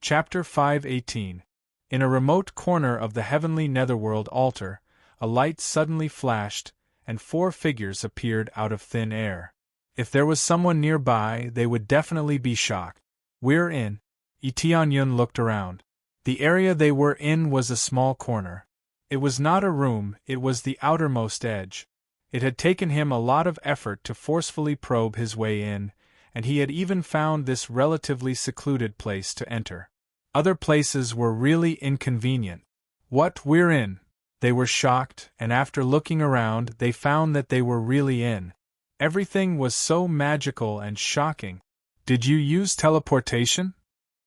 Chapter 5:18. In a remote corner of the heavenly netherworld altar, a light suddenly flashed, and 4 figures appeared out of thin air. If there was someone nearby, they would definitely be shocked. "We're in." Tianyun looked around. The area they were in was a small corner. It was not a room, it was the outermost edge. It had taken him a lot of effort to forcefully probe his way in, and he had even found this relatively secluded place to enter. Other places were really inconvenient. "What, we're in?" They were shocked, and after looking around, they found that they were really in. Everything was so magical and shocking. "Did you use teleportation?"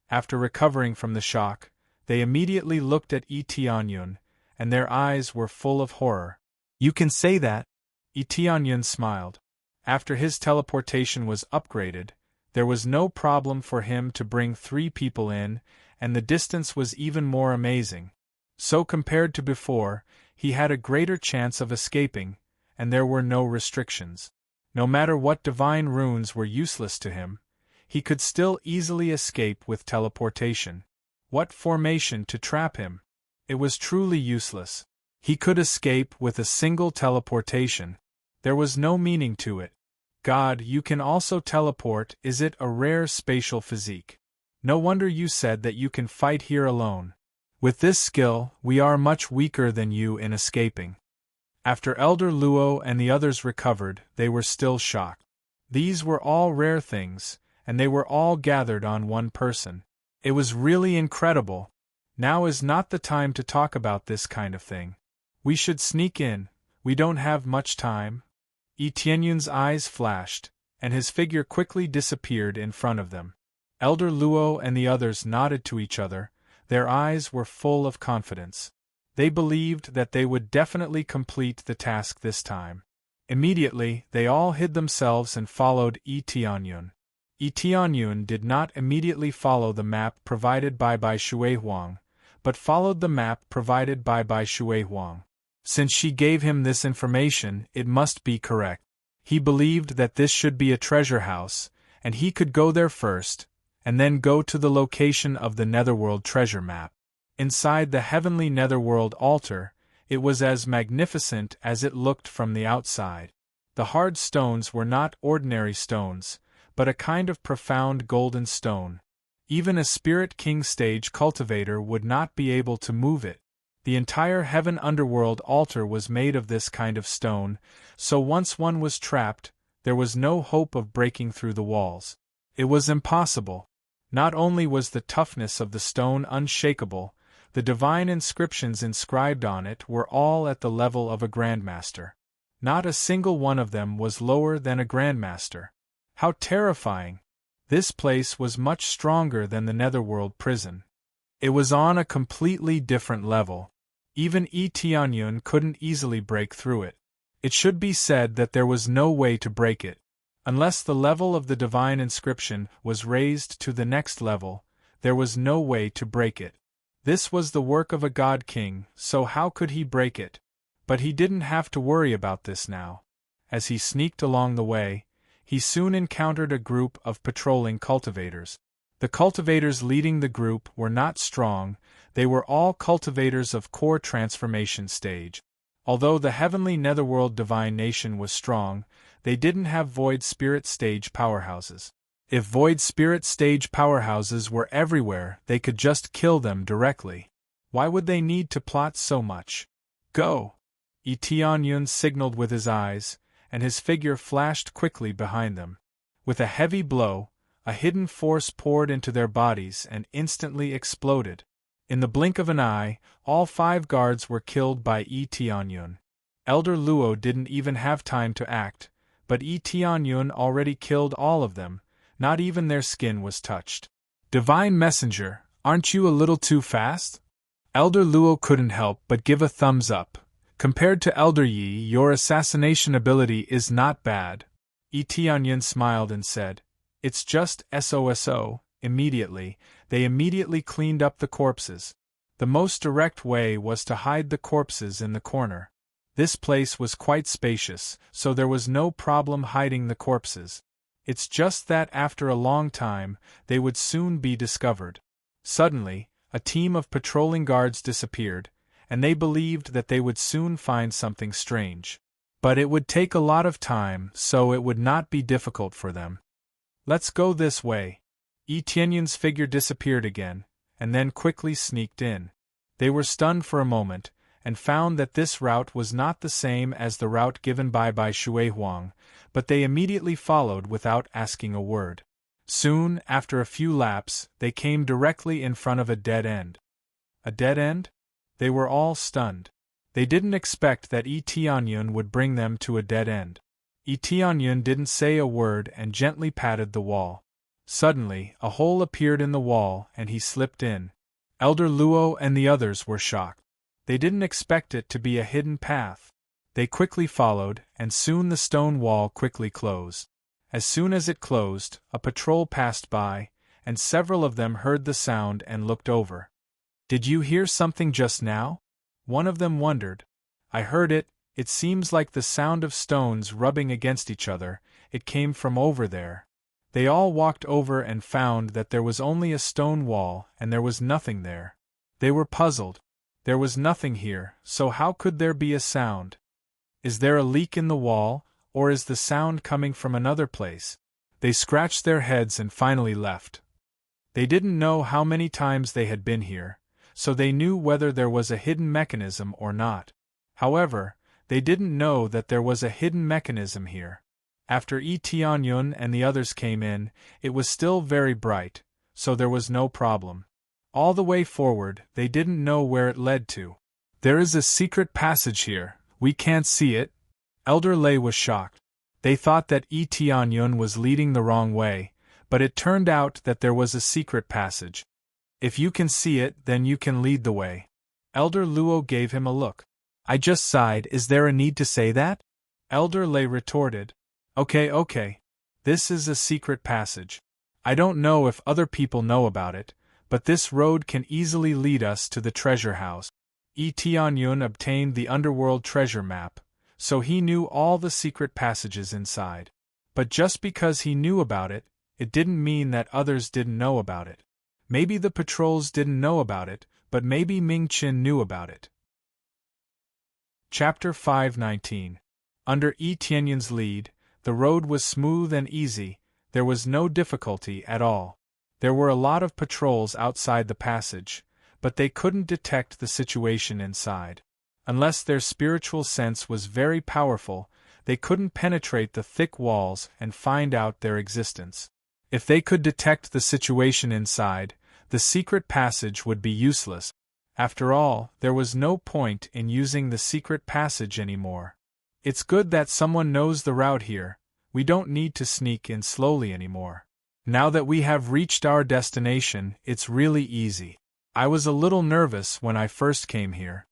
After recovering from the shock, they immediately looked at Tianyun, and their eyes were full of horror. "You can say that." Tianyun smiled. After his teleportation was upgraded, there was no problem for him to bring 3 people in, and the distance was even more amazing. So compared to before, he had a greater chance of escaping, and there were no restrictions. No matter what divine runes were useless to him, he could still easily escape with teleportation. What formation to trap him? It was truly useless. He could escape with a single teleportation. There was no meaning to it. "God, you can also teleport, is it a rare spatial physique? No wonder you said that you can fight here alone. With this skill, we are much weaker than you in escaping." After Elder Luo and the others recovered, they were still shocked. These were all rare things, and they were all gathered on one person. It was really incredible. Now is not the time to talk about this kind of thing. We should sneak in, we don't have much time. Tianyun's eyes flashed, and his figure quickly disappeared in front of them. Elder Luo and the others nodded to each other, their eyes were full of confidence. They believed that they would definitely complete the task this time. Immediately, they all hid themselves and followed Tianyun. Tianyun did not immediately follow the map provided by Bai Shuihuang, but followed the map provided by Bai Shuihuang. Since she gave him this information, it must be correct. He believed that this should be a treasure house, and he could go there first, and then go to the location of the Netherworld treasure map. Inside the heavenly Netherworld altar, it was as magnificent as it looked from the outside. The hard stones were not ordinary stones, but a kind of profound golden stone. Even a Spirit King stage cultivator would not be able to move it. The entire Heaven Underworld altar was made of this kind of stone, so once one was trapped, there was no hope of breaking through the walls. It was impossible. Not only was the toughness of the stone unshakable, the divine inscriptions inscribed on it were all at the level of a grandmaster. Not a single one of them was lower than a grandmaster. How terrifying! This place was much stronger than the Netherworld prison. It was on a completely different level. Even Tianyun couldn't easily break through it. It should be said that there was no way to break it. Unless the level of the divine inscription was raised to the next level, there was no way to break it. This was the work of a god king, so how could he break it? But he didn't have to worry about this now. As he sneaked along the way, he soon encountered a group of patrolling cultivators. The cultivators leading the group were not strong, they were all cultivators of core transformation stage. Although the heavenly netherworld divine nation was strong, they didn't have void spirit stage powerhouses. If void spirit stage powerhouses were everywhere, they could just kill them directly. Why would they need to plot so much? "Go!" Tianyun signaled with his eyes, and his figure flashed quickly behind them. With a heavy blow, a hidden force poured into their bodies and instantly exploded. In the blink of an eye, all 5 guards were killed by Tianyun. Elder Luo didn't even have time to act, but Tianyun already killed all of them, not even their skin was touched. "Divine Messenger, aren't you a little too fast?" Elder Luo couldn't help but give a thumbs up. "Compared to Elder Yi, your assassination ability is not bad." Tianyun smiled and said, "It's just SOSO." They immediately cleaned up the corpses. The most direct way was to hide the corpses in the corner. This place was quite spacious, so there was no problem hiding the corpses. It's just that after a long time, they would soon be discovered. Suddenly, a team of patrolling guards disappeared, and they believed that they would soon find something strange. But it would take a lot of time, so it would not be difficult for them. Let's go this way. Etienne's figure disappeared again, and then quickly sneaked in. They were stunned for a moment, and found that this route was not the same as the route given by Shui Huang, but they immediately followed without asking a word. Soon, after a few laps, they came directly in front of a dead end. A dead end? They were all stunned. They didn't expect that Etienne would bring them to a dead end. Etienne didn't say a word and gently patted the wall. Suddenly, a hole appeared in the wall and he slipped in. Elder Luo and the others were shocked. They didn't expect it to be a hidden path. They quickly followed, and soon the stone wall quickly closed. As soon as it closed, a patrol passed by, and several of them heard the sound and looked over. "Did you hear something just now?" One of them wondered. "I heard it. It seems like the sound of stones rubbing against each other. It came from over there." They all walked over and found that there was only a stone wall and there was nothing there. They were puzzled. There was nothing here, so how could there be a sound? Is there a leak in the wall, or is the sound coming from another place? They scratched their heads and finally left. They didn't know how many times they had been here, so they knew whether there was a hidden mechanism or not. However, they didn't know that there was a hidden mechanism here. After Etienne and the others came in, it was still very bright, so there was no problem. All the way forward, they didn't know where it led to. "There is a secret passage here, we can't see it." Elder Lei was shocked. They thought that Etienne was leading the wrong way, but it turned out that there was a secret passage. "If you can see it, then you can lead the way." Elder Luo gave him a look. I just sighed. "Is there a need to say that?" Elder Lei retorted. Okay. This is a secret passage. I don't know if other people know about it, but this road can easily lead us to the treasure house. Etienne obtained the underworld treasure map, so he knew all the secret passages inside. But just because he knew about it, it didn't mean that others didn't know about it. Maybe the patrols didn't know about it, but maybe Ming Qin knew about it. Chapter 519. Under Etienne's lead, the road was smooth and easy. There was no difficulty at all. There were a lot of patrols outside the passage, but they couldn't detect the situation inside. Unless their spiritual sense was very powerful, they couldn't penetrate the thick walls and find out their existence. If they could detect the situation inside, the secret passage would be useless. After all, there was no point in using the secret passage anymore. It's good that someone knows the route here. We don't need to sneak in slowly anymore. Now that we have reached our destination, it's really easy. I was a little nervous when I first came here.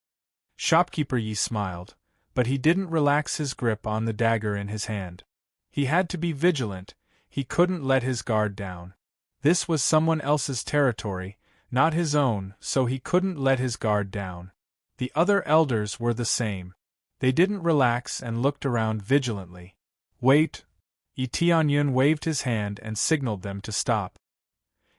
Shopkeeper Yi smiled, but he didn't relax his grip on the dagger in his hand. He had to be vigilant. He couldn't let his guard down. This was someone else's territory, not his own, so he couldn't let his guard down. The other elders were the same. They didn't relax and looked around vigilantly. "Wait!" Etienne waved his hand and signaled them to stop.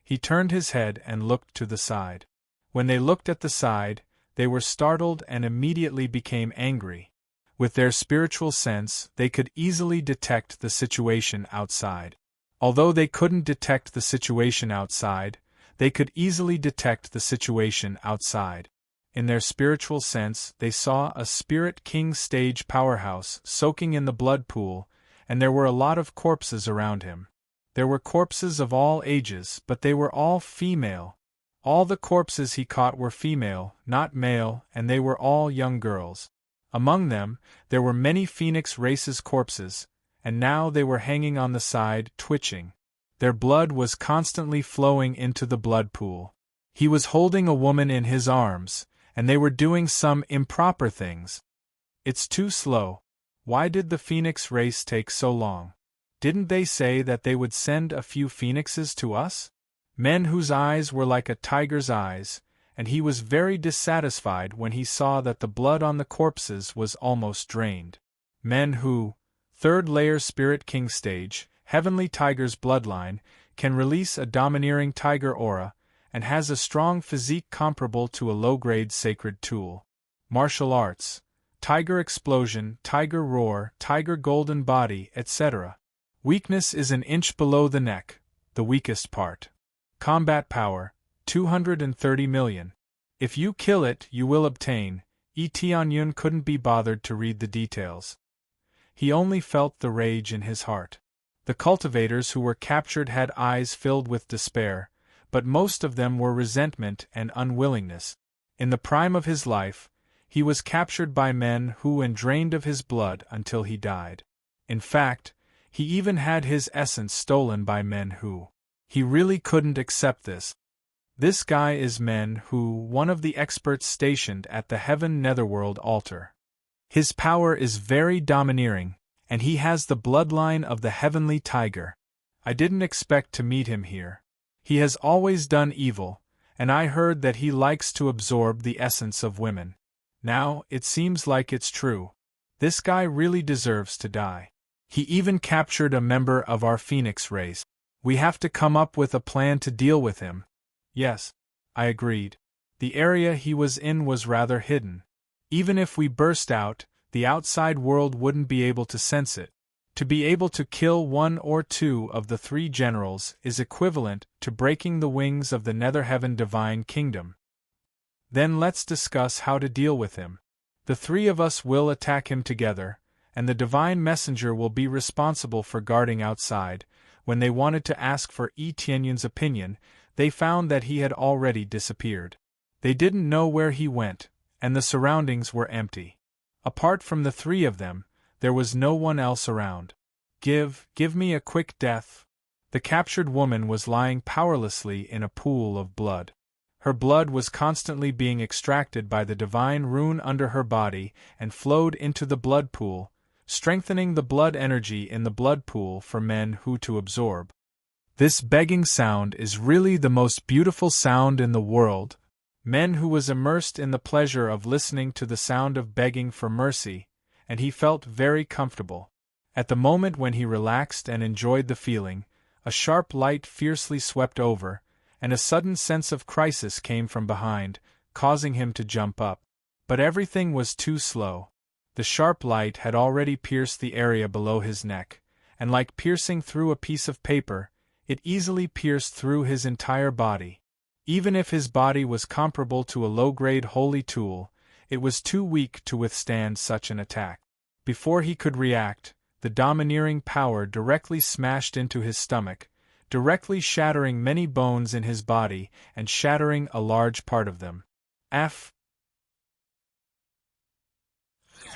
He turned his head and looked to the side. When they looked at the side, they were startled and immediately became angry. With their spiritual sense, they could easily detect the situation outside. Although they couldn't detect the situation outside, they could easily detect the situation outside. In their spiritual sense, they saw a Spirit King stage powerhouse soaking in the blood pool, and there were a lot of corpses around him. There were corpses of all ages, but they were all female. All the corpses he caught were female, not male, and they were all young girls. Among them, there were many Phoenix Race's corpses, and now they were hanging on the side, twitching. Their blood was constantly flowing into the blood pool. He was holding a woman in his arms, and they were doing some improper things. It's too slow. Why did the Phoenix Race take so long? Didn't they say that they would send a few phoenixes to us? Men whose eyes were like a tiger's eyes, and he was very dissatisfied when he saw that the blood on the corpses was almost drained. Men who, third layer Spirit King stage, Heavenly Tiger's bloodline, can release a domineering tiger aura, and has a strong physique comparable to a low-grade sacred tool. Martial arts, tiger explosion, tiger roar, tiger golden body, etc. Weakness is an inch below the neck, the weakest part. Combat power, 230 million. If you kill it, you will obtain. Tianyun couldn't be bothered to read the details. He only felt the rage in his heart. The cultivators who were captured had eyes filled with despair, but most of them were resentment and unwillingness. In the prime of his life, he was captured by men who and drained of his blood until he died. In fact, he even had his essence stolen by men who. He really couldn't accept this. This guy is men who, one of the experts stationed at the Heaven Netherworld altar. His power is very domineering, and he has the bloodline of the heavenly tiger. I didn't expect to meet him here. He has always done evil, and I heard that he likes to absorb the essence of women. Now, it seems like it's true. This guy really deserves to die. He even captured a member of our Phoenix race. We have to come up with a plan to deal with him. Yes, I agreed. The area he was in was rather hidden. Even if we burst out, the outside world wouldn't be able to sense it. To be able to kill one or two of the three generals is equivalent to breaking the wings of the Netherheaven Divine Kingdom. Then let's discuss how to deal with him. The three of us will attack him together, and the Divine Messenger will be responsible for guarding outside. When they wanted to ask for Tianyun's opinion, they found that he had already disappeared. They didn't know where he went, and the surroundings were empty. Apart from the three of them, there was no one else around. Give me a quick death. The captured woman was lying powerlessly in a pool of blood. Her blood was constantly being extracted by the divine rune under her body and flowed into the blood pool, strengthening the blood energy in the blood pool for men who to absorb. This begging sound is really the most beautiful sound in the world. Men who was immersed in the pleasure of listening to the sound of begging for mercy, and he felt very comfortable. At the moment when he relaxed and enjoyed the feeling, a sharp light fiercely swept over, and a sudden sense of crisis came from behind, causing him to jump up. But everything was too slow. The sharp light had already pierced the area below his neck, and like piercing through a piece of paper, it easily pierced through his entire body. Even if his body was comparable to a low-grade holy tool, it was too weak to withstand such an attack. Before he could react, the domineering power directly smashed into his stomach, directly shattering many bones in his body and shattering a large part of them.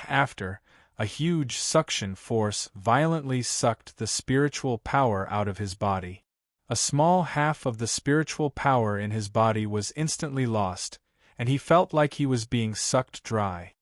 After, a huge suction force violently sucked the spiritual power out of his body. A small half of the spiritual power in his body was instantly lost, and he felt like he was being sucked dry.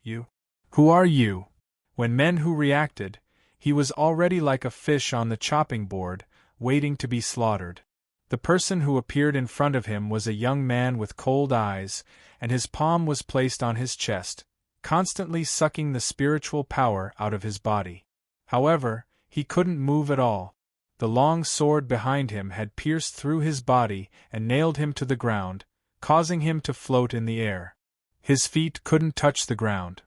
You? Who are you? When men who reacted, he was already like a fish on the chopping board, waiting to be slaughtered. The person who appeared in front of him was a young man with cold eyes, and his palm was placed on his chest, constantly sucking the spiritual power out of his body. However, he couldn't move at all. The long sword behind him had pierced through his body and nailed him to the ground, causing him to float in the air. His feet couldn't touch the ground.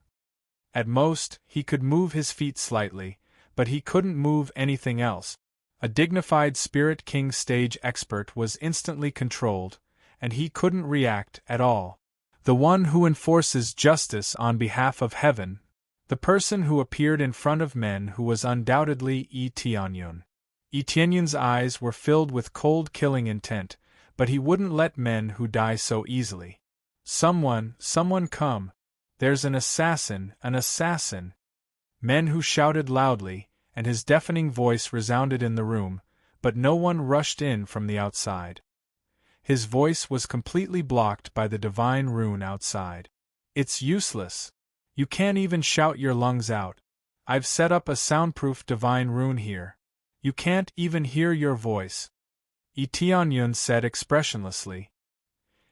At most, he could move his feet slightly, but he couldn't move anything else. A dignified Spirit King stage expert was instantly controlled, and he couldn't react at all. The one who enforces justice on behalf of heaven, the person who appeared in front of men who was undoubtedly Tianyun. Tianyun's eyes were filled with cold killing intent, but he wouldn't let men who die so easily. Someone come! There's an assassin, an assassin! Men who shouted loudly, and his deafening voice resounded in the room, but no one rushed in from the outside. His voice was completely blocked by the divine rune outside. It's useless. You can't even shout your lungs out. I've set up a soundproof divine rune here. You can't even hear your voice. Tianyun said expressionlessly.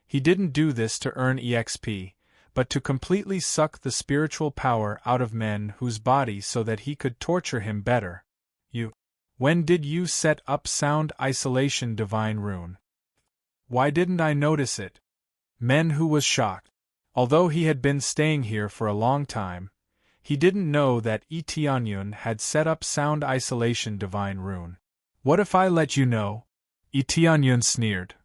He didn't do this to earn EXP, but to completely suck the spiritual power out of men whose bodies so that he could torture him better. When did you set up sound isolation divine rune? Why didn't I notice it? Men Who was shocked. Although he had been staying here for a long time, he didn't know that Itianyun had set up sound isolation divine rune. What if I let you know? Itianyun sneered.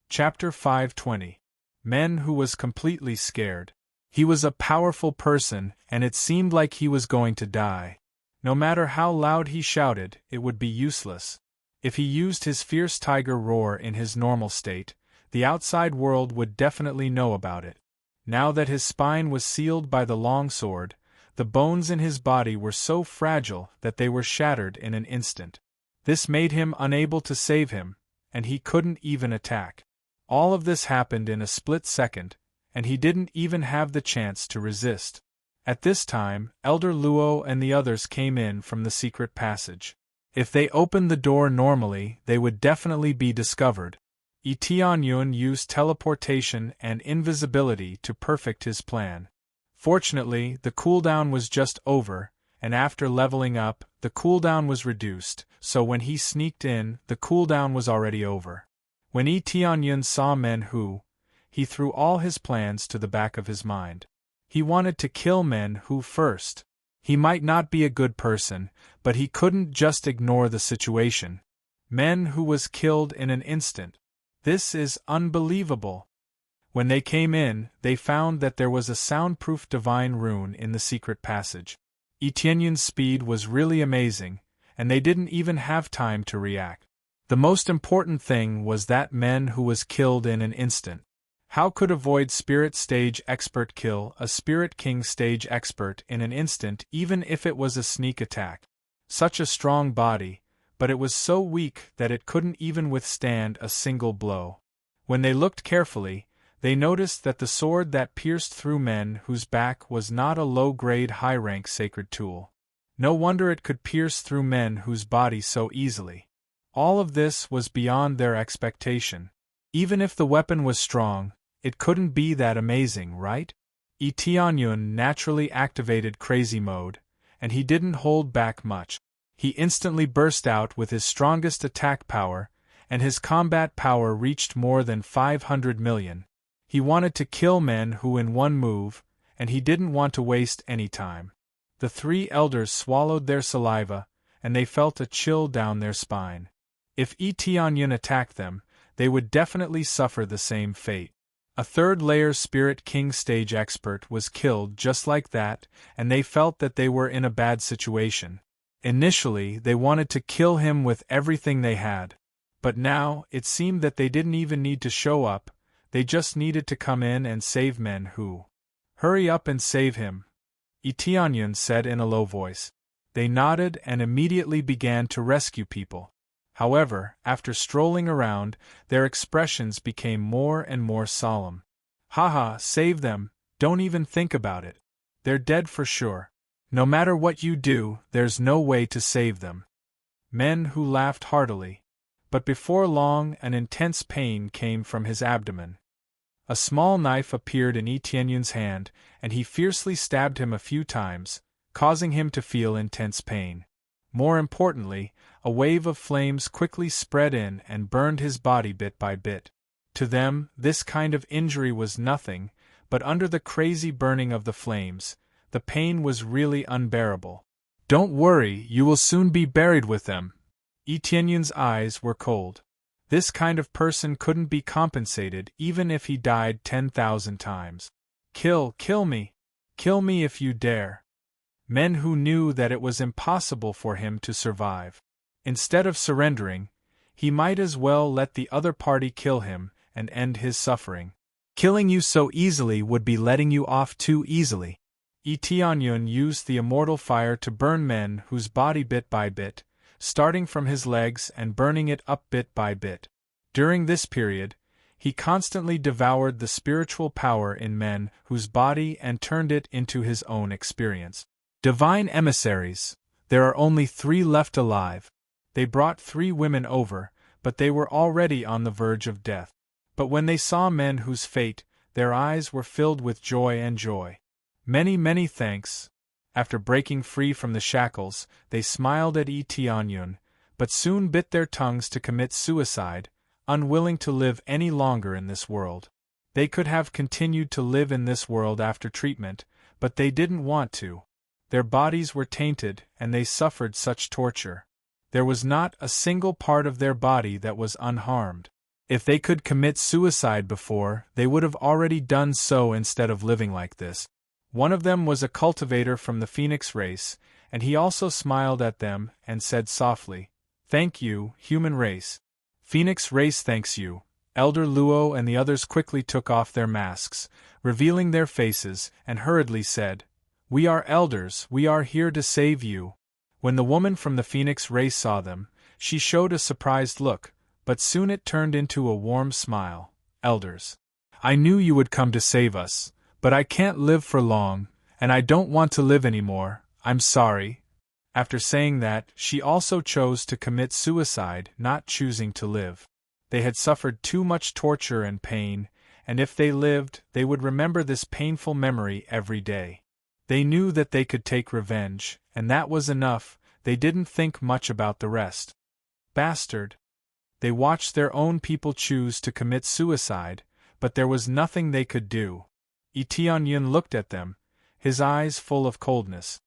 Chapter 520. Men Who was completely scared. He was a powerful person, and it seemed like he was going to die. No matter how loud he shouted, it would be useless. If he used his fierce tiger roar in his normal state, the outside world would definitely know about it. Now that his spine was sealed by the long sword, the bones in his body were so fragile that they were shattered in an instant. This made him unable to save him, and he couldn't even attack. All of this happened in a split second, and he didn't even have the chance to resist. At this time, Elder Luo and the others came in from the secret passage. If they opened the door normally, they would definitely be discovered. Itianyun used teleportation and invisibility to perfect his plan. Fortunately, the cooldown was just over, and after leveling up, the cooldown was reduced, so when he sneaked in, the cooldown was already over. When Itianyun saw Men Who, he threw all his plans to the back of his mind. He wanted to kill Men Who first. He might not be a good person, but he couldn't just ignore the situation. Men Who was killed in an instant. This is unbelievable. When they came in, they found that there was a soundproof divine rune in the secret passage. Itianyun's speed was really amazing, and they didn't even have time to react. The most important thing was that Men Who was killed in an instant. How could a Void Spirit Stage expert kill a Spirit King Stage expert in an instant, even if it was a sneak attack? Such a strong body, but it was so weak that it couldn't even withstand a single blow. When they looked carefully, they noticed that the sword that pierced through Men Whose back was not a low-grade high-rank sacred tool. No wonder it could pierce through Men Whose body so easily. All of this was beyond their expectation. Even if the weapon was strong, it couldn't be that amazing, right? Itianyun naturally activated crazy mode, and he didn't hold back much. He instantly burst out with his strongest attack power, and his combat power reached more than 500 million. He wanted to kill Men Who in one move, and he didn't want to waste any time. The three elders swallowed their saliva, and they felt a chill down their spine. If Itianyun attacked them, they would definitely suffer the same fate. A third-layer Spirit King Stage expert was killed just like that, and they felt that they were in a bad situation. Initially, they wanted to kill him with everything they had. But now, it seemed that they didn't even need to show up, they just needed to come in and save Men Who. Hurry up and save him, Itianyun said in a low voice. They nodded and immediately began to rescue people. However, after strolling around, their expressions became more and more solemn. Haha, save them, don't even think about it. They're dead for sure. No matter what you do, there's no way to save them. Men Who laughed heartily. But before long, an intense pain came from his abdomen. A small knife appeared in Itianyun's hand, and he fiercely stabbed him a few times, causing him to feel intense pain. More importantly, a wave of flames quickly spread in and burned his body bit by bit. To them, this kind of injury was nothing, but under the crazy burning of the flames, the pain was really unbearable. Don't worry, you will soon be buried with them. Itianyun's eyes were cold. This kind of person couldn't be compensated even if he died 10,000 times. Kill me! Kill me if you dare! Men Who knew that it was impossible for him to survive. Instead of surrendering, he might as well let the other party kill him and end his suffering. Killing you so easily would be letting you off too easily. Itianyun used the immortal fire to burn Men Whose body bit by bit, starting from his legs and burning it up bit by bit. During this period, he constantly devoured the spiritual power in Men Whose body and turned it into his own experience. Divine emissaries. There are only 3 left alive. They brought 3 women over, but they were already on the verge of death. But when they saw Men Whose fate, their eyes were filled with joy and joy. Many thanks. After breaking free from the shackles, they smiled at Itianyun, but soon bit their tongues to commit suicide, unwilling to live any longer in this world. They could have continued to live in this world after treatment, but they didn't want to. Their bodies were tainted, and they suffered such torture. There was not a single part of their body that was unharmed. If they could commit suicide before, they would have already done so instead of living like this. One of them was a cultivator from the Phoenix race, and he also smiled at them and said softly, "Thank you, human race. Phoenix race thanks you." Elder Luo and the others quickly took off their masks, revealing their faces, and hurriedly said, "We are elders, we are here to save you." When the woman from the Phoenix race saw them, she showed a surprised look, but soon it turned into a warm smile. "Elders, I knew you would come to save us, but I can't live for long, and I don't want to live anymore, I'm sorry." After saying that, she also chose to commit suicide, not choosing to live. They had suffered too much torture and pain, and if they lived, they would remember this painful memory every day. They knew that they could take revenge, and that was enough. They didn't think much about the rest. Bastard! They watched their own people choose to commit suicide, but there was nothing they could do. Tianyun looked at them, his eyes full of coldness.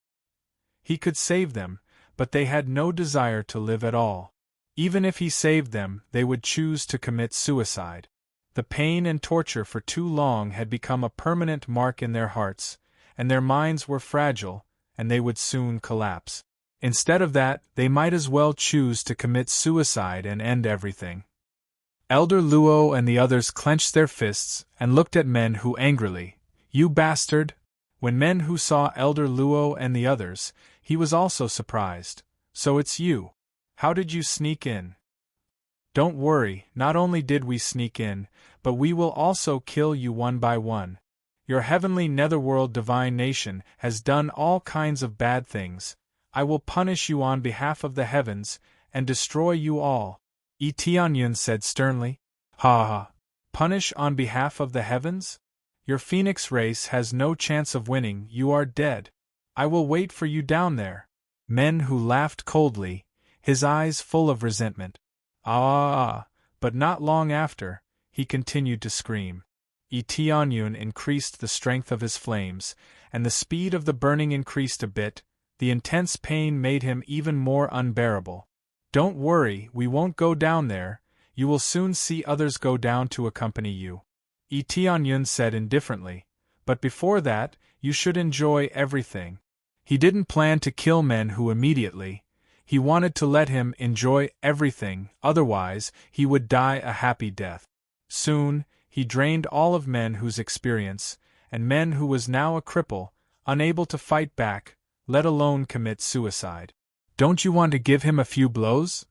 He could save them, but they had no desire to live at all. Even if he saved them, they would choose to commit suicide. The pain and torture for too long had become a permanent mark in their hearts, and their minds were fragile, and they would soon collapse. Instead of that, they might as well choose to commit suicide and end everything. Elder Luo and the others clenched their fists and looked at Men Hu angrily. "You bastard!" When Men Hu saw Elder Luo and the others, he was also surprised. "So it's you. How did you sneak in?" "Don't worry, not only did we sneak in, but we will also kill you one by one. Your heavenly netherworld divine nation has done all kinds of bad things. I will punish you on behalf of the heavens, and destroy you all," Tianyun said sternly. "Ha ha! Punish on behalf of the heavens? Your Phoenix race has no chance of winning, you are dead. I will wait for you down there." Men Hu laughed coldly, his eyes full of resentment. But not long after, he continued to scream. Tianyun increased the strength of his flames, and the speed of the burning increased a bit. The intense pain made him even more unbearable. "Don't worry, we won't go down there, you will soon see others go down to accompany you," Tianyun said indifferently, "but before that, you should enjoy everything." He didn't plan to kill Men Hu immediately. He wanted to let him enjoy everything, otherwise, he would die a happy death. Soon, he drained all of Men Hu's experience, and Men Hu was now a cripple, unable to fight back, let alone commit suicide. "Don't you want to give him a few blows?"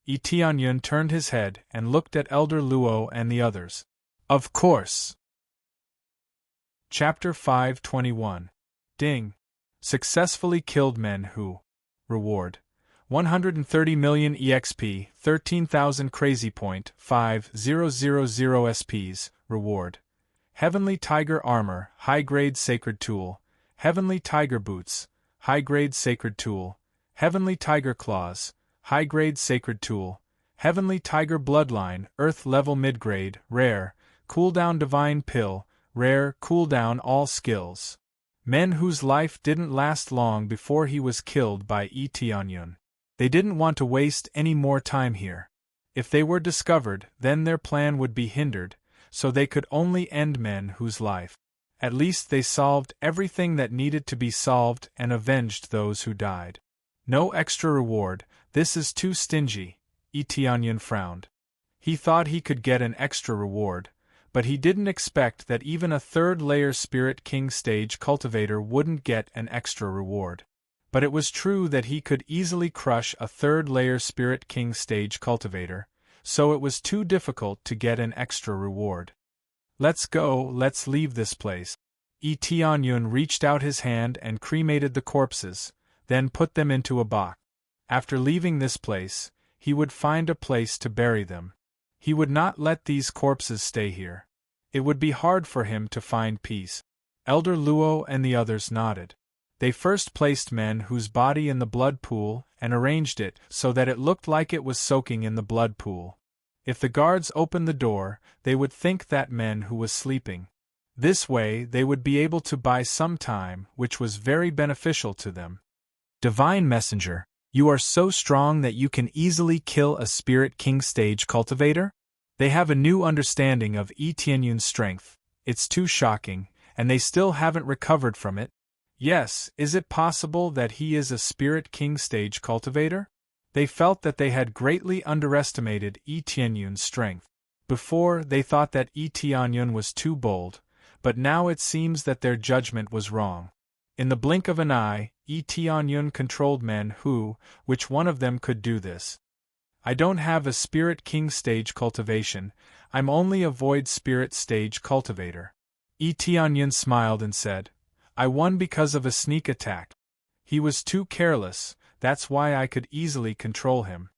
Tianyun turned his head and looked at Elder Luo and the others. "Of course." Chapter 521. Ding. Successfully killed Men Hu. Reward: 130 million EXP, 13,000 Crazy Point, 5000 SPs. Reward: Heavenly Tiger Armor, High-Grade Sacred Tool, Heavenly Tiger Boots, High-Grade Sacred Tool, Heavenly Tiger Claws, High-Grade Sacred Tool, Heavenly Tiger Bloodline, Earth-Level Mid-Grade, Rare, Cooldown Divine Pill, Rare, Cooldown All Skills. Men Hu's life didn't last long before he was killed by Tianyun. They didn't want to waste any more time here. If they were discovered, then their plan would be hindered, so they could only end Men Hu's life. At least they solved everything that needed to be solved and avenged those who died. No extra reward, this is too stingy, Tianyun frowned. He thought he could get an extra reward, but he didn't expect that even a third-layer Spirit King stage cultivator wouldn't get an extra reward. But it was true that he could easily crush a third-layer Spirit King stage cultivator, so it was too difficult to get an extra reward. "Let's go, let's leave this place." Tianyun reached out his hand and cremated the corpses, then put them into a box. After leaving this place, he would find a place to bury them. He would not let these corpses stay here. It would be hard for him to find peace. Elder Luo and the others nodded. They first placed Men Hu's body in the blood pool and arranged it so that it looked like it was soaking in the blood pool. If the guards opened the door, they would think that man who was sleeping. This way they would be able to buy some time, which was very beneficial to them. Divine Messenger, you are so strong that you can easily kill a Spirit King stage cultivator? They have a new understanding of Tianyun's strength. It's too shocking, and they still haven't recovered from it. Yes, is it possible that he is a Spirit King stage cultivator? They felt that they had greatly underestimated Tianyun's strength. Before, they thought that Tianyun was too bold, but now it seems that their judgment was wrong. In the blink of an eye, Tianyun controlled men who, which one of them could do this? I don't have a Spirit King stage cultivation, I'm only a Void Spirit stage cultivator. Tianyun smiled and said, I won because of a sneak attack. He was too careless, that's why I could easily control him.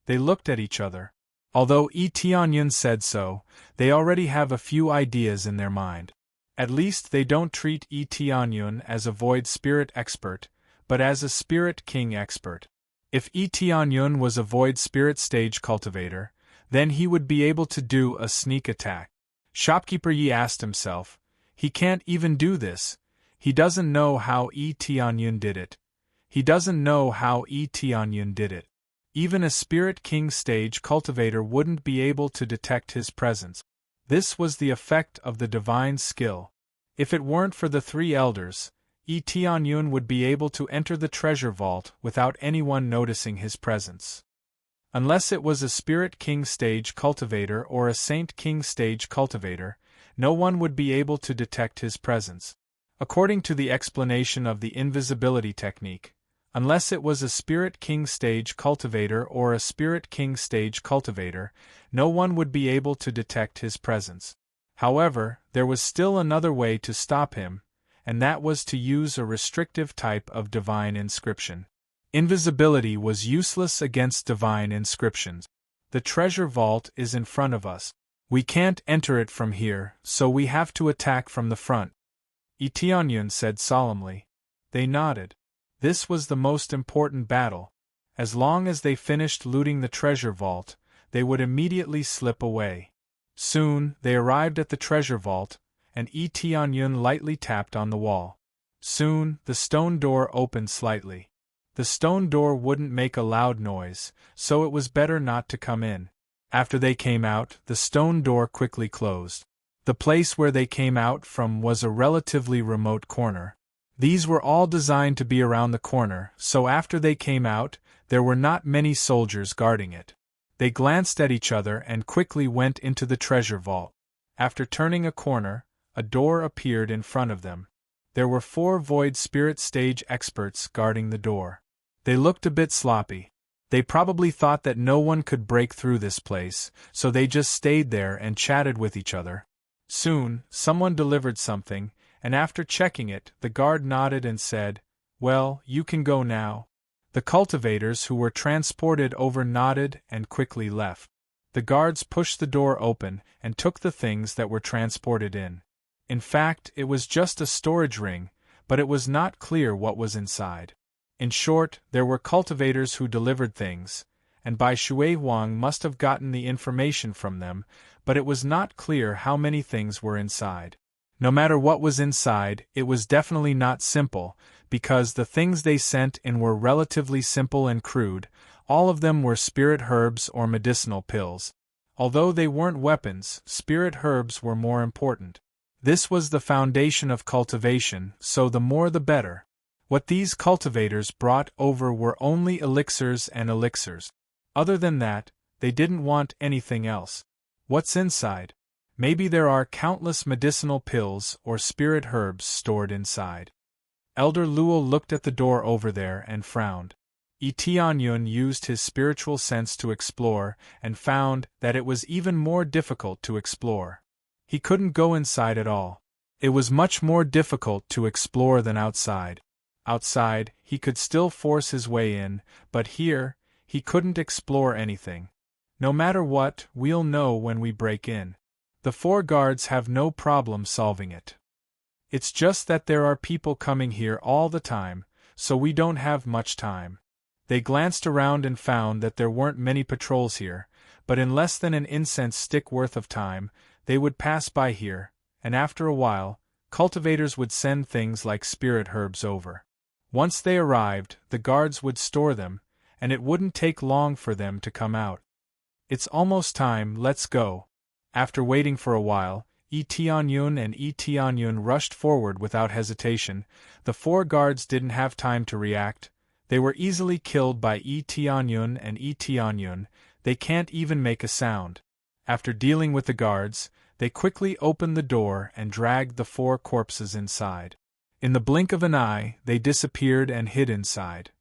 They looked at each other. Although Tianyun said so, they already have a few ideas in their mind. At least they don't treat Tianyun as a Void Spirit expert, but as a Spirit King expert. If Tianyun was a Void Spirit stage cultivator, then he would be able to do a sneak attack. Shopkeeper Yi asked himself, he can't even do this. He doesn't know how Tianyun did it. He doesn't know how Tianyun did it. Even a Spirit King stage cultivator wouldn't be able to detect his presence. This was the effect of the divine skill. If it weren't for the three elders, Tianyun would be able to enter the treasure vault without anyone noticing his presence. Unless it was a Spirit King stage cultivator or a Saint King stage cultivator, no one would be able to detect his presence. According to the explanation of the invisibility technique, unless it was a Spirit King stage cultivator or a Spirit King stage cultivator, no one would be able to detect his presence. However, there was still another way to stop him, and that was to use a restrictive type of divine inscription. Invisibility was useless against divine inscriptions. The treasure vault is in front of us. We can't enter it from here, so we have to attack from the front. Tianyun said solemnly. They nodded. This was the most important battle. As long as they finished looting the treasure vault, they would immediately slip away. Soon, they arrived at the treasure vault, and Tianyun lightly tapped on the wall. Soon, the stone door opened slightly. The stone door wouldn't make a loud noise, so it was better not to come in. After they came out, the stone door quickly closed. The place where they came out from was a relatively remote corner. These were all designed to be around the corner, so after they came out, there were not many soldiers guarding it. They glanced at each other and quickly went into the treasure vault. After turning a corner, a door appeared in front of them. There were 4 Void Spirit stage experts guarding the door. They looked a bit sloppy. They probably thought that no one could break through this place, so they just stayed there and chatted with each other. Soon, someone delivered something, and after checking it, the guard nodded and said, "Well, you can go now." The cultivators who were transported over nodded and quickly left. The guards pushed the door open and took the things that were transported in. In fact, it was just a storage ring, but it was not clear what was inside. In short, there were cultivators who delivered things, and Bai Shui Huang must have gotten the information from them, but it was not clear how many things were inside. No matter what was inside, it was definitely not simple, because the things they sent in were relatively simple and crude. All of them were spirit herbs or medicinal pills. Although they weren't weapons, spirit herbs were more important. This was the foundation of cultivation, so the more the better. What these cultivators brought over were only elixirs and elixirs. Other than that, they didn't want anything else. What's inside? Maybe there are countless medicinal pills or spirit herbs stored inside. Elder Luo looked at the door over there and frowned. Tianyun used his spiritual sense to explore and found that it was even more difficult to explore. He couldn't go inside at all. It was much more difficult to explore than outside. Outside, he could still force his way in, but here, he couldn't explore anything. No matter what, we'll know when we break in. The 4 guards have no problem solving it. It's just that there are people coming here all the time, so we don't have much time. They glanced around and found that there weren't many patrols here, but in less than an incense stick worth of time, they would pass by here, and after a while, cultivators would send things like spirit herbs over. Once they arrived, the guards would store them, and it wouldn't take long for them to come out. "It's almost time, let's go." After waiting for a while, Yi Tianyun and Yi Tianyun rushed forward without hesitation. The 4 guards didn't have time to react. They were easily killed by Yi Tianyun and Yi Tianyun. They can't even make a sound. After dealing with the guards, they quickly opened the door and dragged the 4 corpses inside. In the blink of an eye, they disappeared and hid inside.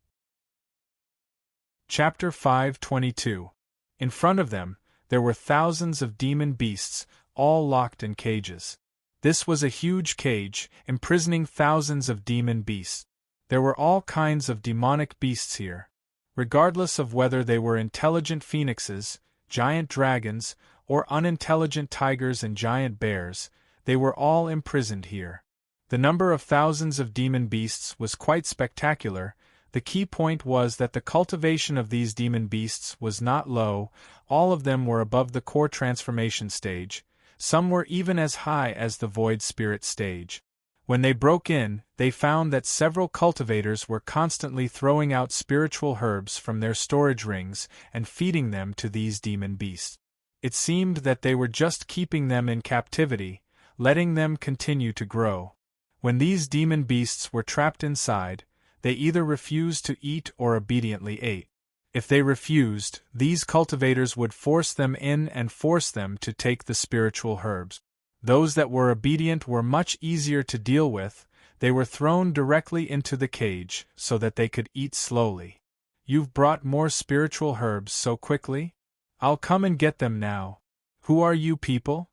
Chapter 522. In front of them, there were thousands of demon beasts, all locked in cages. This was a huge cage, imprisoning thousands of demon beasts. There were all kinds of demonic beasts here. Regardless of whether they were intelligent phoenixes, giant dragons, or unintelligent tigers and giant bears, they were all imprisoned here. The number of thousands of demon beasts was quite spectacular. The key point was that the cultivation of these demon beasts was not low. All of them were above the core transformation stage. Some were even as high as the void spirit stage. When they broke in, they found that several cultivators were constantly throwing out spiritual herbs from their storage rings and feeding them to these demon beasts. It seemed that they were just keeping them in captivity, letting them continue to grow. When these demon beasts were trapped inside, they either refused to eat or obediently ate. If they refused, these cultivators would force them in and force them to take the spiritual herbs. Those that were obedient were much easier to deal with. They were thrown directly into the cage so that they could eat slowly. "You've brought more spiritual herbs so quickly? I'll come and get them now. Who are you people?"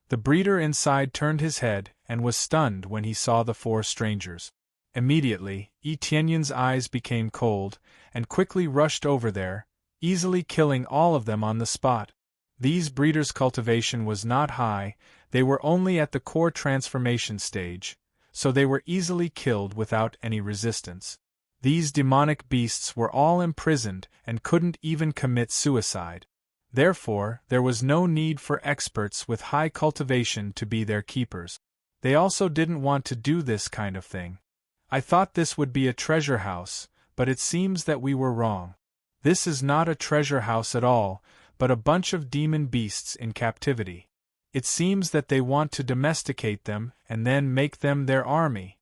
The breeder inside turned his head and was stunned when he saw the 4 strangers. Immediately, Yi Tianyun's eyes became cold, and quickly rushed over there, easily killing all of them on the spot. These breeders' cultivation was not high, they were only at the core transformation stage, so they were easily killed without any resistance. These demonic beasts were all imprisoned and couldn't even commit suicide. Therefore, there was no need for experts with high cultivation to be their keepers. They also didn't want to do this kind of thing. "I thought this would be a treasure house, but it seems that we were wrong. This is not a treasure house at all, but a bunch of demon beasts in captivity. It seems that they want to domesticate them and then make them their army."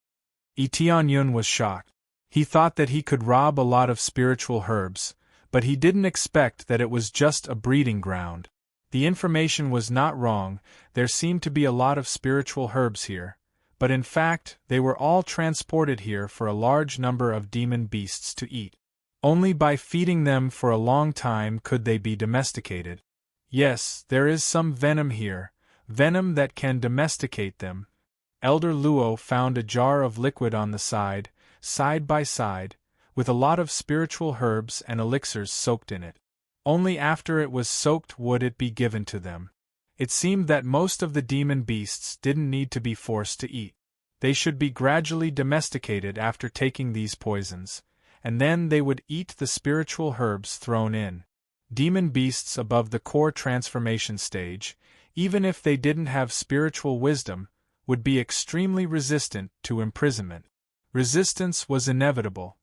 Yi Tianyun was shocked. He thought that he could rob a lot of spiritual herbs, but he didn't expect that it was just a breeding ground. The information was not wrong, there seemed to be a lot of spiritual herbs here, but in fact, they were all transported here for a large number of demon beasts to eat. Only by feeding them for a long time could they be domesticated. Yes, there is some venom here, venom that can domesticate them. Elder Luo found a jar of liquid on the side by side, with a lot of spiritual herbs and elixirs soaked in it. Only after it was soaked would it be given to them. It seemed that most of the demon beasts didn't need to be forced to eat. They should be gradually domesticated after taking these poisons, and then they would eat the spiritual herbs thrown in. Demon beasts above the core transformation stage, even if they didn't have spiritual wisdom, would be extremely resistant to imprisonment. Resistance was inevitable.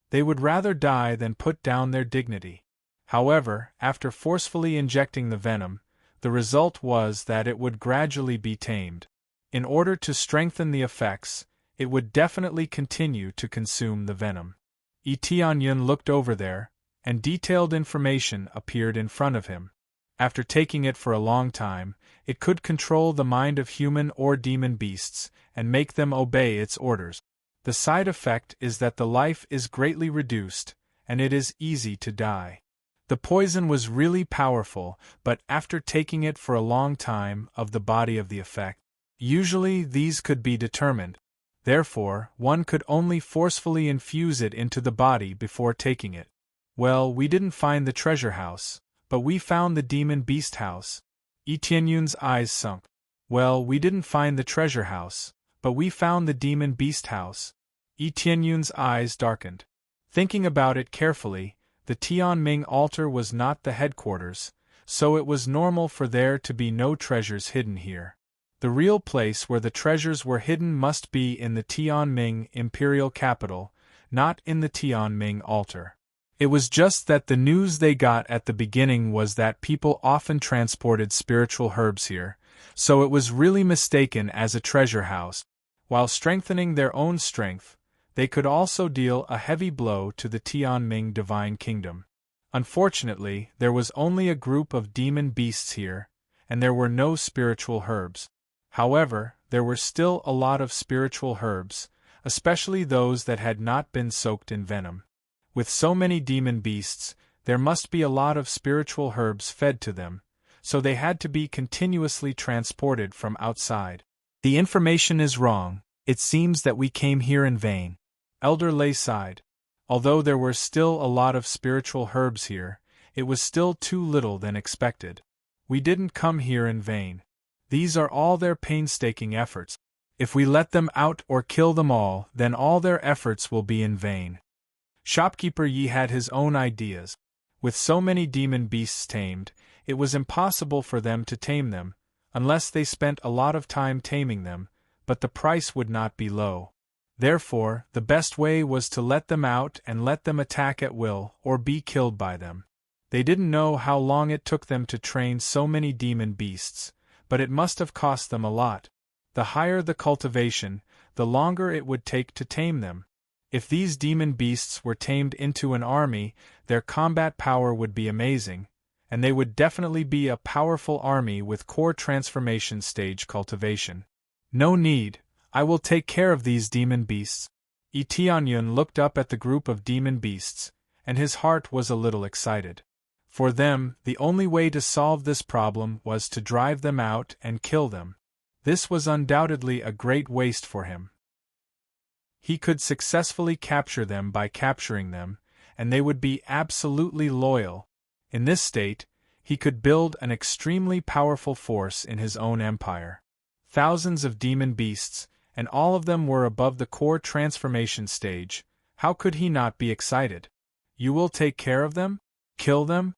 They would rather die than put down their dignity. However, after forcefully injecting the venom, the result was that it would gradually be tamed. In order to strengthen the effects, it would definitely continue to consume the venom. Yi Tianyun looked over there, and detailed information appeared in front of him. After taking it for a long time, it could control the mind of human or demon beasts, and make them obey its orders. The side effect is that the life is greatly reduced, and it is easy to die. The poison was really powerful, but after taking it for a long time of the body of the effect. Usually these could be determined. Therefore, one could only forcefully infuse it into the body before taking it. "Well, we didn't find the treasure house, but we found the demon beast house." Yi Tianyun's eyes sunk. "Well, we didn't find the treasure house, but we found the demon beast house." Yi Tianyun's eyes darkened. Thinking about it carefully, the Tianming altar was not the headquarters, so it was normal for there to be no treasures hidden here. The real place where the treasures were hidden must be in the Tianming imperial capital, not in the Tianming altar. It was just that the news they got at the beginning was that people often transported spiritual herbs here, so it was really mistaken as a treasure house. While strengthening their own strength, they could also deal a heavy blow to the Tianming divine kingdom. Unfortunately, there was only a group of demon beasts here, and there were no spiritual herbs. However, there were still a lot of spiritual herbs, especially those that had not been soaked in venom. With so many demon beasts, there must be a lot of spiritual herbs fed to them, so they had to be continuously transported from outside. The information is wrong. It seems that we came here in vain. Elder Lay sighed. Although there were still a lot of spiritual herbs here, it was still too little than expected. We didn't come here in vain. These are all their painstaking efforts. If we let them out or kill them all, then all their efforts will be in vain. Shopkeeper Yi had his own ideas. With so many demon beasts tamed, it was impossible for them to tame them, unless they spent a lot of time taming them, but the price would not be low. Therefore, the best way was to let them out and let them attack at will or be killed by them. They didn't know how long it took them to train so many demon beasts, but it must have cost them a lot. The higher the cultivation, the longer it would take to tame them. If these demon beasts were tamed into an army, their combat power would be amazing, and they would definitely be a powerful army with core transformation stage cultivation. No need, I will take care of these demon beasts. Yi Tianyun looked up at the group of demon beasts, and his heart was a little excited. For them, the only way to solve this problem was to drive them out and kill them. This was undoubtedly a great waste for him. He could successfully capture them by capturing them, and they would be absolutely loyal. In this state, he could build an extremely powerful force in his own empire. Thousands of demon beasts, and all of them were above the core transformation stage. How could he not be excited? You will take care of them? Kill them?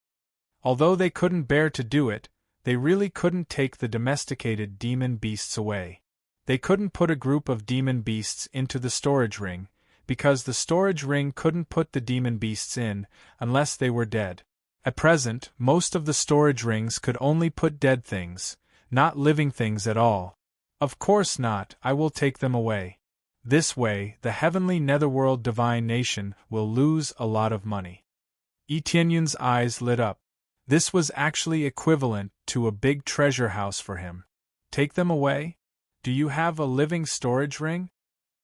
Although they couldn't bear to do it, they really couldn't take the domesticated demon beasts away. They couldn't put a group of demon beasts into the storage ring, because the storage ring couldn't put the demon beasts in unless they were dead. At present, most of the storage rings could only put dead things, not living things at all. Of course not, I will take them away. This way, the heavenly netherworld divine nation will lose a lot of money. Yi Tianyun's eyes lit up. This was actually equivalent to a big treasure house for him. Take them away? Do you have a living storage ring?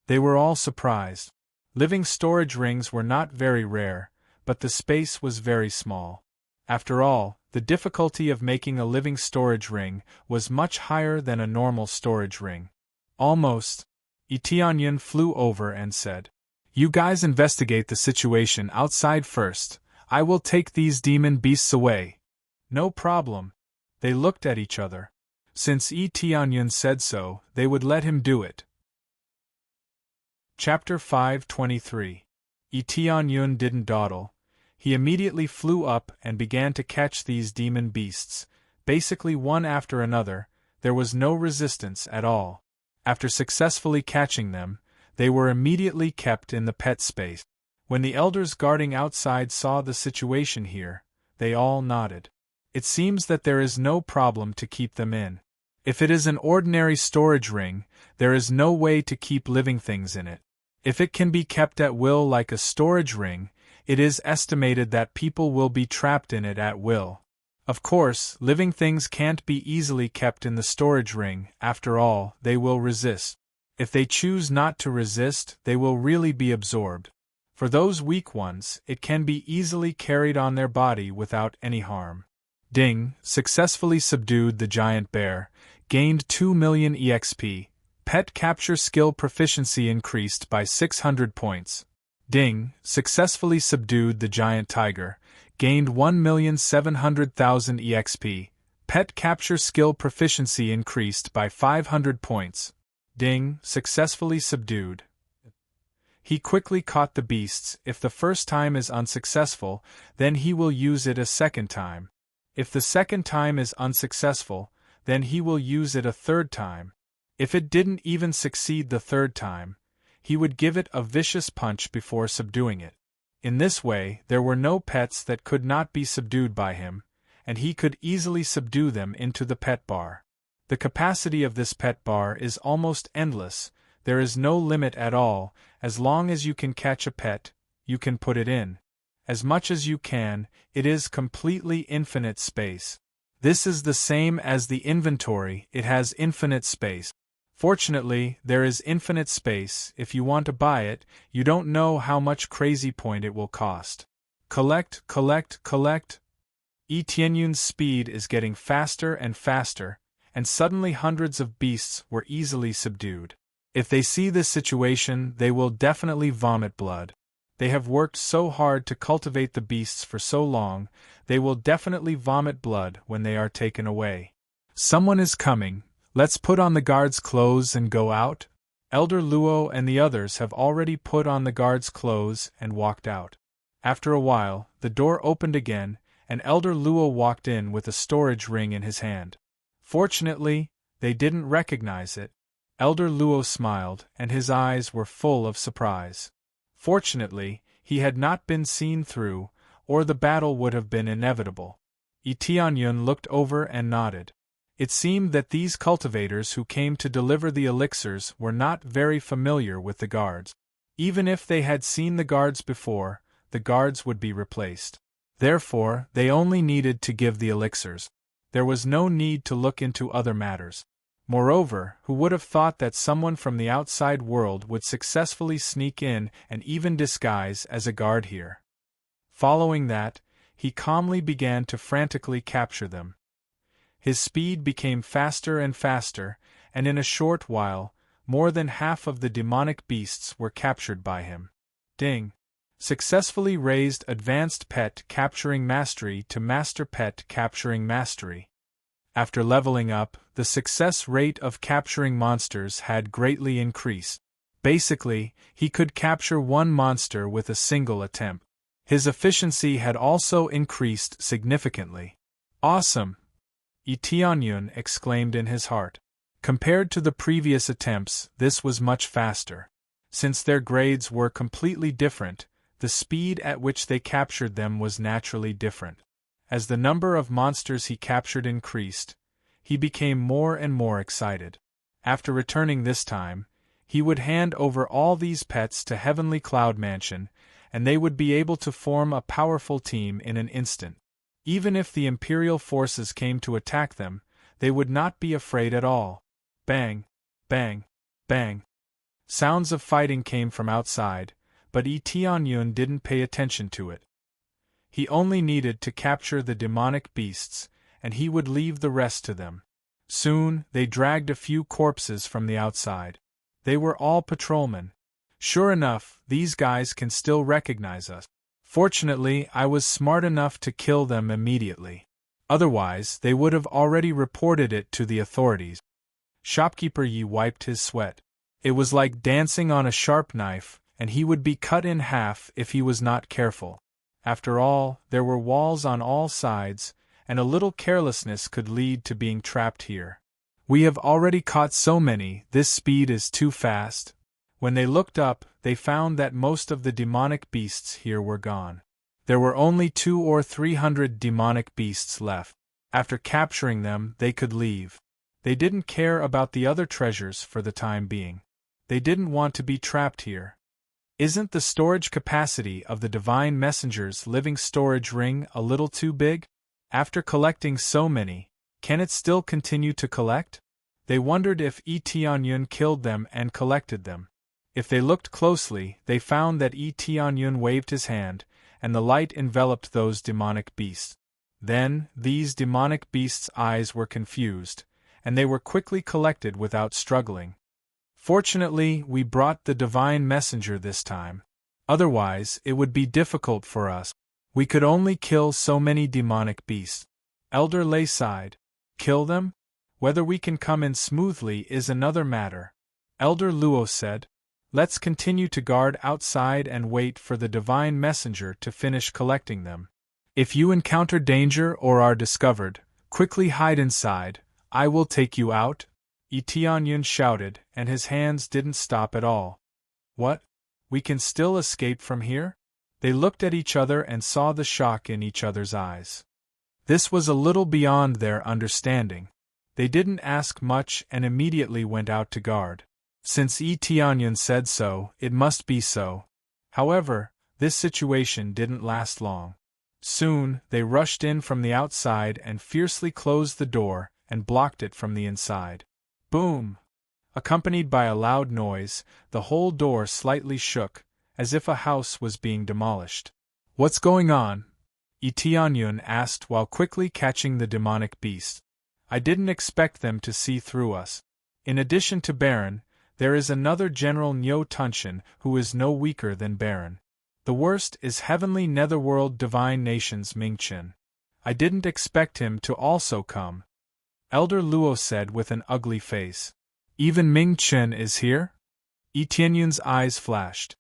They were all surprised. Living storage rings were not very rare, but the space was very small. After all, the difficulty of making a living storage ring was much higher than a normal storage ring. Almost. Yi Tianyun flew over and said, "You guys investigate the situation outside first. I will take these demon beasts away." No problem. They looked at each other. Since Yi Tianyun said so, they would let him do it. Chapter 523. Yi Tianyun didn't dawdle. He immediately flew up and began to catch these demon beasts, basically one after another. There was no resistance at all. After successfully catching them, they were immediately kept in the pet space. When the elders guarding outside saw the situation here, they all nodded. It seems that there is no problem to keep them in. If it is an ordinary storage ring, there is no way to keep living things in it. If it can be kept at will like a storage ring, it is estimated that people will be trapped in it at will. Of course, living things can't be easily kept in the storage ring. After all, they will resist. If they choose not to resist, they will really be absorbed. For those weak ones, it can be easily carried on their body without any harm. Ding successfully subdued the giant bear, gained 2 million EXP. Pet capture skill proficiency increased by 600 points. Ding successfully subdued the giant tiger, gained 1,700,000 EXP. Pet capture skill proficiency increased by 500 points. Ding successfully subdued. He quickly caught the beasts. If the first time is unsuccessful, then he will use it a second time. If the second time is unsuccessful, then he will use it a third time. If it didn't even succeed the third time, he would give it a vicious punch before subduing it. In this way, there were no pets that could not be subdued by him, and he could easily subdue them into the pet bar. The capacity of this pet bar is almost endless. There is no limit at all. As long as you can catch a pet, you can put it in. As much as you can, it is completely infinite space. This is the same as the inventory, it has infinite space. Fortunately, there is infinite space. If you want to buy it, you don't know how much crazy point it will cost. Collect, collect, collect. Etienne's speed is getting faster and faster, and suddenly hundreds of beasts were easily subdued. If they see this situation, they will definitely vomit blood. They have worked so hard to cultivate the beasts for so long, they will definitely vomit blood when they are taken away. Someone is coming. Let's put on the guard's clothes and go out. Elder Luo and the others have already put on the guard's clothes and walked out. After a while, the door opened again, and Elder Luo walked in with a storage ring in his hand. Fortunately, they didn't recognize it. Elder Luo smiled, and his eyes were full of surprise. Fortunately, he had not been seen through, or the battle would have been inevitable. Etienne looked over and nodded. It seemed that these cultivators who came to deliver the elixirs were not very familiar with the guards. Even if they had seen the guards before, the guards would be replaced. Therefore, they only needed to give the elixirs. There was no need to look into other matters. Moreover, who would have thought that someone from the outside world would successfully sneak in and even disguise as a guard here? Following that, he calmly began to frantically capture them. His speed became faster and faster, and in a short while, more than half of the demonic beasts were captured by him. Ding! Successfully raised advanced pet capturing mastery to master pet capturing mastery. After leveling up, the success rate of capturing monsters had greatly increased. Basically, he could capture one monster with a single attempt. His efficiency had also increased significantly. Awesome! Etienne exclaimed in his heart. Compared to the previous attempts, this was much faster. Since their grades were completely different, the speed at which they captured them was naturally different. As the number of monsters he captured increased, he became more and more excited. After returning this time, he would hand over all these pets to Heavenly Cloud Mansion, and they would be able to form a powerful team in an instant. Even if the Imperial forces came to attack them, they would not be afraid at all. Bang! Bang! Bang! Sounds of fighting came from outside, but Etienne didn't pay attention to it. He only needed to capture the demonic beasts, and he would leave the rest to them. Soon, they dragged a few corpses from the outside. They were all patrolmen. Sure enough, these guys can still recognize us. Fortunately, I was smart enough to kill them immediately. Otherwise, they would have already reported it to the authorities. Shopkeeper Yi wiped his sweat. It was like dancing on a sharp knife, and he would be cut in half if he was not careful. After all, there were walls on all sides, and a little carelessness could lead to being trapped here. We have already caught so many, this speed is too fast. When they looked up, they found that most of the demonic beasts here were gone. There were only 200 or 300 demonic beasts left. After capturing them, they could leave. They didn't care about the other treasures for the time being. They didn't want to be trapped here. Isn't the storage capacity of the Divine Messenger's living storage ring a little too big? After collecting so many, can it still continue to collect? They wondered if Etienne killed them and collected them. If they looked closely, they found that Etienne waved his hand, and the light enveloped those demonic beasts. Then, these demonic beasts' eyes were confused, and they were quickly collected without struggling. Fortunately, we brought the Divine Messenger this time. Otherwise, it would be difficult for us. We could only kill so many demonic beasts. Elder Lei sighed. Kill them? Whether we can come in smoothly is another matter. Elder Luo said. Let's continue to guard outside and wait for the Divine Messenger to finish collecting them. If you encounter danger or are discovered, quickly hide inside, I will take you out," Itianyun shouted, and his hands didn't stop at all. "What? We can still escape from here?" They looked at each other and saw the shock in each other's eyes. This was a little beyond their understanding. They didn't ask much and immediately went out to guard. Since Itianyun said so, it must be so. However, this situation didn't last long. Soon, they rushed in from the outside and fiercely closed the door and blocked it from the inside. Boom! Accompanied by a loud noise, the whole door slightly shook, as if a house was being demolished. "What's going on?" Itianyun asked while quickly catching the demonic beast. "I didn't expect them to see through us. In addition to Baron, there is another General Nyo Tunshin who is no weaker than Baron. The worst is Heavenly Netherworld Divine Nations Mingchen. I didn't expect him to also come," Elder Luo said with an ugly face. "Even Mingchen is here?" Itianyun's eyes flashed.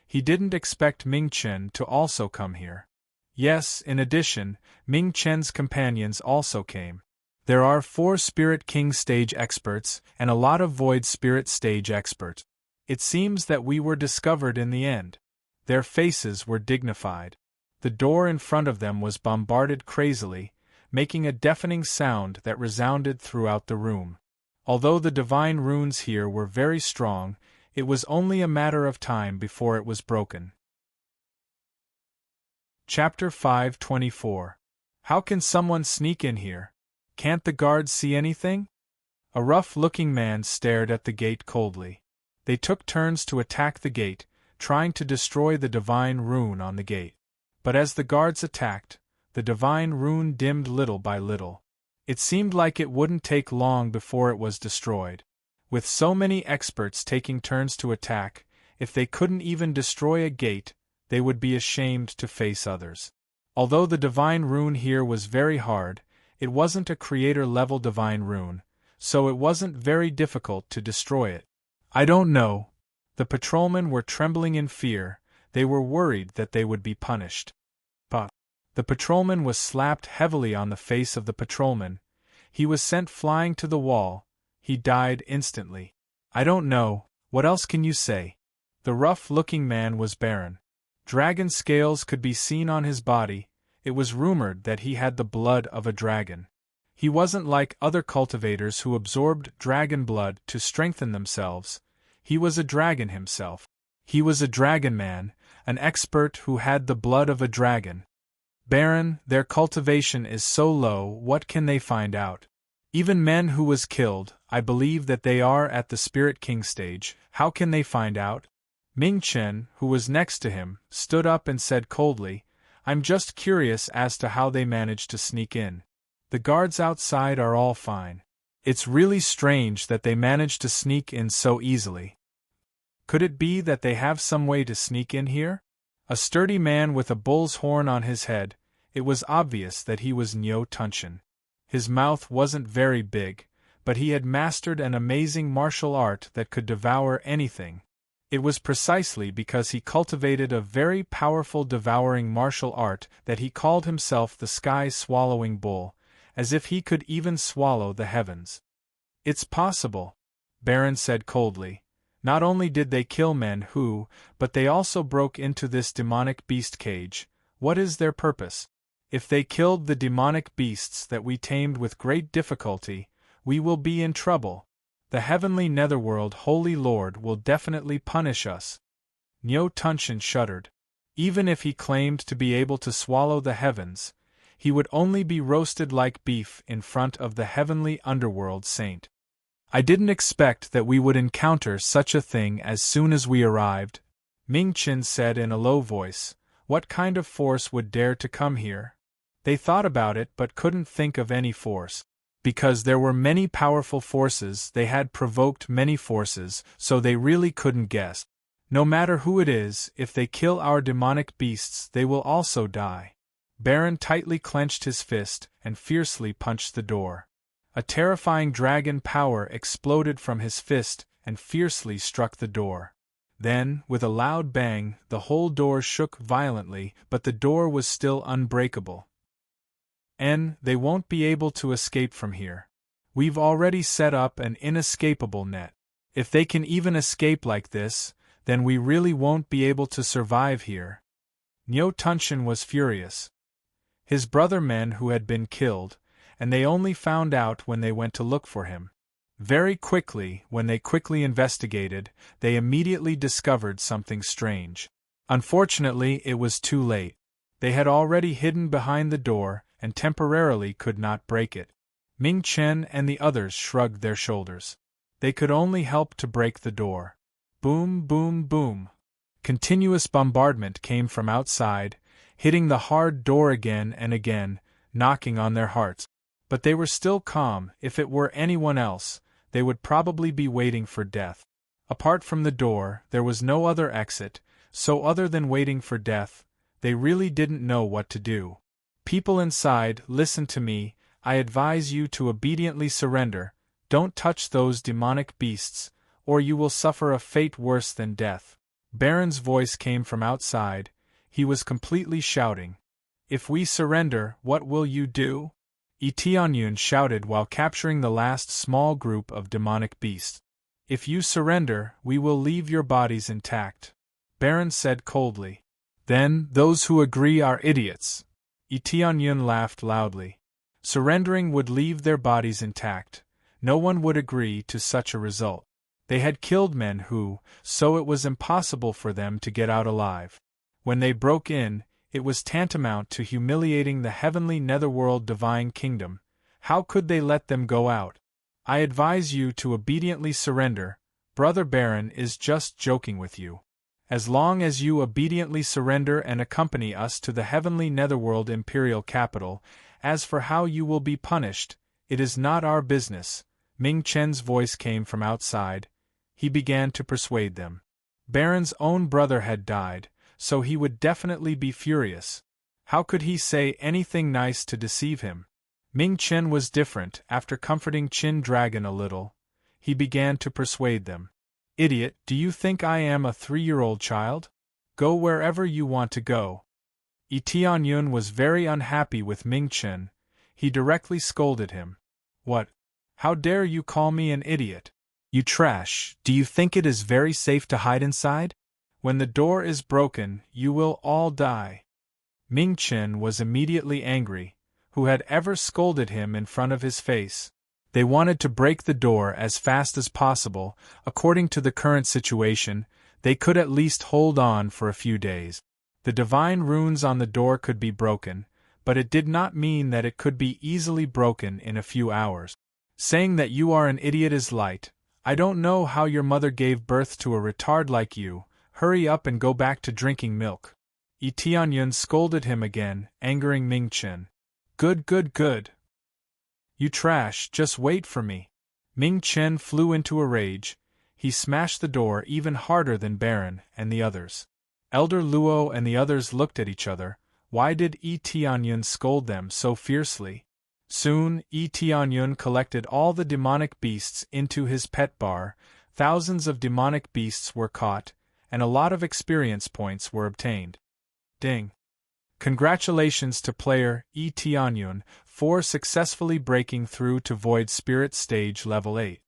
He didn't expect Mingchen to also come here. Yes, in addition, Mingchen's companions also came. There are 4 Spirit King stage experts and a lot of Void Spirit stage experts. It seems that we were discovered in the end. Their faces were dignified. The door in front of them was bombarded crazily, making a deafening sound that resounded throughout the room. Although the divine runes here were very strong, it was only a matter of time before it was broken. Chapter 524. How can someone sneak in here? Can't the guards see anything? A rough-looking man stared at the gate coldly. They took turns to attack the gate, trying to destroy the divine rune on the gate. But as the guards attacked, the divine rune dimmed little by little. It seemed like it wouldn't take long before it was destroyed. With so many experts taking turns to attack, if they couldn't even destroy a gate, they would be ashamed to face others. Although the divine rune here was very hard, it wasn't a creator-level divine rune, so it wasn't very difficult to destroy it. "I don't know." The patrolmen were trembling in fear, they were worried that they would be punished. But the patrolman was slapped heavily on the face of the patrolman. He was sent flying to the wall. He died instantly. "I don't know, what else can you say?" The rough-looking man was Baron. Dragon scales could be seen on his body. It was rumored that he had the blood of a dragon. He wasn't like other cultivators who absorbed dragon blood to strengthen themselves. He was a dragon himself. He was a dragon man, an expert who had the blood of a dragon. "Baron, their cultivation is so low, what can they find out? Even men who was killed, I believe that they are at the Spirit King stage, how can they find out?" Mingchen, who was next to him, stood up and said coldly, "I'm just curious as to how they managed to sneak in. The guards outside are all fine. It's really strange that they managed to sneak in so easily. Could it be that they have some way to sneak in here?" A sturdy man with a bull's horn on his head, it was obvious that he was Nyo Tunshin. His mouth wasn't very big, but he had mastered an amazing martial art that could devour anything. It was precisely because he cultivated a very powerful devouring martial art that he called himself the Sky-Swallowing Bull, as if he could even swallow the heavens. "It's possible," Baron said coldly. "Not only did they kill men who, but they also broke into this demonic beast cage. What is their purpose? If they killed the demonic beasts that we tamed with great difficulty, we will be in trouble. The heavenly netherworld Holy Lord will definitely punish us." Nyo Tunshin shuddered. Even if he claimed to be able to swallow the heavens, he would only be roasted like beef in front of the heavenly underworld saint. "I didn't expect that we would encounter such a thing as soon as we arrived," Mingchen said in a low voice. "What kind of force would dare to come here?" They thought about it but couldn't think of any force. Because there were many powerful forces, they had provoked many forces, so they really couldn't guess. "No matter who it is, if they kill our demonic beasts they will also die." Baron tightly clenched his fist and fiercely punched the door. A terrifying dragon power exploded from his fist and fiercely struck the door. Then, with a loud bang, the whole door shook violently, but the door was still unbreakable. They won't be able to escape from here. We've already set up an inescapable net. If they can even escape like this, then we really won't be able to survive here. Nyo Tunshin was furious. His brother men who had been killed, and they only found out when they went to look for him. Very quickly, when they quickly investigated, they immediately discovered something strange. Unfortunately, it was too late. They had already hidden behind the door, and temporarily could not break it. Ming Chen and the others shrugged their shoulders. They could only help to break the door. Boom, boom, boom. Continuous bombardment came from outside, hitting the hard door again and again, knocking on their hearts. But they were still calm. If it were anyone else, they would probably be waiting for death. Apart from the door, there was no other exit, so other than waiting for death, they really didn't know what to do. People inside, listen to me, I advise you to obediently surrender, don't touch those demonic beasts, or you will suffer a fate worse than death. Baron's voice came from outside, he was completely shouting. If we surrender, what will you do? Tianyun shouted while capturing the last small group of demonic beasts. If you surrender, we will leave your bodies intact. Baron said coldly. Then, those who agree are idiots. Tianyun laughed loudly. Surrendering would leave their bodies intact. No one would agree to such a result. They had killed men who, so it was impossible for them to get out alive. When they broke in, it was tantamount to humiliating the heavenly netherworld divine kingdom. How could they let them go out? I advise you to obediently surrender. Brother Baron is just joking with you. As long as you obediently surrender and accompany us to the heavenly netherworld imperial capital, as for how you will be punished, it is not our business. Ming Chen's voice came from outside. He began to persuade them. Baron's own brother had died, so he would definitely be furious. How could he say anything nice to deceive him? Ming Chen was different. After comforting Qin Dragon a little, he began to persuade them. Idiot, do you think I am a 3-year-old child? Go wherever you want to go. Tianyun was very unhappy with Ming Chen. He directly scolded him. What? How dare you call me an idiot? You trash, do you think it is very safe to hide inside? When the door is broken, you will all die. Ming Chen was immediately angry. Who had ever scolded him in front of his face? They wanted to break the door as fast as possible. According to the current situation, they could at least hold on for a few days. The divine runes on the door could be broken, but it did not mean that it could be easily broken in a few hours. Saying that you are an idiot is light. I don't know how your mother gave birth to a retard like you. Hurry up and go back to drinking milk. Tianyun scolded him again, angering Ming Chen. Good, good, good. You trash, just wait for me. Ming Chen flew into a rage. He smashed the door even harder than Baron and the others. Elder Luo and the others looked at each other. Why did Tianyun scold them so fiercely? Soon, Tianyun collected all the demonic beasts into his pet bar. Thousands of demonic beasts were caught, and a lot of experience points were obtained. Ding! Congratulations to player Tianyun for successfully breaking through to Void Spirit Stage Level 8.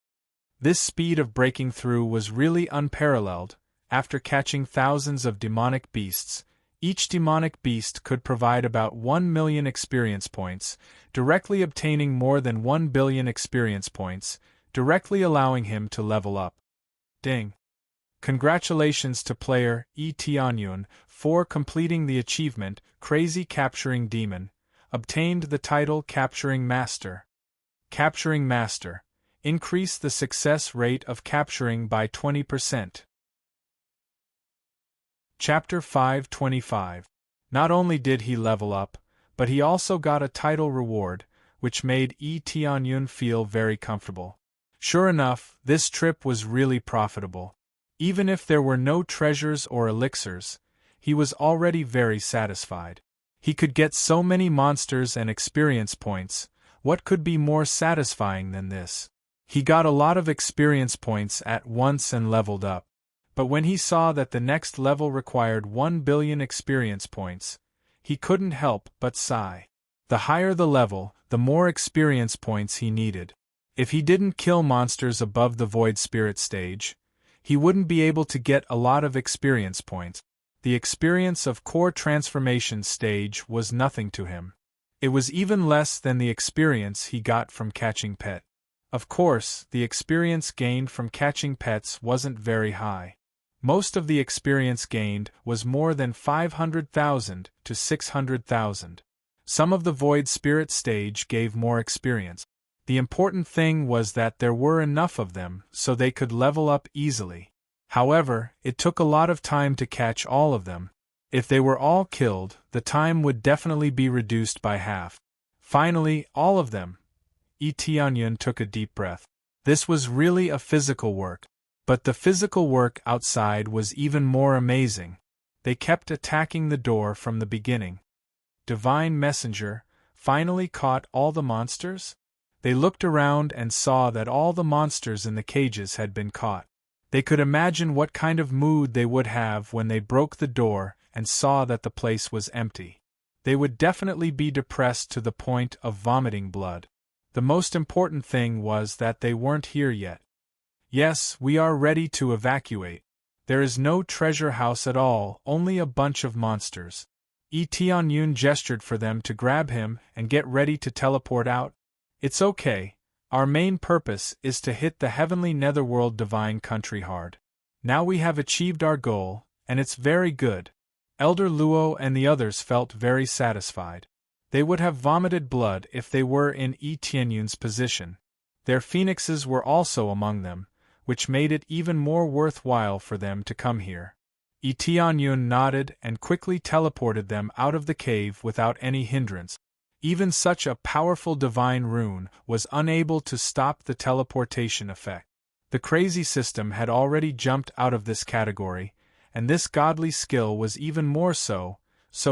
This speed of breaking through was really unparalleled. After catching thousands of demonic beasts, each demonic beast could provide about 1 million experience points, directly obtaining more than 1 billion experience points, directly allowing him to level up. Ding! Congratulations to player Tianyun for completing the achievement Crazy Capturing Demon, obtained the title Capturing Master. Capturing Master. Increase the success rate of capturing by 20%. Chapter 525. Not only did he level up, but he also got a title reward, which made Tianyun feel very comfortable. Sure enough, this trip was really profitable. Even if there were no treasures or elixirs, he was already very satisfied. He could get so many monsters and experience points. What could be more satisfying than this? He got a lot of experience points at once and leveled up. But when he saw that the next level required 1 billion experience points, he couldn't help but sigh. The higher the level, the more experience points he needed. If he didn't kill monsters above the Void Spirit stage, he wouldn't be able to get a lot of experience points. The experience of Core Transformation stage was nothing to him. It was even less than the experience he got from catching pet. Of course, the experience gained from catching pets wasn't very high. Most of the experience gained was more than 500,000 to 600,000. Some of the Void Spirit stage gave more experience. The important thing was that there were enough of them so they could level up easily. However, it took a lot of time to catch all of them. If they were all killed, the time would definitely be reduced by half. Finally, all of them. Tianyun took a deep breath. This was really a physical work. But the physical work outside was even more amazing. They kept attacking the door from the beginning. Divine Messenger finally caught all the monsters? They looked around and saw that all the monsters in the cages had been caught. They could imagine what kind of mood they would have when they broke the door and saw that the place was empty. They would definitely be depressed to the point of vomiting blood. The most important thing was that they weren't here yet. Yes, we are ready to evacuate. There is no treasure house at all, only a bunch of monsters. Tianyun gestured for them to grab him and get ready to teleport out. It's okay. Our main purpose is to hit the heavenly netherworld divine country hard. Now we have achieved our goal, and it's very good. Elder Luo and the others felt very satisfied. They would have vomited blood if they were in Tianyun's position. Their phoenixes were also among them, which made it even more worthwhile for them to come here. Tianyun nodded and quickly teleported them out of the cave without any hindrance. Even such a powerful divine rune was unable to stop the teleportation effect. The crazy system had already jumped out of this category, and this godly skill was even more so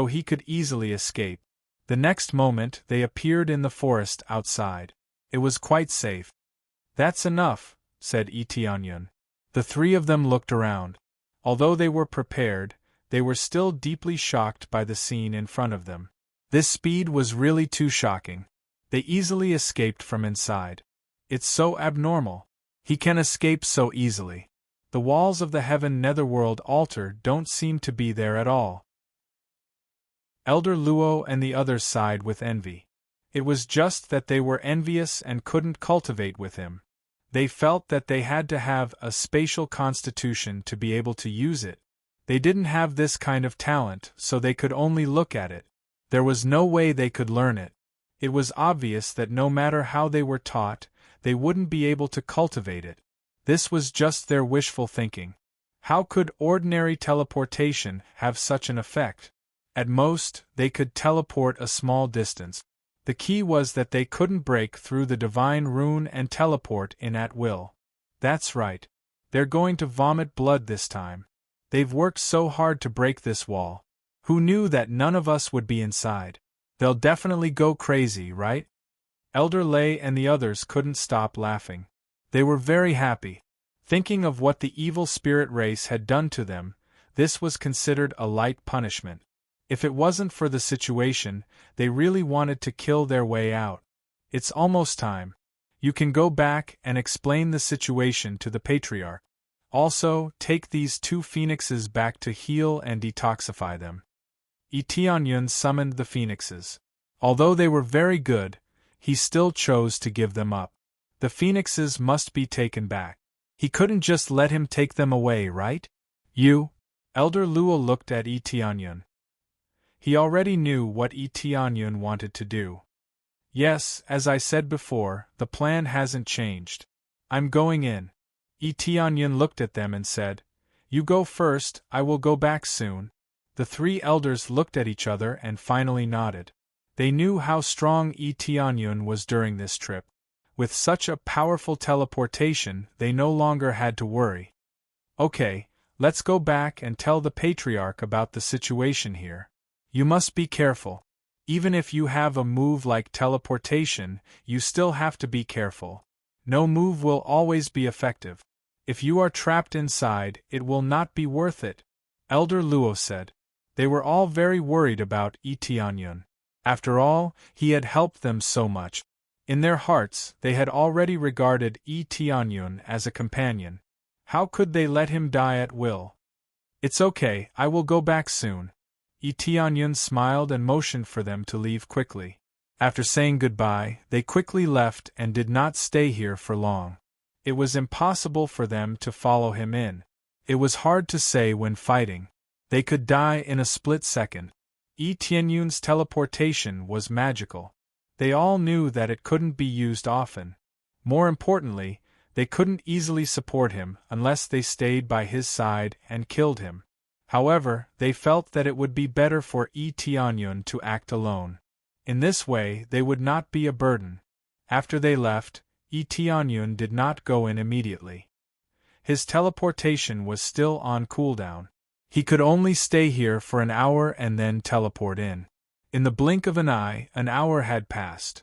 he could easily escape. The next moment they appeared in the forest outside. It was quite safe. That's enough, said Tianyun. The three of them looked around. Although they were prepared, they were still deeply shocked by the scene in front of them. This speed was really too shocking. They easily escaped from inside. It's so abnormal. He can escape so easily. The walls of the heaven netherworld altar don't seem to be there at all. Elder Luo and the others sighed with envy. It was just that they were envious and couldn't cultivate with him. They felt that they had to have a spatial constitution to be able to use it. They didn't have this kind of talent, so they could only look at it. There was no way they could learn it. It was obvious that no matter how they were taught, they wouldn't be able to cultivate it. This was just their wishful thinking. How could ordinary teleportation have such an effect? At most, they could teleport a small distance. The key was that they couldn't break through the divine rune and teleport in at will. That's right. They're going to vomit blood this time. They've worked so hard to break this wall. Who knew that none of us would be inside? They'll definitely go crazy, right? Elder Lei and the others couldn't stop laughing. They were very happy. Thinking of what the evil spirit race had done to them, this was considered a light punishment. If it wasn't for the situation, they really wanted to kill their way out. It's almost time. You can go back and explain the situation to the Patriarch. Also, take these two phoenixes back to heal and detoxify them. Tianyun summoned the phoenixes. Although they were very good, he still chose to give them up. The phoenixes must be taken back. He couldn't just let him take them away, right? You? Elder Luo looked at Tianyun. He already knew what Tianyun wanted to do. Yes, as I said before, the plan hasn't changed. I'm going in. Tianyun looked at them and said, You go first, I will go back soon. The three elders looked at each other and finally nodded. They knew how strong Tianyun was during this trip. With such a powerful teleportation, they no longer had to worry. Okay, let's go back and tell the Patriarch about the situation here. You must be careful. Even if you have a move like teleportation, you still have to be careful. No move will always be effective. If you are trapped inside, it will not be worth it, Elder Luo said. They were all very worried about Tianyun. After all, he had helped them so much. In their hearts, they had already regarded Tianyun as a companion. How could they let him die at will? It's okay, I will go back soon. Tianyun smiled and motioned for them to leave quickly. After saying goodbye, they quickly left and did not stay here for long. It was impossible for them to follow him in. It was hard to say when fighting. They could die in a split second. Tianyun's teleportation was magical. They all knew that it couldn't be used often. More importantly, they couldn't easily support him unless they stayed by his side and killed him. However, they felt that it would be better for Tianyun to act alone. In this way, they would not be a burden. After they left, Tianyun did not go in immediately. His teleportation was still on cooldown. He could only stay here for an hour and then teleport in. In the blink of an eye, an hour had passed.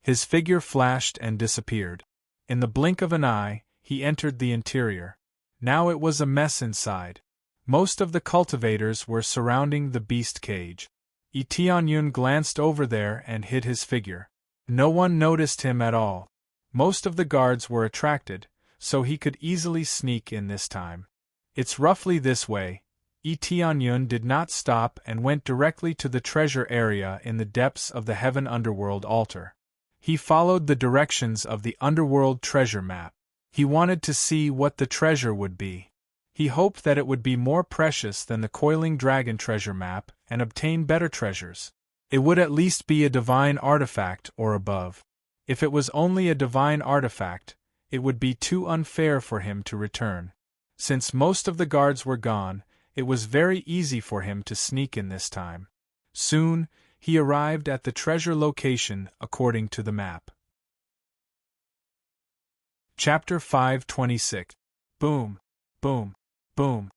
His figure flashed and disappeared. In the blink of an eye, he entered the interior. Now it was a mess inside. Most of the cultivators were surrounding the beast cage. Tianyun glanced over there and hid his figure. No one noticed him at all. Most of the guards were attracted, so he could easily sneak in this time. It's roughly this way. Tianyun did not stop and went directly to the treasure area in the depths of the Heaven Underworld altar. He followed the directions of the Underworld treasure map. He wanted to see what the treasure would be. He hoped that it would be more precious than the Coiling Dragon treasure map and obtain better treasures. It would at least be a divine artifact or above. If it was only a divine artifact, it would be too unfair for him to return. Since most of the guards were gone, it was very easy for him to sneak in this time. Soon, he arrived at the treasure location according to the map. Chapter 526. Boom, boom, boom.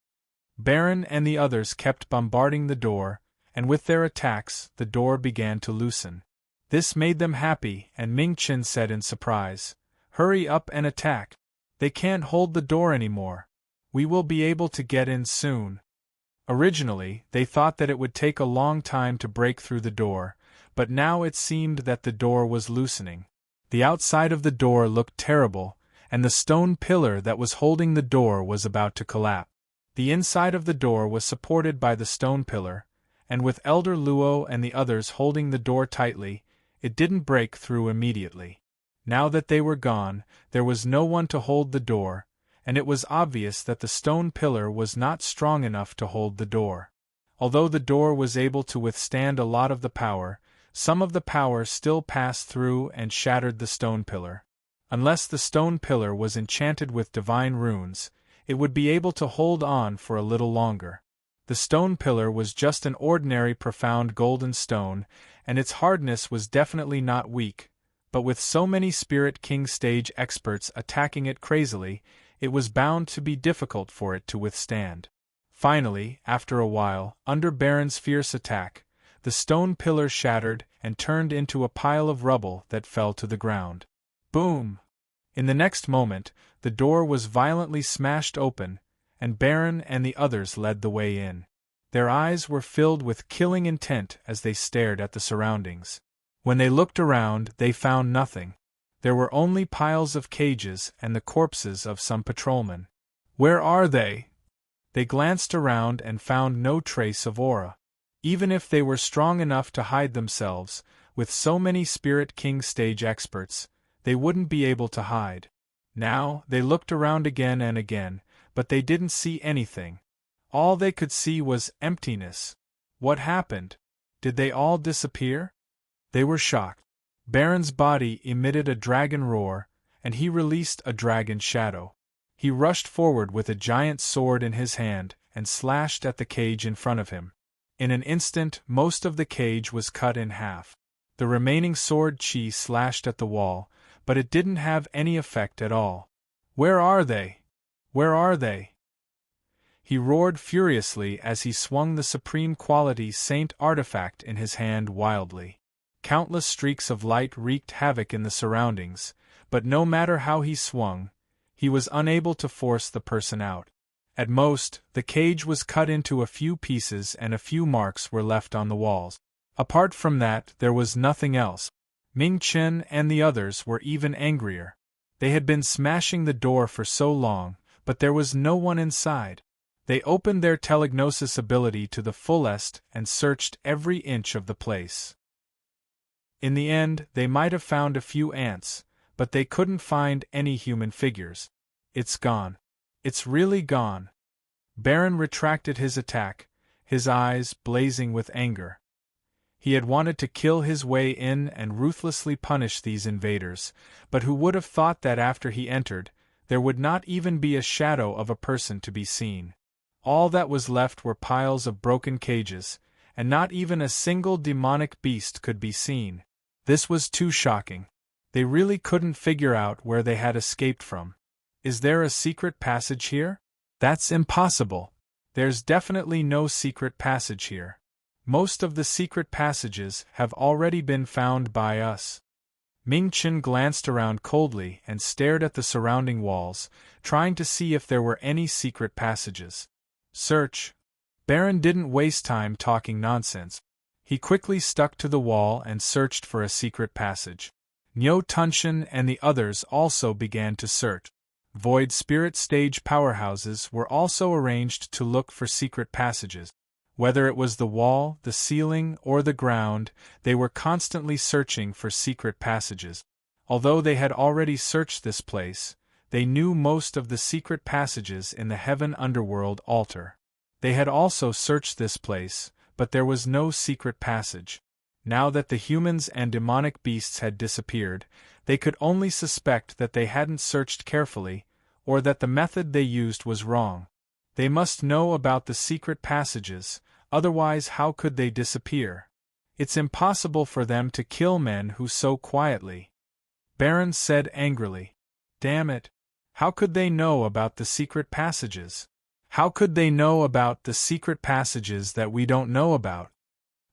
Baron and the others kept bombarding the door, and with their attacks, the door began to loosen. This made them happy, and Ming Chen said in surprise, "Hurry up and attack. They can't hold the door anymore. We will be able to get in soon." Originally, they thought that it would take a long time to break through the door, but now it seemed that the door was loosening. The outside of the door looked terrible, and the stone pillar that was holding the door was about to collapse. The inside of the door was supported by the stone pillar, and with Elder Luo and the others holding the door tightly, it didn't break through immediately. Now that they were gone, there was no one to hold the door, and it was obvious that the stone pillar was not strong enough to hold the door. Although the door was able to withstand a lot of the power, some of the power still passed through and shattered the stone pillar. Unless the stone pillar was enchanted with divine runes, it would be able to hold on for a little longer. The stone pillar was just an ordinary profound golden stone, and its hardness was definitely not weak, but with so many Spirit King stage experts attacking it crazily, it was bound to be difficult for it to withstand. Finally, after a while, under Baron's fierce attack, the stone pillar shattered and turned into a pile of rubble that fell to the ground. Boom! In the next moment, the door was violently smashed open, and Baron and the others led the way in. Their eyes were filled with killing intent as they stared at the surroundings. When they looked around, they found nothing. There were only piles of cages and the corpses of some patrolmen. Where are they? They glanced around and found no trace of Aura. Even if they were strong enough to hide themselves, with so many Spirit King stage experts, they wouldn't be able to hide. Now, they looked around again and again, but they didn't see anything. All they could see was emptiness. What happened? Did they all disappear? They were shocked. Baron's body emitted a dragon roar, and he released a dragon shadow. He rushed forward with a giant sword in his hand and slashed at the cage in front of him. In an instant, most of the cage was cut in half. The remaining sword chi slashed at the wall, but it didn't have any effect at all. Where are they? Where are they? He roared furiously as he swung the supreme quality saint artifact in his hand wildly. Countless streaks of light wreaked havoc in the surroundings, but no matter how he swung, He was unable to force the person out. At most, the cage was cut into a few pieces and a few marks were left on the walls. Apart from that, there was nothing else. Ming Chen and the others were even angrier. They had been smashing the door for so long, but there was no one inside. They opened their telegnosis ability to the fullest and searched every inch of the place. In the end, they might have found a few ants, but they couldn't find any human figures. It's gone. It's really gone. Baron retracted his attack, his eyes blazing with anger. He had wanted to kill his way in and ruthlessly punish these invaders, but who would have thought that after he entered, there would not even be a shadow of a person to be seen. All that was left were piles of broken cages, and not even a single demonic beast could be seen. This was too shocking. They really couldn't figure out where they had escaped from. Is there a secret passage here? That's impossible. There's definitely no secret passage here. Most of the secret passages have already been found by us. Ming Chen glanced around coldly and stared at the surrounding walls, trying to see if there were any secret passages. Search. Baron didn't waste time talking nonsense. He quickly stuck to the wall and searched for a secret passage. Niu Tunshan and the others also began to search. Void Spirit stage powerhouses were also arranged to look for secret passages. Whether it was the wall, the ceiling, or the ground, they were constantly searching for secret passages. Although they had already searched this place, they knew most of the secret passages in the Heaven Underworld altar. They had also searched this place, but there was no secret passage. Now that the humans and demonic beasts had disappeared, they could only suspect that they hadn't searched carefully, or that the method they used was wrong. They must know about the secret passages, otherwise how could they disappear? It's impossible for them to kill men who so quietly. Baron said angrily. Damn it! How could they know about the secret passages? How could they know about the secret passages that we don't know about?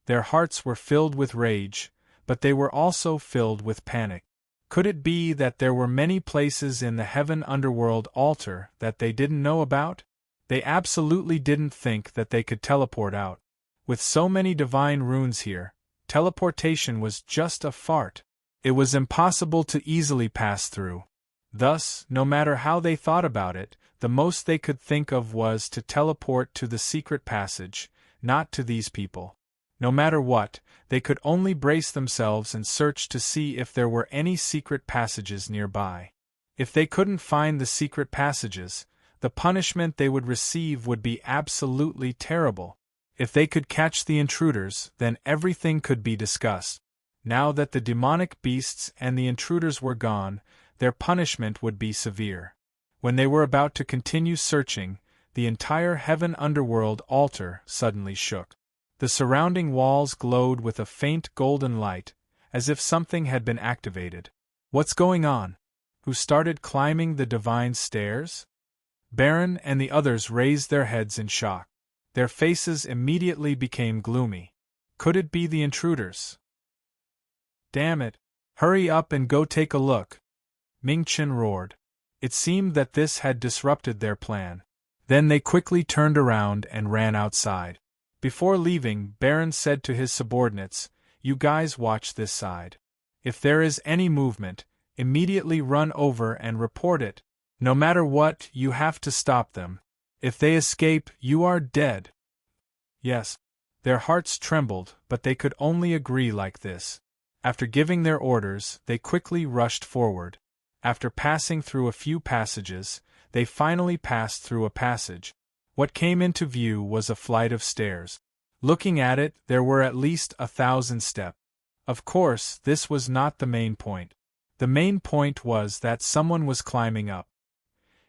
Their hearts were filled with rage, but they were also filled with panic. Could it be that there were many places in the Heaven Underworld altar that they didn't know about? They absolutely didn't think that they could teleport out. With so many divine runes here, teleportation was just a fart. It was impossible to easily pass through. Thus, no matter how they thought about it, the most they could think of was to teleport to the secret passage, not to these people. No matter what, they could only brace themselves and search to see if there were any secret passages nearby. If they couldn't find the secret passages, the punishment they would receive would be absolutely terrible. If they could catch the intruders, then everything could be discussed. Now that the demonic beasts and the intruders were gone, their punishment would be severe. When they were about to continue searching, the entire Heaven Underworld altar suddenly shook. The surrounding walls glowed with a faint golden light, as if something had been activated. What's going on? Who started climbing the divine stairs? Baron and the others raised their heads in shock. Their faces immediately became gloomy. Could it be the intruders? Damn it! Hurry up and go take a look! Ming Chen roared. It seemed that this had disrupted their plan. Then they quickly turned around and ran outside. Before leaving, Baron said to his subordinates, "You guys watch this side. If there is any movement, immediately run over and report it. No matter what, you have to stop them. If they escape, you are dead." Yes. Their hearts trembled, but they could only agree like this. After giving their orders, they quickly rushed forward. After passing through a few passages, they finally passed through a passage. What came into view was a flight of stairs. Looking at it, there were at least 1,000 steps. Of course, this was not the main point. The main point was that someone was climbing up.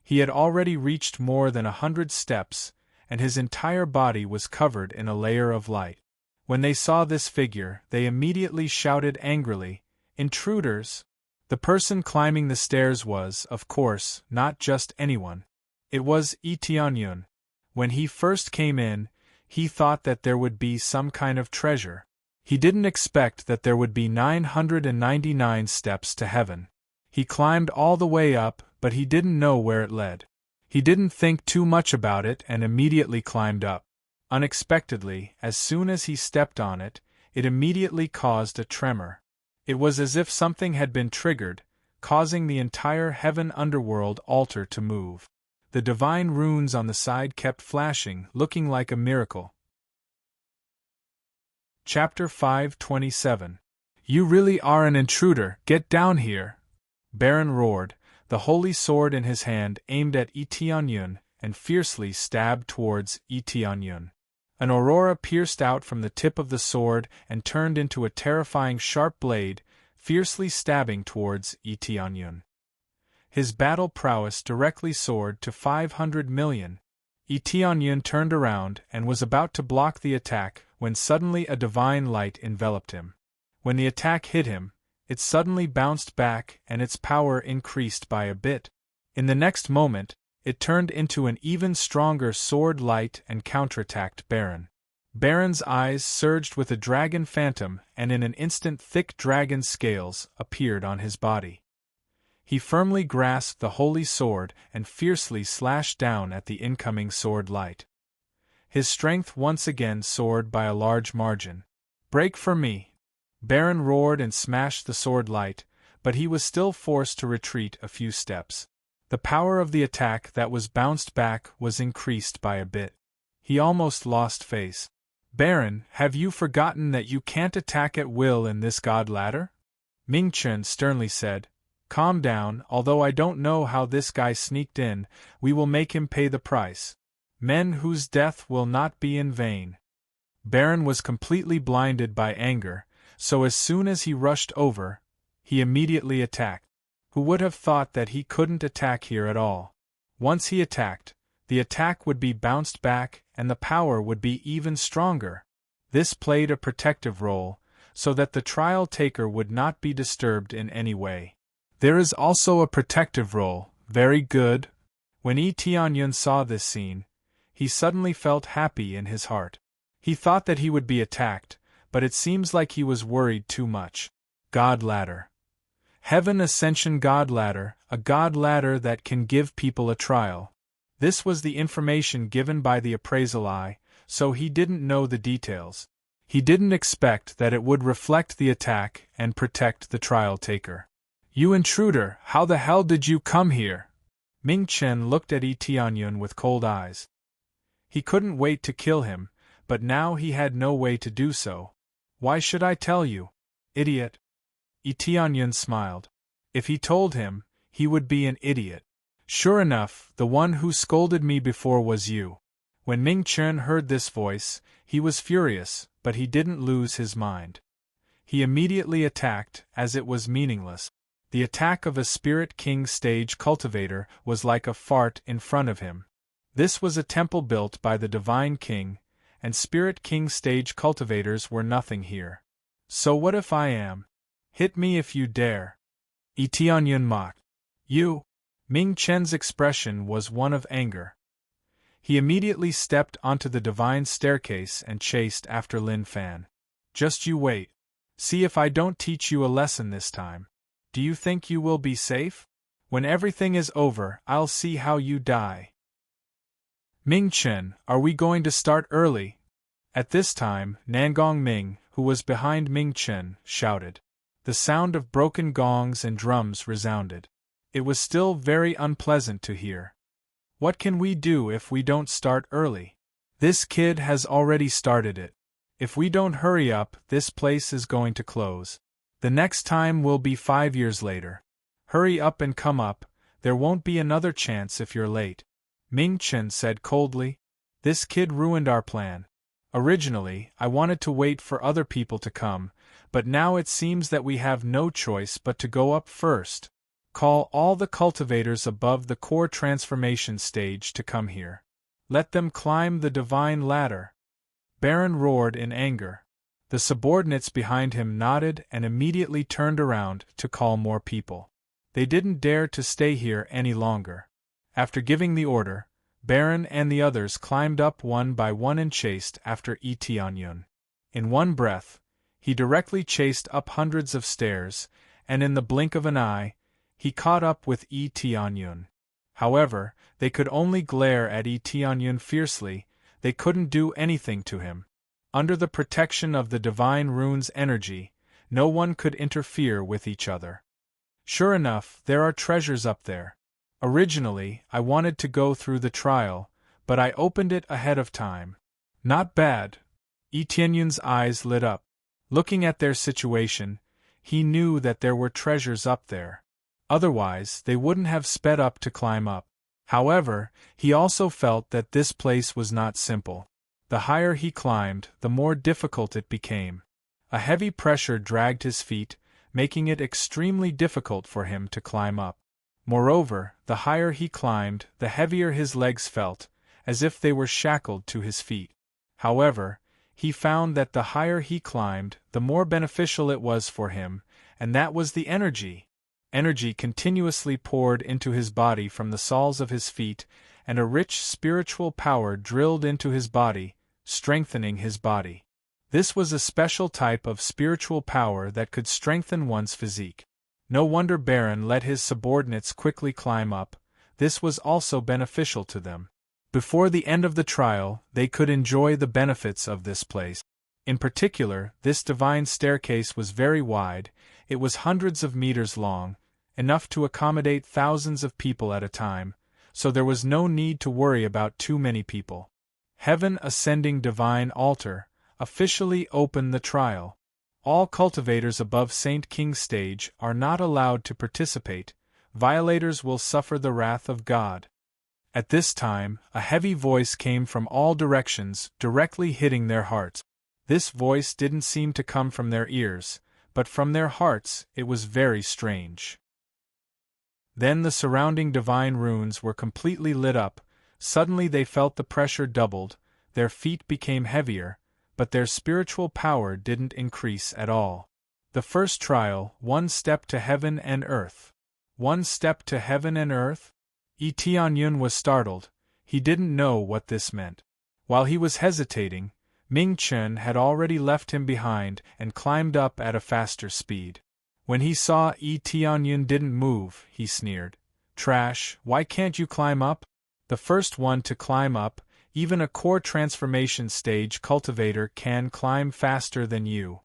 He had already reached more than 100 steps, and his entire body was covered in a layer of light. When they saw this figure, they immediately shouted angrily, "Intruders!" The person climbing the stairs was, of course, not just anyone. It was Yi Tianyun. When he first came in, he thought that there would be some kind of treasure. He didn't expect that there would be 999 steps to heaven. He climbed all the way up, but he didn't know where it led. He didn't think too much about it and immediately climbed up. Unexpectedly, as soon as he stepped on it, it immediately caused a tremor. It was as if something had been triggered, causing the entire heaven underworld altar to move. The divine runes on the side kept flashing, looking like a miracle. Chapter 5:27. You really are an intruder, get down here! Baron roared, the holy sword in his hand aimed at Eteonyun, and fiercely stabbed towards Eteonyun. An aurora pierced out from the tip of the sword and turned into a terrifying sharp blade, fiercely stabbing towards Eteonyun. His battle prowess directly soared to 500 million. Eteonyun turned around and was about to block the attack when suddenly a divine light enveloped him. When the attack hit him, it suddenly bounced back and its power increased by a bit. In the next moment, it turned into an even stronger sword light and counterattacked Baron. Baron's eyes surged with a dragon phantom, and in an instant thick dragon scales appeared on his body. He firmly grasped the holy sword and fiercely slashed down at the incoming sword light. His strength once again soared by a large margin. Break for me! Baron roared and smashed the sword light, but he was still forced to retreat a few steps. The power of the attack that was bounced back was increased by a bit. He almost lost face. Baron, have you forgotten that you can't attack at will in this god ladder? Ming Chen sternly said. Calm down, although I don't know how this guy sneaked in, we will make him pay the price. Men whose death will not be in vain. Baron was completely blinded by anger, so as soon as he rushed over, he immediately attacked. Who would have thought that he couldn't attack here at all? Once he attacked, the attack would be bounced back and the power would be even stronger. This played a protective role, so that the trial taker would not be disturbed in any way. There is also a protective role, very good. When Eteonyun saw this scene, he suddenly felt happy in his heart. He thought that he would be attacked, but it seems like he was worried too much. God Ladder. Heaven Ascension God Ladder, a God Ladder that can give people a trial. This was the information given by the appraisal eye, so he didn't know the details. He didn't expect that it would reflect the attack and protect the trial taker. You intruder, how the hell did you come here? Ming Chen looked at Eteonyun with cold eyes. He couldn't wait to kill him, but now he had no way to do so. Why should I tell you? Idiot. Eteonyun smiled. If he told him, he would be an idiot. Sure enough, the one who scolded me before was you. When Ming Chen heard this voice, he was furious, but he didn't lose his mind. He immediately attacked, as it was meaningless. The attack of a Spirit King stage cultivator was like a fart in front of him. This was a temple built by the Divine King, and Spirit King stage cultivators were nothing here. So what if I am? Hit me if you dare. Eteonyun mocked. You? Ming Chen's expression was one of anger. He immediately stepped onto the divine staircase and chased after Lin Fan. Just you wait. See if I don't teach you a lesson this time. Do you think you will be safe? When everything is over, I'll see how you die. Ming Chen, are we going to start early? At this time, Nangong Ming, who was behind Ming Chen, shouted. The sound of broken gongs and drums resounded. It was still very unpleasant to hear. What can we do if we don't start early? This kid has already started it. If we don't hurry up, this place is going to close. The next time will be 5 years later. Hurry up and come up, there won't be another chance if you're late. Ming Chen said coldly. This kid ruined our plan. Originally, I wanted to wait for other people to come, but now it seems that we have no choice but to go up first. Call all the cultivators above the core transformation stage to come here. Let them climb the divine ladder. Baron roared in anger. The subordinates behind him nodded and immediately turned around to call more people. They didn't dare to stay here any longer. After giving the order, Baron and the others climbed up one by one and chased after Eteonyun. In one breath, he directly chased up hundreds of stairs, and in the blink of an eye, He caught up with Tianyun. However, they could only glare at Tianyun fiercely, they couldn't do anything to him. Under the protection of the divine rune's energy, no one could interfere with each other. Sure enough, there are treasures up there. Originally, I wanted to go through the trial, but I opened it ahead of time. Not bad. Tianyun's eyes lit up. Looking at their situation, he knew that there were treasures up there. Otherwise, they wouldn't have sped up to climb up. However, he also felt that this place was not simple. The higher he climbed, the more difficult it became. A heavy pressure dragged his feet, making it extremely difficult for him to climb up. Moreover, the higher he climbed, the heavier his legs felt, as if they were shackled to his feet. However, he found that the higher he climbed, the more beneficial it was for him, and that was the energy. Energy continuously poured into his body from the soles of his feet, and a rich spiritual power drilled into his body, strengthening his body. This was a special type of spiritual power that could strengthen one's physique. No wonder Baron let his subordinates quickly climb up, this was also beneficial to them. Before the end of the trial, they could enjoy the benefits of this place. In particular, this divine staircase was very wide, it was hundreds of meters long, enough to accommodate thousands of people at a time, so there was no need to worry about too many people. Heaven Ascending Divine Altar officially opened the trial. All cultivators above Saint King's stage are not allowed to participate, violators will suffer the wrath of God. At this time, a heavy voice came from all directions, directly hitting their hearts. This voice didn't seem to come from their ears, but from their hearts, it was very strange. Then the surrounding divine runes were completely lit up, suddenly they felt the pressure doubled, their feet became heavier, but their spiritual power didn't increase at all. The first trial, one step to heaven and earth. One step to heaven and earth? Tianyun was startled, he didn't know what this meant. While he was hesitating, Ming Chen had already left him behind and climbed up at a faster speed. When he saw Tianyun didn't move, he sneered. Trash, why can't you climb up? The first one to climb up, even a core transformation stage cultivator can climb faster than you.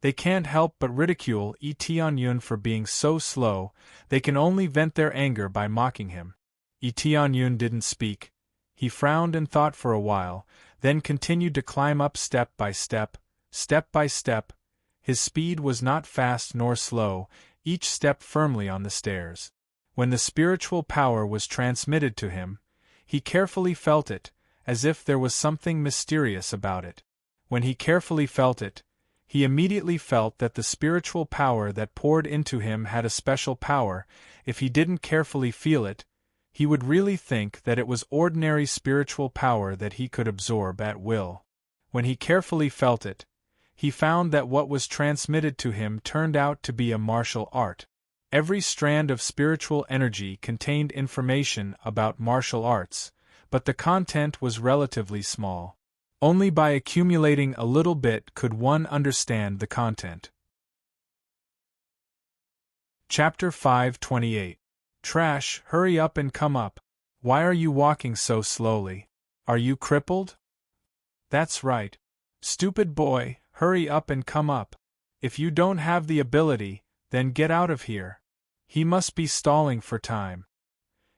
They can't help but ridicule Tianyun for being so slow, they can only vent their anger by mocking him. Tianyun didn't speak. He frowned and thought for a while, then continued to climb up step by step, step by step. His speed was not fast nor slow, each step firmly on the stairs. When the spiritual power was transmitted to him, he carefully felt it, as if there was something mysterious about it. When he carefully felt it, he immediately felt that the spiritual power that poured into him had a special power. If he didn't carefully feel it, he would really think that it was ordinary spiritual power that he could absorb at will. When he carefully felt it, he found that what was transmitted to him turned out to be a martial art. Every strand of spiritual energy contained information about martial arts, but the content was relatively small. Only by accumulating a little bit could one understand the content. Chapter 528. Trash, hurry up and come up. Why are you walking so slowly? Are you crippled? That's right. Stupid boy, hurry up and come up. If you don't have the ability, then get out of here. He must be stalling for time.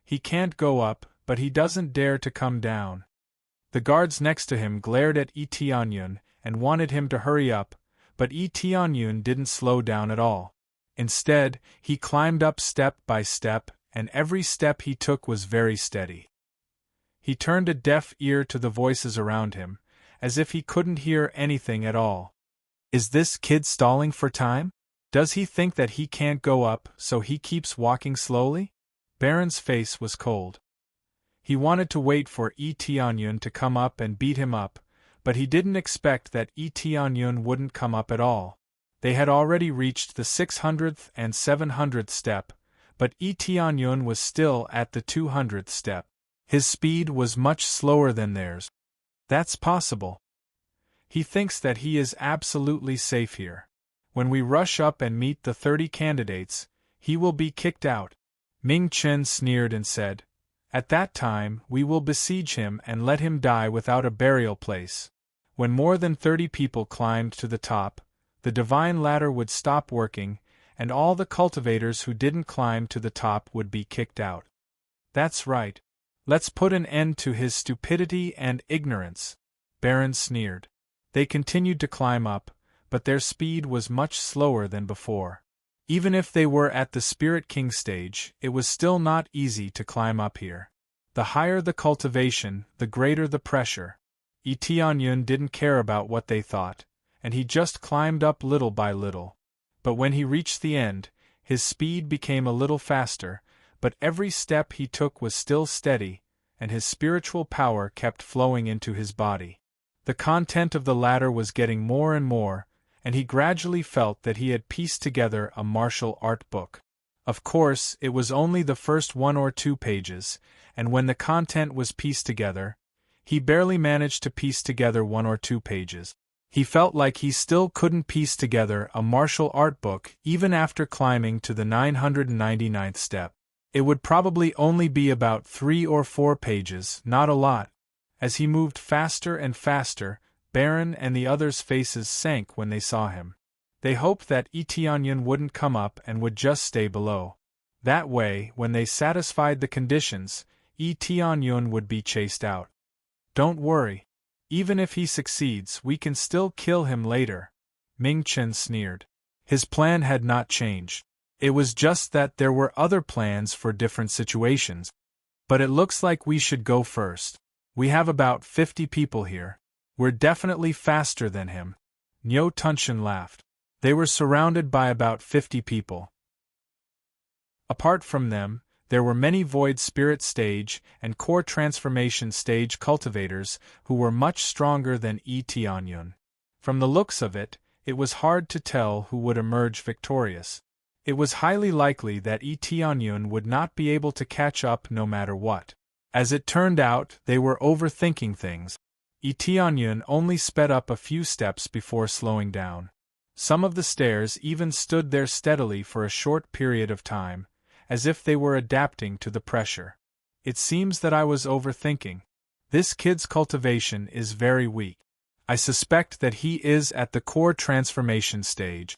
He can't go up, but he doesn't dare to come down. The guards next to him glared at Tianyun and wanted him to hurry up, but Tianyun didn't slow down at all. Instead, he climbed up step by step, and every step he took was very steady. He turned a deaf ear to the voices around him, as if he couldn't hear anything at all. Is this kid stalling for time? Does he think that he can't go up, so he keeps walking slowly? Baron's face was cold. He wanted to wait for Tianyun to come up and beat him up, but he didn't expect that Tianyun wouldn't come up at all. They had already reached the 600th and 700th step, but Tianyun was still at the 200th step. His speed was much slower than theirs. That's possible. He thinks that he is absolutely safe here. When we rush up and meet the 30 candidates, He will be kicked out. Ming Chen sneered and said, "At that time, we will besiege him and let him die without a burial place." When more than 30 people climbed to the top, the divine ladder would stop working, and all the cultivators who didn't climb to the top would be kicked out. "That's right. Let's put an end to his stupidity and ignorance," Baron sneered. They continued to climb up, but their speed was much slower than before. Even if they were at the Spirit King stage, it was still not easy to climb up here. The higher the cultivation, the greater the pressure. Yi Tianyun didn't care about what they thought, and he just climbed up little by little. But when he reached the end, his speed became a little faster, but every step he took was still steady, and his spiritual power kept flowing into his body. The content of the ladder was getting more and more, and he gradually felt that he had pieced together a martial art book. Of course, it was only the first 1 or 2 pages, and when the content was pieced together, he barely managed to piece together 1 or 2 pages. He felt like he still couldn't piece together a martial art book even after climbing to the 999th step. It would probably only be about 3 or 4 pages, not a lot. As he moved faster and faster, Baron and the others' faces sank when they saw him. They hoped that Yi Tianyun wouldn't come up and would just stay below. That way, when they satisfied the conditions, Yi Tianyun would be chased out. "Don't worry. Even if he succeeds, we can still kill him later," Ming Chen sneered. His plan had not changed. It was just that there were other plans for different situations. "But it looks like we should go first. We have about 50 people here. We're definitely faster than him." Niu Tunshan laughed. They were surrounded by about 50 people. Apart from them, there were many Void Spirit Stage and Core Transformation Stage cultivators who were much stronger than Yi Tianyun. From the looks of it, it was hard to tell who would emerge victorious. It was highly likely that Yi Tianyun would not be able to catch up no matter what. As it turned out, they were overthinking things. Yi Tianyun only sped up a few steps before slowing down. Some of the stairs even stood there steadily for a short period of time, as if they were adapting to the pressure. "It seems that I was overthinking. This kid's cultivation is very weak. I suspect that he is at the core transformation stage,"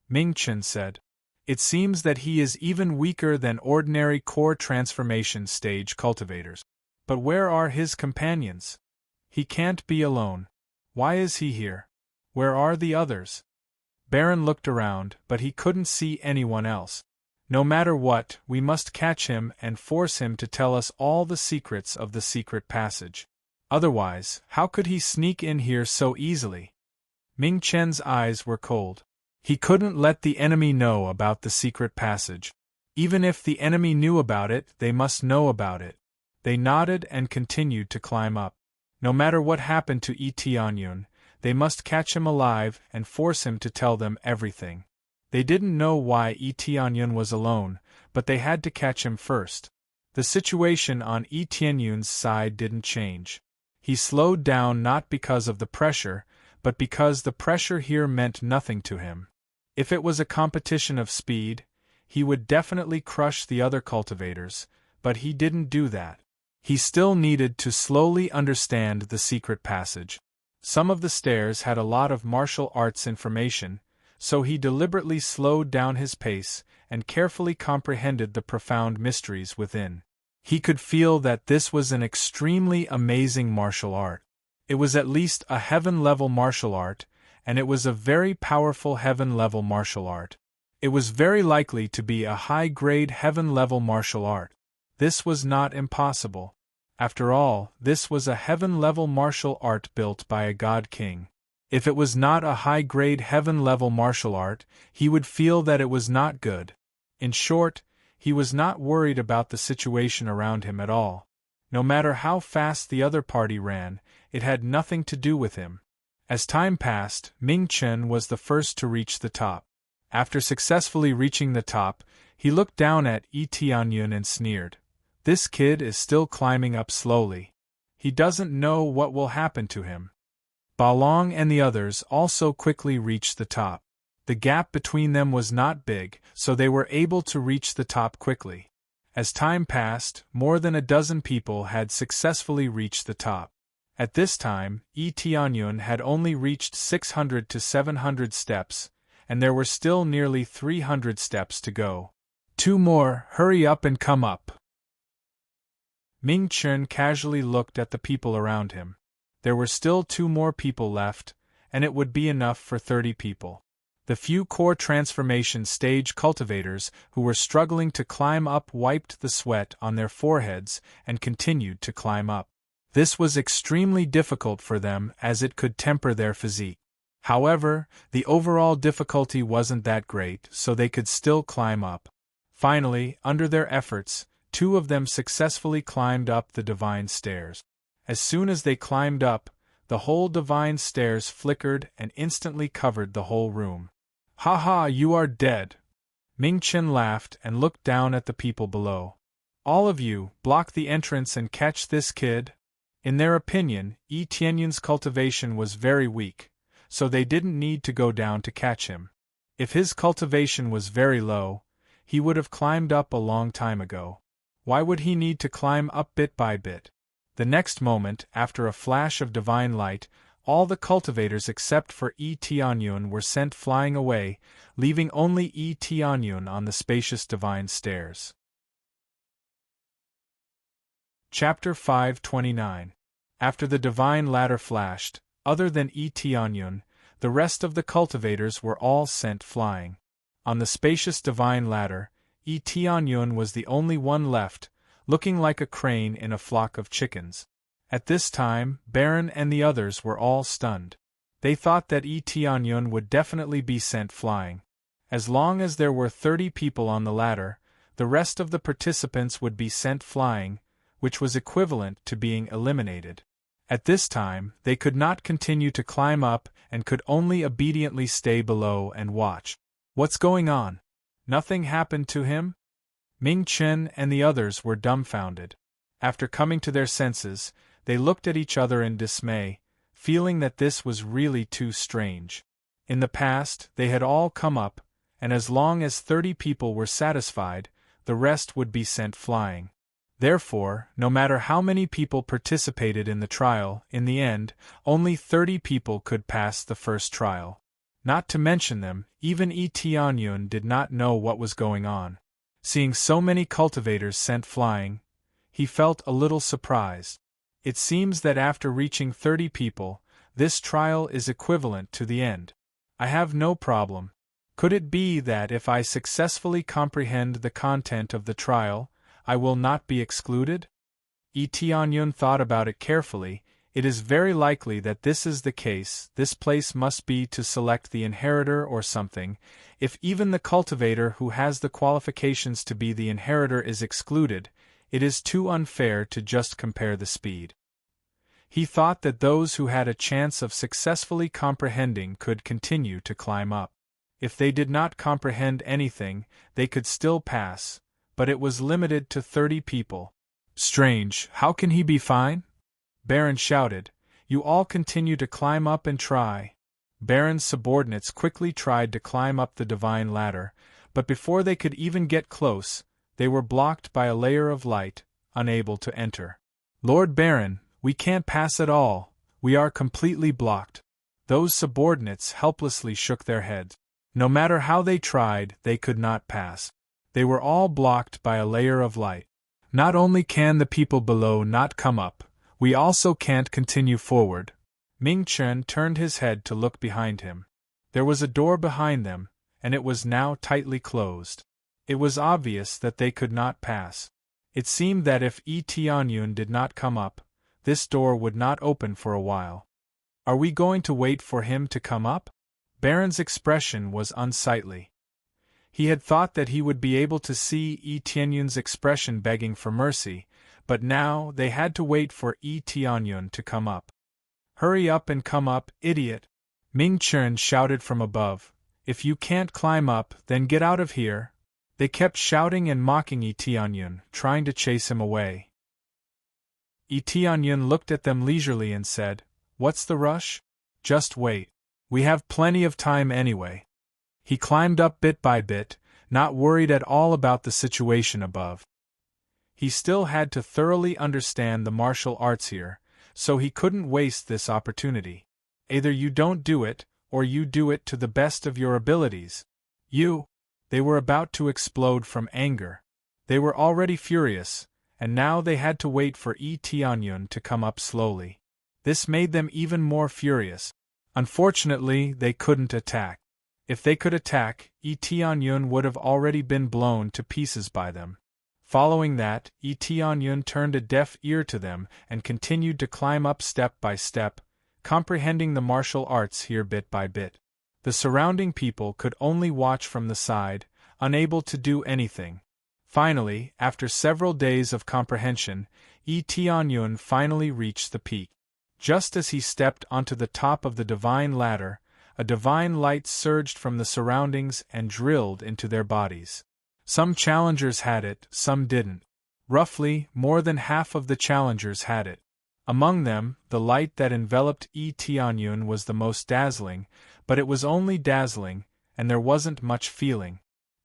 Ming Chen said. "It seems that he is even weaker than ordinary core transformation stage cultivators. But where are his companions? He can't be alone. Why is he here? Where are the others?" Baron looked around, but he couldn't see anyone else. "No matter what, we must catch him and force him to tell us all the secrets of the secret passage. Otherwise, how could he sneak in here so easily?" Ming Chen's eyes were cold. He couldn't let the enemy know about the secret passage. Even if the enemy knew about it, they must know about it. They nodded and continued to climb up. No matter what happened to Yi Tianyun, they must catch him alive and force him to tell them everything. They didn't know why Yi Tianyun was alone, but they had to catch him first. The situation on Yi Tianyun's side didn't change. He slowed down not because of the pressure, but because the pressure here meant nothing to him. If it was a competition of speed, he would definitely crush the other cultivators, but he didn't do that. He still needed to slowly understand the secret passage. Some of the stairs had a lot of martial arts information, so he deliberately slowed down his pace and carefully comprehended the profound mysteries within. He could feel that this was an extremely amazing martial art. It was at least a heaven-level martial art, and it was a very powerful heaven-level martial art. It was very likely to be a high-grade heaven-level martial art. This was not impossible. After all, this was a heaven-level martial art built by a god king. If it was not a high-grade heaven-level martial art, he would feel that it was not good. In short, he was not worried about the situation around him at all. No matter how fast the other party ran, it had nothing to do with him. As time passed, Ming Chen was the first to reach the top. After successfully reaching the top, he looked down at Yi Tianyun and sneered. "This kid is still climbing up slowly. He doesn't know what will happen to him." Balong and the others also quickly reached the top. The gap between them was not big, so they were able to reach the top quickly. As time passed, more than a dozen people had successfully reached the top. At this time, Tianyun had only reached 600 to 700 steps, and there were still nearly 300 steps to go. Two more, hurry up and come up. Ming Chen casually looked at the people around him. There were still 2 more people left, and it would be enough for 30 people. The few core transformation stage cultivators who were struggling to climb up wiped the sweat on their foreheads and continued to climb up. This was extremely difficult for them as it could temper their physique. However, the overall difficulty wasn't that great, so they could still climb up. Finally, under their efforts, 2 of them successfully climbed up the divine stairs. As soon as they climbed up, the whole divine stairs flickered and instantly covered the whole room. "Ha ha, you are dead!" Ming Chen laughed and looked down at the people below. "All of you, block the entrance and catch this kid." In their opinion, Tianyun's cultivation was very weak, so they didn't need to go down to catch him. If his cultivation was very low, he would have climbed up a long time ago. Why would he need to climb up bit by bit? The next moment, after a flash of divine light, all the cultivators except for Tianyun were sent flying away, leaving only Tianyun on the spacious divine stairs. Chapter 529. After the divine ladder flashed, other than Tianyun, the rest of the cultivators were all sent flying. On the spacious divine ladder, Tianyun was the only one left, looking like a crane in a flock of chickens. At this time, Baron and the others were all stunned. They thought that Tianyun would definitely be sent flying. As long as there were 30 people on the ladder, the rest of the participants would be sent flying, which was equivalent to being eliminated. At this time, they could not continue to climb up and could only obediently stay below and watch. What's going on? Nothing happened to him? Ming Chen and the others were dumbfounded. After coming to their senses, they looked at each other in dismay, feeling that this was really too strange. In the past, they had all come up, and as long as 30 people were satisfied, the rest would be sent flying. Therefore, no matter how many people participated in the trial, in the end, only 30 people could pass the first trial. Not to mention them, even Tianyun did not know what was going on. Seeing so many cultivators sent flying, he felt a little surprised. It seems that after reaching 30 people, this trial is equivalent to the end. I have no problem. Could it be that if I successfully comprehend the content of the trial, I will not be excluded? Tianyun thought about it carefully. It is very likely that this is the case. This place must be to select the inheritor or something. If even the cultivator who has the qualifications to be the inheritor is excluded, it is too unfair to just compare the speed. He thought that those who had a chance of successfully comprehending could continue to climb up. If they did not comprehend anything, they could still pass, but it was limited to 30 people. Strange, how can he be fine? Baron shouted. You all continue to climb up and try. Baron's subordinates quickly tried to climb up the divine ladder, but before they could even get close, they were blocked by a layer of light, unable to enter. Lord Baron, we can't pass at all. We are completely blocked. Those subordinates helplessly shook their heads. No matter how they tried, they could not pass. They were all blocked by a layer of light. Not only can the people below not come up, we also can't continue forward. Ming Chen turned his head to look behind him. There was a door behind them, and it was now tightly closed. It was obvious that they could not pass. It seemed that if Tianyun did not come up, this door would not open for a while. Are we going to wait for him to come up? Baron's expression was unsightly. He had thought that he would be able to see Tianyun's expression begging for mercy, but now they had to wait for Tianyun to come up. Hurry up and come up, idiot! Ming Chen shouted from above. If you can't climb up, then get out of here. They kept shouting and mocking Tianyun, trying to chase him away. Tianyun looked at them leisurely and said, What's the rush? Just wait. We have plenty of time anyway. He climbed up bit by bit, not worried at all about the situation above. He still had to thoroughly understand the martial arts here, so he couldn't waste this opportunity. Either you don't do it, or you do it to the best of your abilities. They were about to explode from anger. They were already furious, and now they had to wait for Tianyun to come up slowly. This made them even more furious. Unfortunately, they couldn't attack. If they could attack, Tianyun would have already been blown to pieces by them. Following that, Tianyun turned a deaf ear to them and continued to climb up step by step, comprehending the martial arts here bit by bit. The surrounding people could only watch from the side, unable to do anything. Finally, after several days of comprehension, Tianyun finally reached the peak. Just as he stepped onto the top of the divine ladder, a divine light surged from the surroundings and drilled into their bodies. Some challengers had it, some didn't. Roughly, more than half of the challengers had it. Among them, the light that enveloped Tianyun was the most dazzling, but it was only dazzling, and there wasn't much feeling.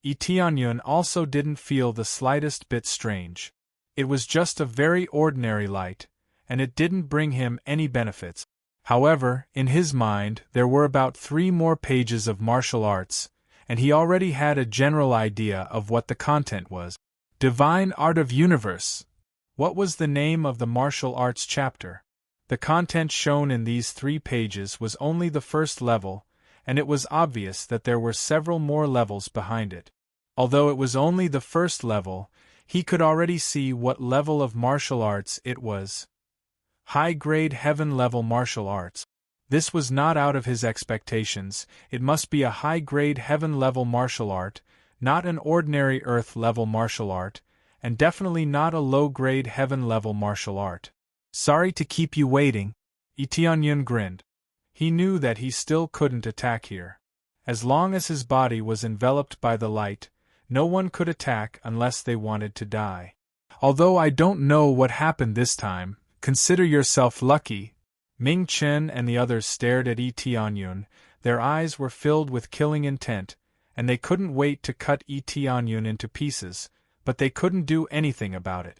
Tianyun also didn't feel the slightest bit strange. It was just a very ordinary light, and it didn't bring him any benefits. However, in his mind there were about 3 more pages of martial arts, and he already had a general idea of what the content was. Divine Art of Universe. What was the name of the martial arts chapter? The content shown in these 3 pages was only the first level, and it was obvious that there were several more levels behind it. Although it was only the first level, he could already see what level of martial arts it was. High-grade heaven-level martial arts. This was not out of his expectations. It must be a high-grade heaven-level martial art, not an ordinary earth-level martial art, and definitely not a low-grade heaven-level martial art. Sorry to keep you waiting. Tianyun grinned. He knew that he still couldn't attack here. As long as his body was enveloped by the light, no one could attack unless they wanted to die. Although I don't know what happened this time, consider yourself lucky. Ming Chen and the others stared at Tianyun. Their eyes were filled with killing intent, and they couldn't wait to cut Tianyun into pieces, but they couldn't do anything about it.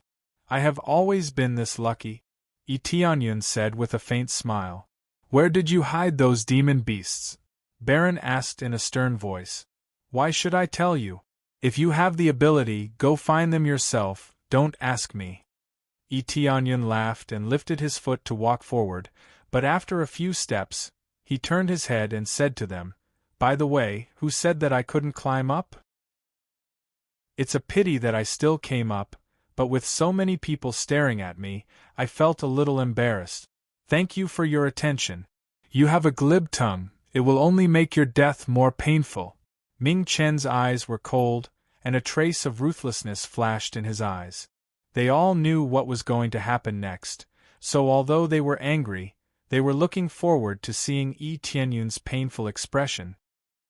I have always been this lucky, Tianyun said with a faint smile. Where did you hide those demon beasts? Baron asked in a stern voice. Why should I tell you? If you have the ability, go find them yourself, don't ask me. Tianyun laughed and lifted his foot to walk forward, but after a few steps, he turned his head and said to them, By the way, who said that I couldn't climb up? It's a pity that I still came up, but with so many people staring at me, I felt a little embarrassed. Thank you for your attention. You have a glib tongue, it will only make your death more painful. Ming Chen's eyes were cold, and a trace of ruthlessness flashed in his eyes. They all knew what was going to happen next, so although they were angry, they were looking forward to seeing Tianyun's painful expression.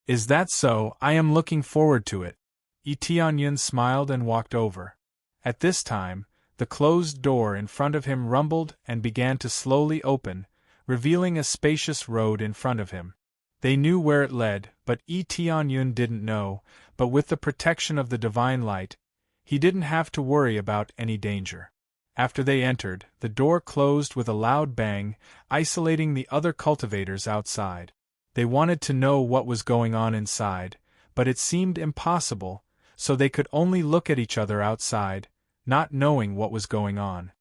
Is that so? I am looking forward to it. Tianyun smiled and walked over. At this time, the closed door in front of him rumbled and began to slowly open, revealing a spacious road in front of him. They knew where it led, but Tianyun didn't know, but with the protection of the divine light, he didn't have to worry about any danger. After they entered, the door closed with a loud bang, isolating the other cultivators outside. They wanted to know what was going on inside, but it seemed impossible, so they could only look at each other outside, not knowing what was going on.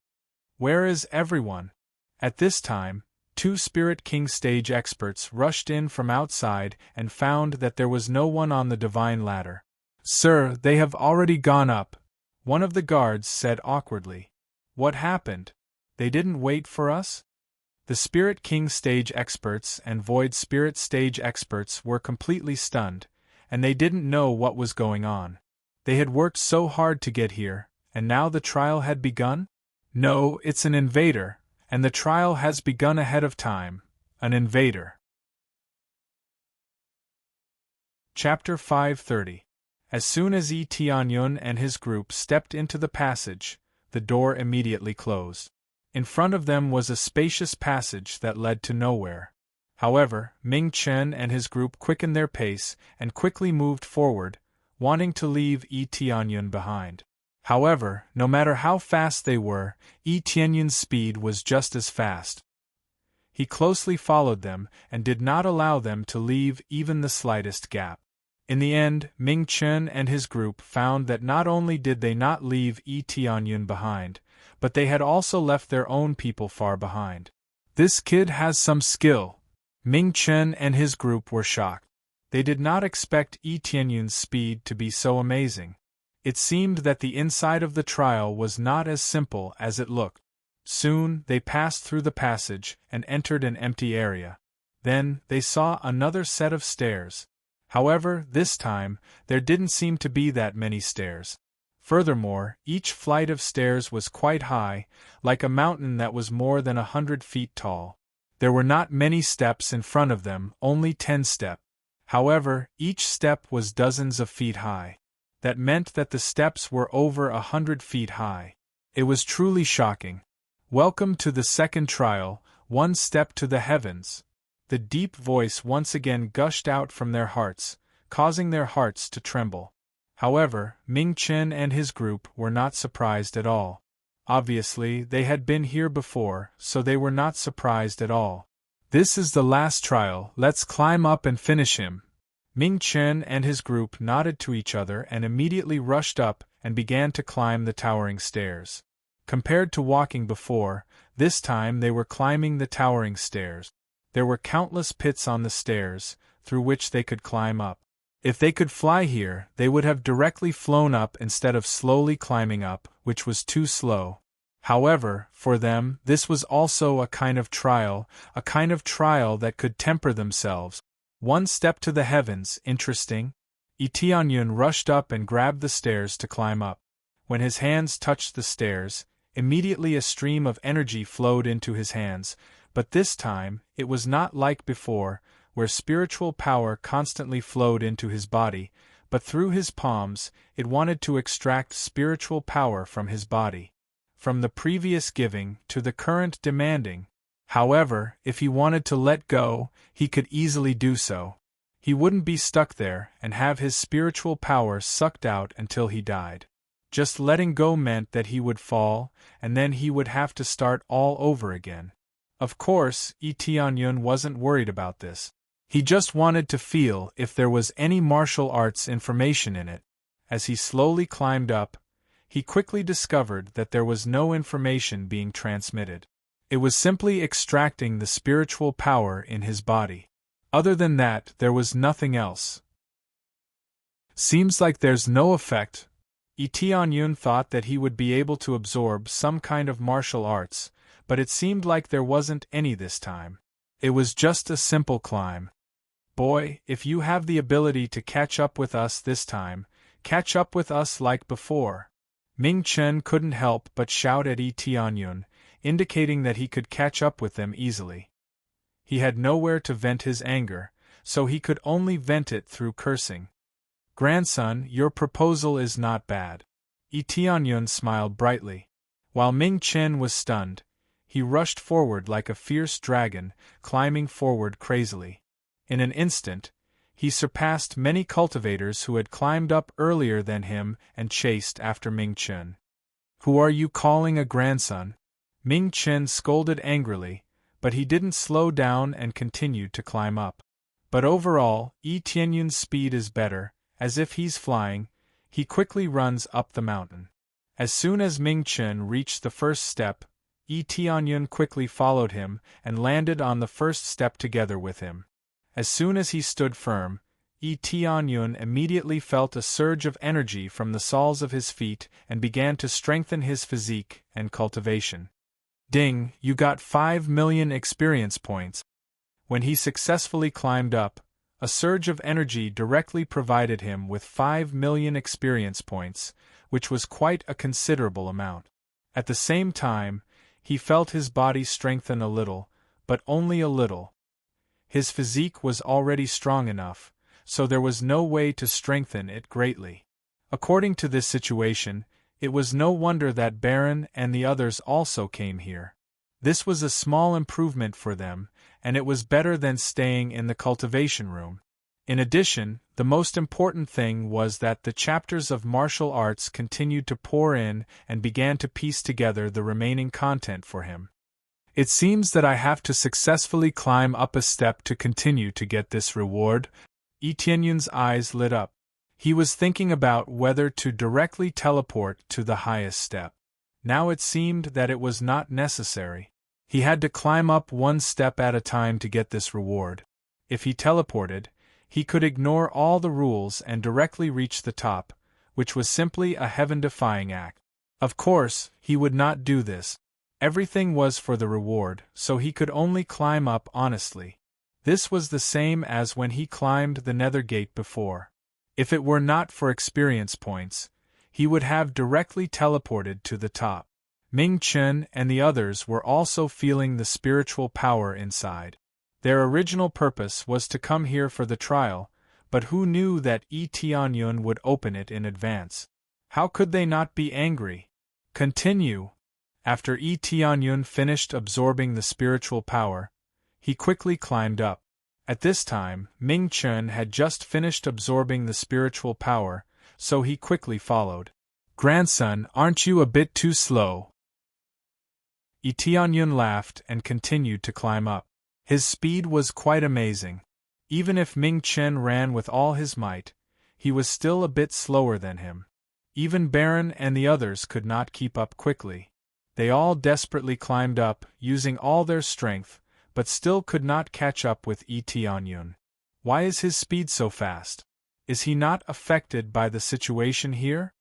Where is everyone? At this time, 2 Spirit King stage experts rushed in from outside and found that there was no one on the divine ladder. Sir, they have already gone up, one of the guards said awkwardly. What happened? They didn't wait for us? The Spirit King stage experts and Void Spirit stage experts were completely stunned, and they didn't know what was going on. They had worked so hard to get here, and now the trial had begun? No, it's an invader, and the trial has begun ahead of time. An invader. Chapter 530. As soon as Tianyun and his group stepped into the passage, the door immediately closed. In front of them was a spacious passage that led to nowhere. However, Ming Chen and his group quickened their pace and quickly moved forward, wanting to leave Yi Tianyun behind. However, no matter how fast they were, Yi Tianyun's speed was just as fast. He closely followed them and did not allow them to leave even the slightest gap. In the end, Ming Chen and his group found that not only did they not leave Yi Tianyun behind, but they had also left their own people far behind. This kid has some skill. Ming Chen and his group were shocked. They did not expect Yi Tianyun's speed to be so amazing. It seemed that the inside of the trial was not as simple as it looked. Soon, they passed through the passage and entered an empty area. Then, they saw another set of stairs. However, this time, there didn't seem to be that many stairs. Furthermore, each flight of stairs was quite high, like a mountain that was more than 100 feet tall. There were not many steps in front of them, only 10 steps. However, each step was dozens of feet high. That meant that the steps were over 100 feet high. It was truly shocking. Welcome to the second trial, one step to the heavens. The deep voice once again gushed out from their hearts, causing their hearts to tremble. However, Ming Chen and his group were not surprised at all. Obviously, they had been here before, so they were not surprised at all. This is the last trial, let's climb up and finish him. Ming Chen and his group nodded to each other and immediately rushed up and began to climb the towering stairs. Compared to walking before, this time they were climbing the towering stairs. There were countless pits on the stairs, through which they could climb up. If they could fly here, they would have directly flown up instead of slowly climbing up, which was too slow. However, for them, this was also a kind of trial that could temper themselves. One step to the heavens, interesting. Yi Tianyun rushed up and grabbed the stairs to climb up. When his hands touched the stairs, immediately a stream of energy flowed into his hands, but this time, it was not like before, where spiritual power constantly flowed into his body, but through his palms, it wanted to extract spiritual power from his body. From the previous giving to the current demanding. However, if he wanted to let go, he could easily do so. He wouldn't be stuck there and have his spiritual power sucked out until he died. Just letting go meant that he would fall, and then he would have to start all over again. Of course, Yi Tianyun wasn't worried about this. He just wanted to feel if there was any martial arts information in it. As he slowly climbed up, he quickly discovered that there was no information being transmitted. It was simply extracting the spiritual power in his body. Other than that, there was nothing else. Seems like there's no effect. Yi Tianyun thought that he would be able to absorb some kind of martial arts, but it seemed like there wasn't any this time. It was just a simple climb. Boy, if you have the ability to catch up with us this time, catch up with us like before. Ming Chen couldn't help but shout at Yi Tianyun, indicating that he could catch up with them easily. He had nowhere to vent his anger, so he could only vent it through cursing. Grandson, your proposal is not bad. Yi Tianyun smiled brightly. While Ming Chen was stunned, he rushed forward like a fierce dragon, climbing forward crazily. In an instant, he surpassed many cultivators who had climbed up earlier than him and chased after Ming Chen. Who are you calling a grandson? Ming Chen scolded angrily, but he didn't slow down and continued to climb up. But overall, Yi Tianyun's speed is better, as if he's flying, he quickly runs up the mountain. As soon as Ming Chen reached the first step, Yi Tianyun quickly followed him and landed on the first step together with him. As soon as he stood firm, Yi Tianyun immediately felt a surge of energy from the soles of his feet and began to strengthen his physique and cultivation. Ding, you got 5 million experience points. When he successfully climbed up, a surge of energy directly provided him with 5 million experience points, which was quite a considerable amount. At the same time, he felt his body strengthen a little, but only a little. His physique was already strong enough, so there was no way to strengthen it greatly. According to this situation, it was no wonder that Baron and the others also came here. This was a small improvement for them, and it was better than staying in the cultivation room. In addition, the most important thing was that the chapters of martial arts continued to pour in and began to piece together the remaining content for him. It seems that I have to successfully climb up a step to continue to get this reward. Etienne's eyes lit up. He was thinking about whether to directly teleport to the highest step. Now it seemed that it was not necessary. He had to climb up one step at a time to get this reward. If he teleported, he could ignore all the rules and directly reach the top, which was simply a heaven-defying act. Of course, he would not do this. Everything was for the reward, so he could only climb up honestly. This was the same as when he climbed the Nether Gate before. If it were not for experience points, he would have directly teleported to the top. Ming Chen and the others were also feeling the spiritual power inside. Their original purpose was to come here for the trial, but who knew that Yi Tianyun would open it in advance? How could they not be angry? Continue. After Yi Tianyun finished absorbing the spiritual power, he quickly climbed up. At this time, Ming Chen had just finished absorbing the spiritual power, so he quickly followed. "Grandson, aren't you a bit too slow?" Yi Tianyun laughed and continued to climb up. His speed was quite amazing. Even if Ming Chen ran with all his might, he was still a bit slower than him. Even Baron and the others could not keep up quickly. They all desperately climbed up, using all their strength, but still could not catch up with Yi Tianyun. Why is his speed so fast? Is he not affected by the situation here?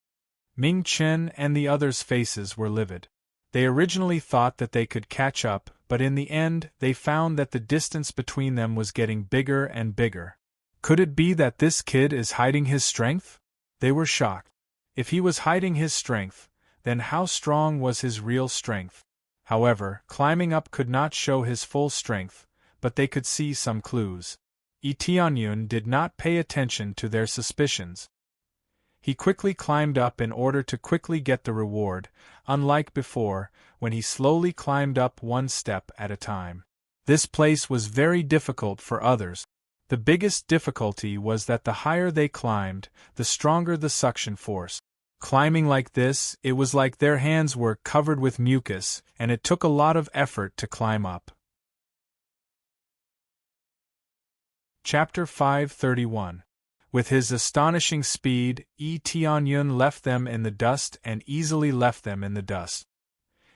Ming Chen and the others' faces were livid. They originally thought that they could catch up, but in the end they found that the distance between them was getting bigger and bigger. Could it be that this kid is hiding his strength? They were shocked. If he was hiding his strength, then how strong was his real strength? However, climbing up could not show his full strength, but they could see some clues. Yi Tianyun did not pay attention to their suspicions. He quickly climbed up in order to quickly get the reward, unlike before, when he slowly climbed up one step at a time. This place was very difficult for others. The biggest difficulty was that the higher they climbed, the stronger the suction force. Climbing like this, it was like their hands were covered with mucus, and it took a lot of effort to climb up. Chapter 531. With his astonishing speed, Yi Tianyun left them in the dust and easily left them in the dust.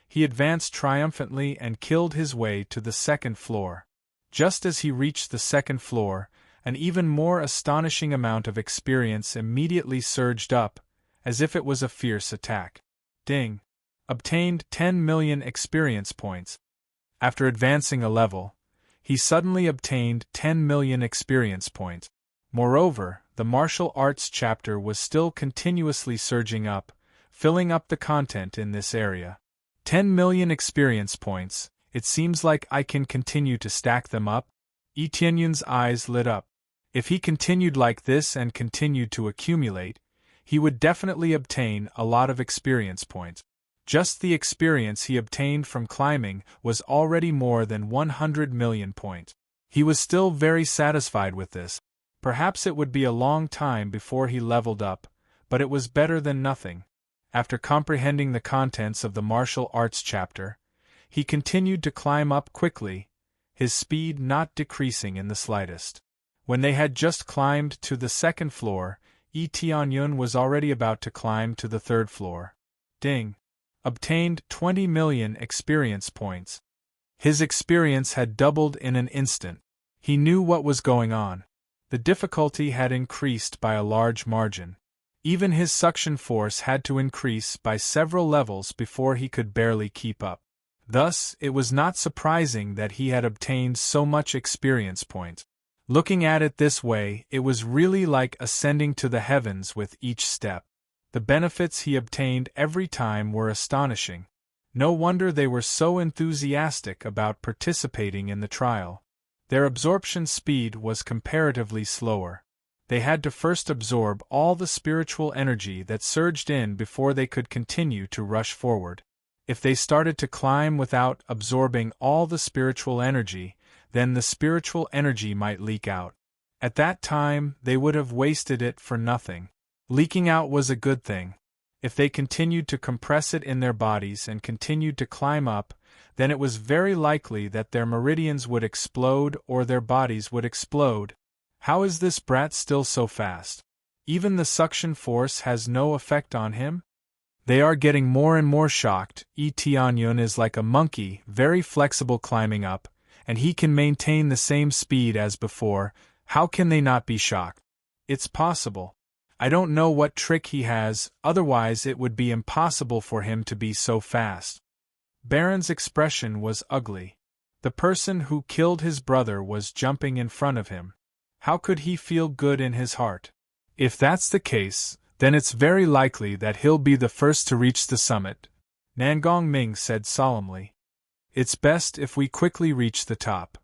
He advanced triumphantly and killed his way to the second floor. Just as he reached the second floor, an even more astonishing amount of experience immediately surged up, as if it was a fierce attack. Ding! Obtained 10 million experience points. After advancing a level, he suddenly obtained 10 million experience points. Moreover, the martial arts chapter was still continuously surging up, filling up the content in this area. 10 million experience points, it seems like I can continue to stack them up. Etienne's eyes lit up. If he continued like this and continued to accumulate, he would definitely obtain a lot of experience points. Just the experience he obtained from climbing was already more than 100 million points. He was still very satisfied with this. Perhaps it would be a long time before he leveled up, but it was better than nothing. After comprehending the contents of the martial arts chapter, he continued to climb up quickly, his speed not decreasing in the slightest. When they had just climbed to the second floor, Yi Tianyun was already about to climb to the third floor. Ding! Obtained 20 million experience points. His experience had doubled in an instant. He knew what was going on. The difficulty had increased by a large margin. Even his suction force had to increase by several levels before he could barely keep up. Thus, it was not surprising that he had obtained so much experience points. Looking at it this way, it was really like ascending to the heavens with each step. The benefits he obtained every time were astonishing. No wonder they were so enthusiastic about participating in the trial. Their absorption speed was comparatively slower. They had to first absorb all the spiritual energy that surged in before they could continue to rush forward. If they started to climb without absorbing all the spiritual energy, then the spiritual energy might leak out. At that time, they would have wasted it for nothing. Leaking out was a good thing. If they continued to compress it in their bodies and continued to climb up, then it was very likely that their meridians would explode or their bodies would explode. How is this brat still so fast? Even the suction force has no effect on him? They are getting more and more shocked. Tianyun is like a monkey, very flexible climbing up, and he can maintain the same speed as before. How can they not be shocked? It's possible. I don't know what trick he has, otherwise it would be impossible for him to be so fast. Baron's expression was ugly. The person who killed his brother was jumping in front of him. How could he feel good in his heart? If that's the case, then it's very likely that he'll be the first to reach the summit, Nangong Ming said solemnly. It's best if we quickly reach the top.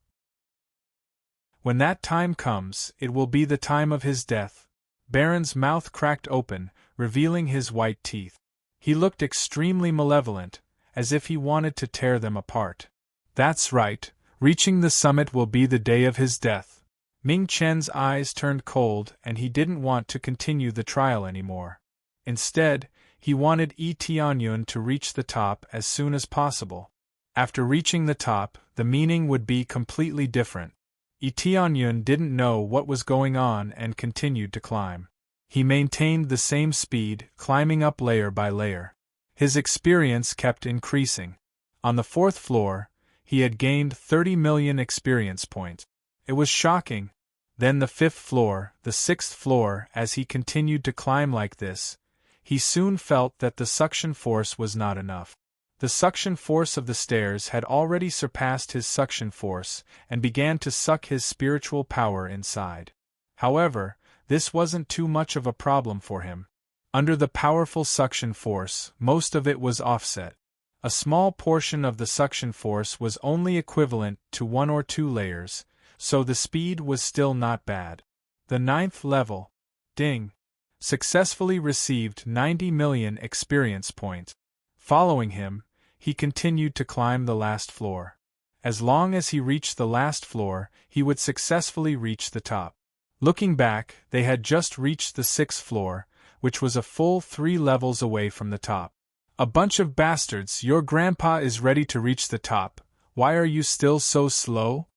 When that time comes, it will be the time of his death. Baron's mouth cracked open, revealing his white teeth. He looked extremely malevolent, as if he wanted to tear them apart. That's right, reaching the summit will be the day of his death. Ming Chen's eyes turned cold and he didn't want to continue the trial anymore. Instead, he wanted Tianyun to reach the top as soon as possible. After reaching the top, the meaning would be completely different. Tianyun didn't know what was going on and continued to climb. He maintained the same speed, climbing up layer by layer. His experience kept increasing. On the 4th floor, he had gained 30 million experience points. It was shocking. Then the 5th floor, the 6th floor. As he continued to climb like this, he soon felt that the suction force was not enough. The suction force of the stairs had already surpassed his suction force and began to suck his spiritual power inside. However, this wasn't too much of a problem for him. Under the powerful suction force, most of it was offset. A small portion of the suction force was only equivalent to 1 or 2 layers, so the speed was still not bad. The 9th level, Ding, successfully received 90 million experience points. Following him, he continued to climb the last floor. As long as he reached the last floor, he would successfully reach the top. Looking back, they had just reached the 6th floor, which was a full 3 levels away from the top. A bunch of bastards, your grandpa is ready to reach the top. Why are you still so slow?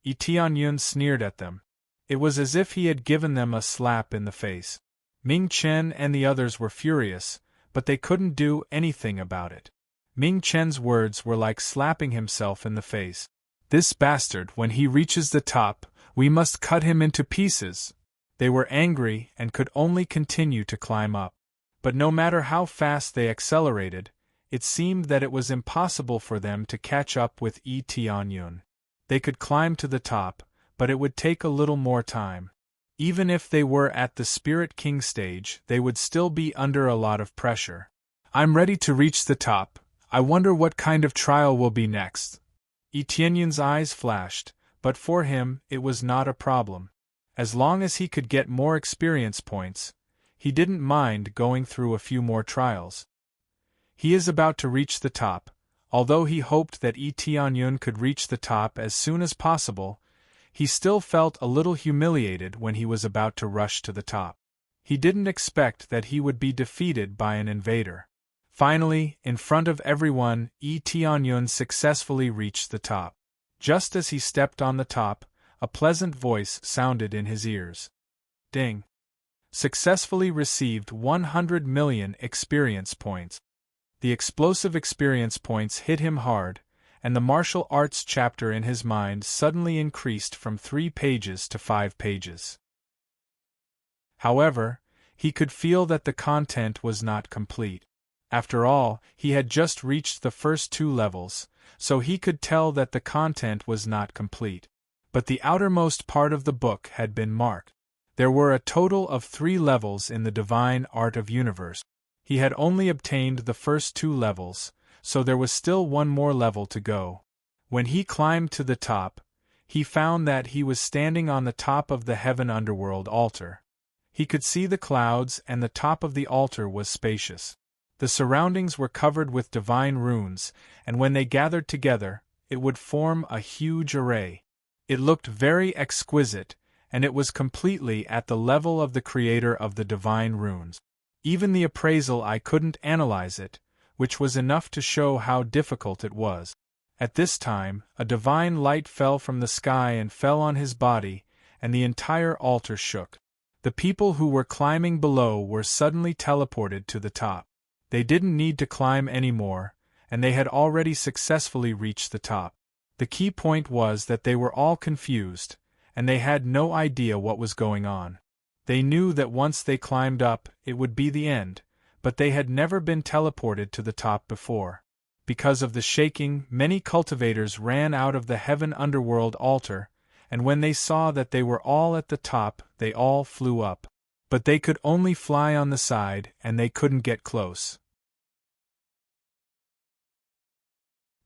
Tianyun sneered at them. It was as if he had given them a slap in the face. Ming Chen and the others were furious, but they couldn't do anything about it. Ming Chen's words were like slapping himself in the face. This bastard, when he reaches the top, we must cut him into pieces. They were angry and could only continue to climb up. But no matter how fast they accelerated, it seemed that it was impossible for them to catch up with Tianyun. They could climb to the top, but it would take a little more time. Even if they were at the Spirit King stage, they would still be under a lot of pressure. I'm ready to reach the top. I wonder what kind of trial will be next. Tianyun's eyes flashed, but for him, it was not a problem. As long as he could get more experience points, he didn't mind going through a few more trials. He is about to reach the top. Although he hoped that Tianyun could reach the top as soon as possible, he still felt a little humiliated when he was about to rush to the top. He didn't expect that he would be defeated by an invader. Finally, in front of everyone, Tianyun successfully reached the top. Just as he stepped on the top, a pleasant voice sounded in his ears. Ding! Successfully received 100 million experience points. The explosive experience points hit him hard, and the martial arts chapter in his mind suddenly increased from 3 pages to 5 pages. However, he could feel that the content was not complete. After all, he had just reached the first 2 levels, so he could tell that the content was not complete. But the outermost part of the book had been marked. There were a total of 3 levels in the divine art of universe. He had only obtained the first 2 levels, so there was still 1 more level to go. When he climbed to the top, he found that he was standing on the top of the heaven underworld altar. He could see the clouds and the top of the altar was spacious. The surroundings were covered with divine runes, and when they gathered together, it would form a huge array. It looked very exquisite, and it was completely at the level of the creator of the divine runes. Even the appraisal I couldn't analyze it, which was enough to show how difficult it was. At this time, a divine light fell from the sky and fell on his body, and the entire altar shook. The people who were climbing below were suddenly teleported to the top. They didn't need to climb anymore, and they had already successfully reached the top. The key point was that they were all confused, and they had no idea what was going on. They knew that once they climbed up, it would be the end, but they had never been teleported to the top before. Because of the shaking, many cultivators ran out of the heaven underworld altar, and when they saw that they were all at the top, they all flew up. But they could only fly on the side, and they couldn't get close.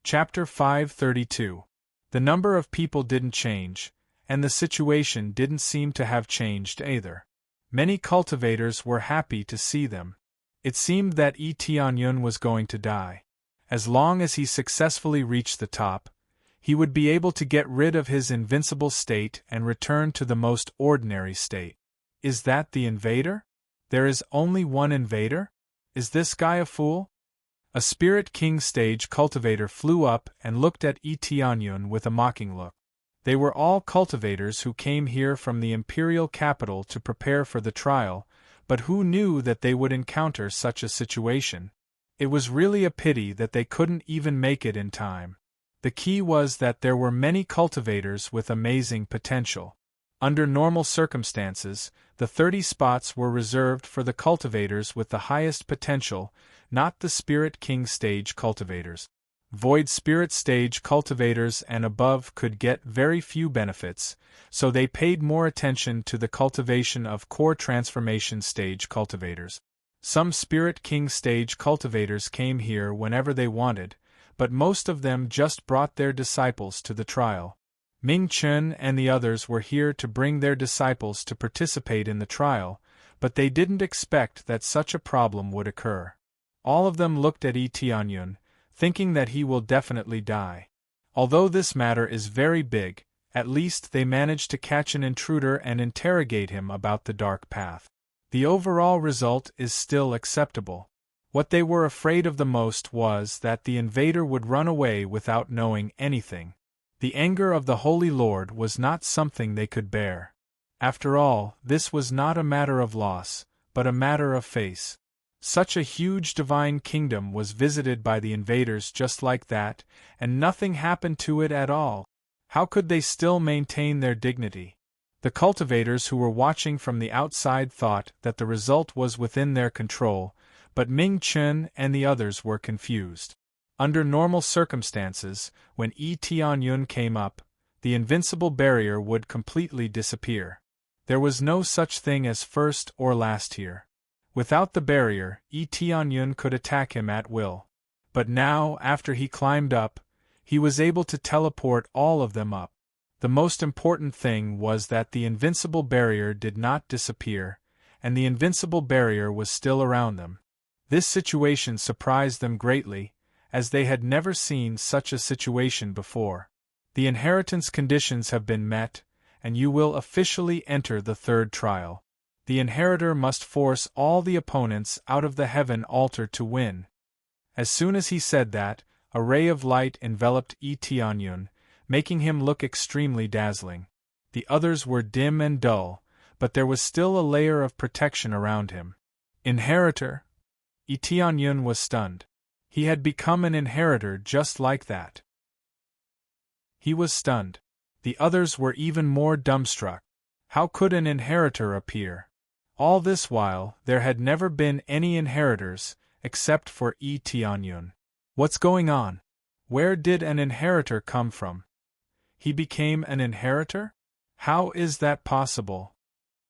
Chapter 532. The number of people didn't change, and the situation didn't seem to have changed either. Many cultivators were happy to see them. It seemed that Tianyun was going to die. As long as he successfully reached the top, he would be able to get rid of his invincible state and return to the most ordinary state. Is that the invader? There is only one invader? Is this guy a fool? A Spirit King stage cultivator flew up and looked at Tianyun with a mocking look. They were all cultivators who came here from the imperial capital to prepare for the trial, but who knew that they would encounter such a situation? It was really a pity that they couldn't even make it in time. The key was that there were many cultivators with amazing potential. Under normal circumstances, the 30 spots were reserved for the cultivators with the highest potential, not the Spirit King stage cultivators. Void Spirit stage cultivators and above could get very few benefits, so they paid more attention to the cultivation of core transformation stage cultivators. Some Spirit King stage cultivators came here whenever they wanted, but most of them just brought their disciples to the trial. Ming Chun and the others were here to bring their disciples to participate in the trial, but they didn't expect that such a problem would occur. All of them looked at Tianyun, thinking that he will definitely die. Although this matter is very big, at least they managed to catch an intruder and interrogate him about the dark path. The overall result is still acceptable. What they were afraid of the most was that the invader would run away without knowing anything. The anger of the Holy Lord was not something they could bear. After all, this was not a matter of loss, but a matter of face. Such a huge divine kingdom was visited by the invaders just like that, and nothing happened to it at all. How could they still maintain their dignity? The cultivators who were watching from the outside thought that the result was within their control, but Ming Chun and the others were confused. Under normal circumstances, when Tianyun came up, the invincible barrier would completely disappear. There was no such thing as first or last here. Without the barrier, Tianyun could attack him at will. But now, after he climbed up, he was able to teleport all of them up. The most important thing was that the invincible barrier did not disappear, and the invincible barrier was still around them. This situation surprised them greatly, as they had never seen such a situation before. The inheritance conditions have been met, and you will officially enter the third trial. The inheritor must force all the opponents out of the heaven altar to win. As soon as he said that, a ray of light enveloped Tianyun, making him look extremely dazzling. The others were dim and dull, but there was still a layer of protection around him. Inheritor? Tianyun was stunned. He had become an inheritor just like that. He was stunned. The others were even more dumbstruck. How could an inheritor appear? All this while, there had never been any inheritors, except for Tianyun. What's going on? Where did an inheritor come from? He became an inheritor? How is that possible?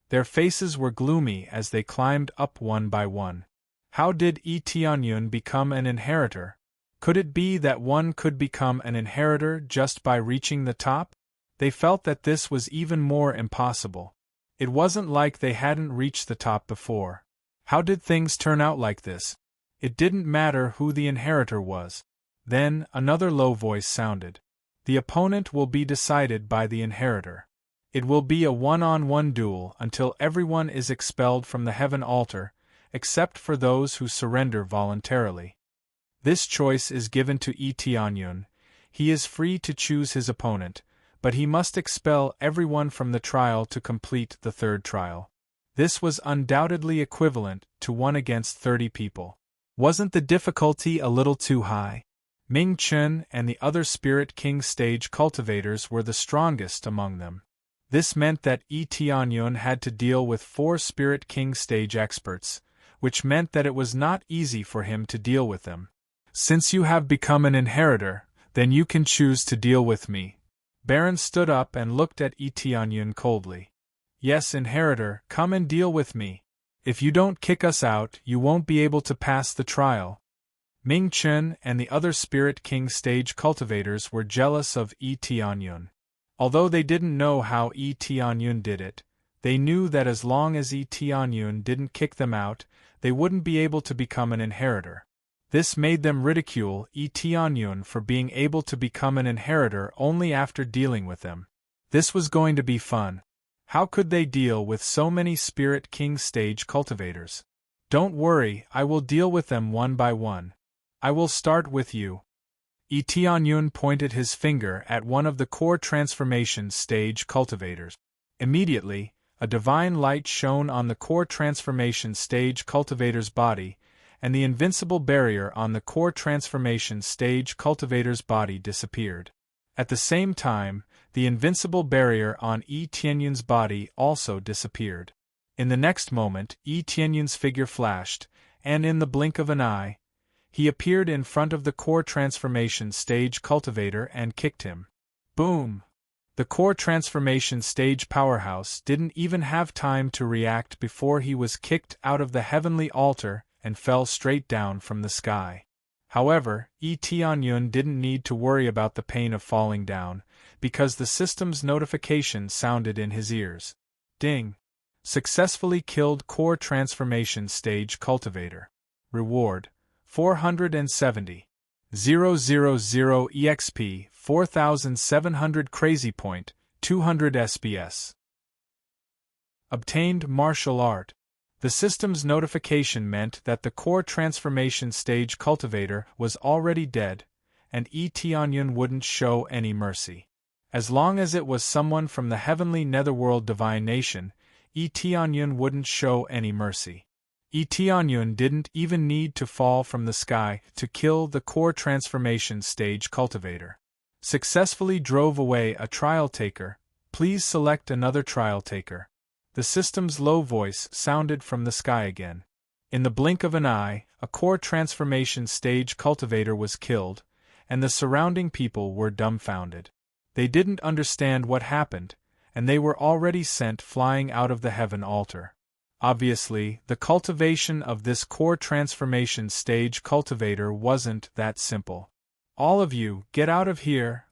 Their faces were gloomy as they climbed up one by one. How did Tianyun become an inheritor? Could it be that one could become an inheritor just by reaching the top? They felt that this was even more impossible. It wasn't like they hadn't reached the top before. How did things turn out like this? It didn't matter who the inheritor was. Then, another low voice sounded. The opponent will be decided by the inheritor. It will be a one-on-one duel until everyone is expelled from the heaven altar, except for those who surrender voluntarily. This choice is given to Tianyun. He is free to choose his opponent, but he must expel everyone from the trial to complete the third trial. This was undoubtedly equivalent to 1 against 30 people. Wasn't the difficulty a little too high? Ming Chen and the other Spirit King stage cultivators were the strongest among them. This meant that Tianyun had to deal with 4 Spirit King stage experts, which meant that it was not easy for him to deal with them. Since you have become an inheritor, then you can choose to deal with me. Baron stood up and looked at Tianyun coldly. Yes, inheritor, come and deal with me. If you don't kick us out, you won't be able to pass the trial. Ming Chen and the other Spirit King stage cultivators were jealous of Tianyun. Although they didn't know how Tianyun did it, they knew that as long as Tianyun didn't kick them out, they wouldn't be able to become an inheritor. This made them ridicule Tianyun for being able to become an inheritor only after dealing with them. This was going to be fun. How could they deal with so many Spirit King stage cultivators? Don't worry, I will deal with them one by one. I will start with you. Tianyun pointed his finger at one of the core transformation stage cultivators. Immediately, a divine light shone on the core transformation stage cultivator's body, and the invincible barrier on the core transformation stage cultivator's body disappeared. At the same time, the invincible barrier on Tianyun's body also disappeared. In the next moment, Tianyun's figure flashed, and in the blink of an eye, he appeared in front of the core transformation stage cultivator and kicked him. Boom! The core transformation stage powerhouse didn't even have time to react before he was kicked out of the heavenly altar and fell straight down from the sky. However, Tianyun didn't need to worry about the pain of falling down, because the system's notification sounded in his ears. Ding! Successfully killed core transformation stage cultivator. Reward: 470. 000 EXP, 4700 Crazy Point, 200 SBS. Obtained martial art. The system's notification meant that the core transformation stage cultivator was already dead, and Tianyun wouldn't show any mercy. As long as it was someone from the heavenly netherworld divine nation, Tianyun wouldn't show any mercy. Tianyun didn't even need to fall from the sky to kill the core transformation stage cultivator. Successfully drove away a trial taker. Please select another trial taker. The system's low voice sounded from the sky again. In the blink of an eye, a core transformation stage cultivator was killed, and the surrounding people were dumbfounded. They didn't understand what happened, and they were already sent flying out of the heaven altar. Obviously, the cultivation of this core transformation stage cultivator wasn't that simple. All of you, get out of here!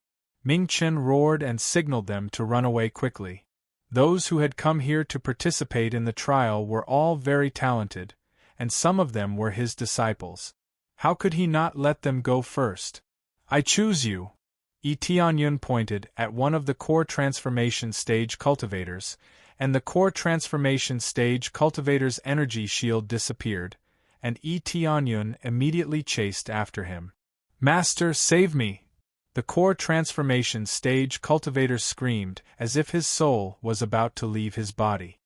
Ming Chen roared and signaled them to run away quickly. Those who had come here to participate in the trial were all very talented, and some of them were his disciples. How could he not let them go first? I choose you! Tianyun pointed at one of the core transformation stage cultivators, and the core transformation stage cultivator's energy shield disappeared, and Tianyun immediately chased after him. Master, save me! The core transformation stage cultivator screamed as if his soul was about to leave his body.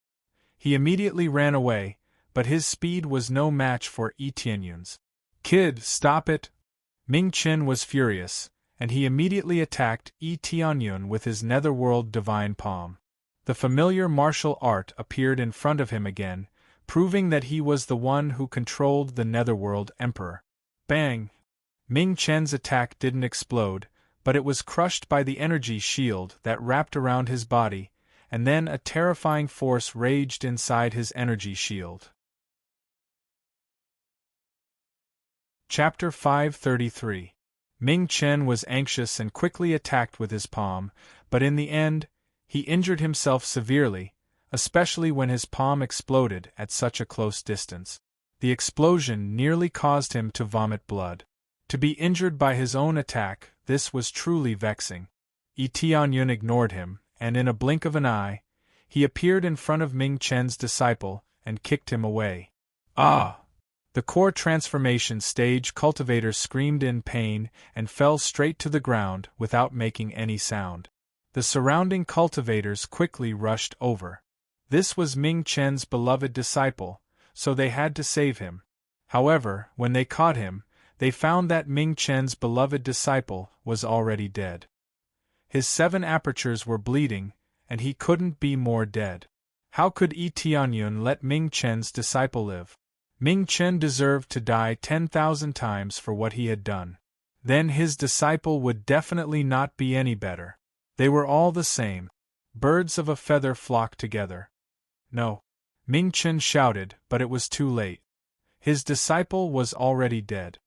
He immediately ran away, but his speed was no match for Tianyun's. Kid, stop it! Ming Chen was furious, and he immediately attacked Tianyun with his netherworld divine palm. The familiar martial art appeared in front of him again, proving that he was the one who controlled the netherworld emperor. Bang! Ming Chen's attack didn't explode, but it was crushed by the energy shield that wrapped around his body, and then a terrifying force raged inside his energy shield. Chapter 533. Ming Chen was anxious and quickly attacked with his palm, but in the end, he injured himself severely, especially when his palm exploded at such a close distance. The explosion nearly caused him to vomit blood. To be injured by his own attack, this was truly vexing. Tianyun ignored him, and in a blink of an eye, he appeared in front of Ming Chen's disciple and kicked him away. Ah! The core transformation stage cultivator screamed in pain and fell straight to the ground without making any sound. The surrounding cultivators quickly rushed over. This was Ming Chen's beloved disciple, so they had to save him. However, when they caught him, they found that Ming Chen's beloved disciple was already dead. His 7 apertures were bleeding, and he couldn't be more dead. How could Tianyun let Ming Chen's disciple live? Ming Chen deserved to die 10,000 times for what he had done. Then his disciple would definitely not be any better. They were all the same. Birds of a feather flock together. No. Ming Chen shouted, but it was too late. His disciple was already dead.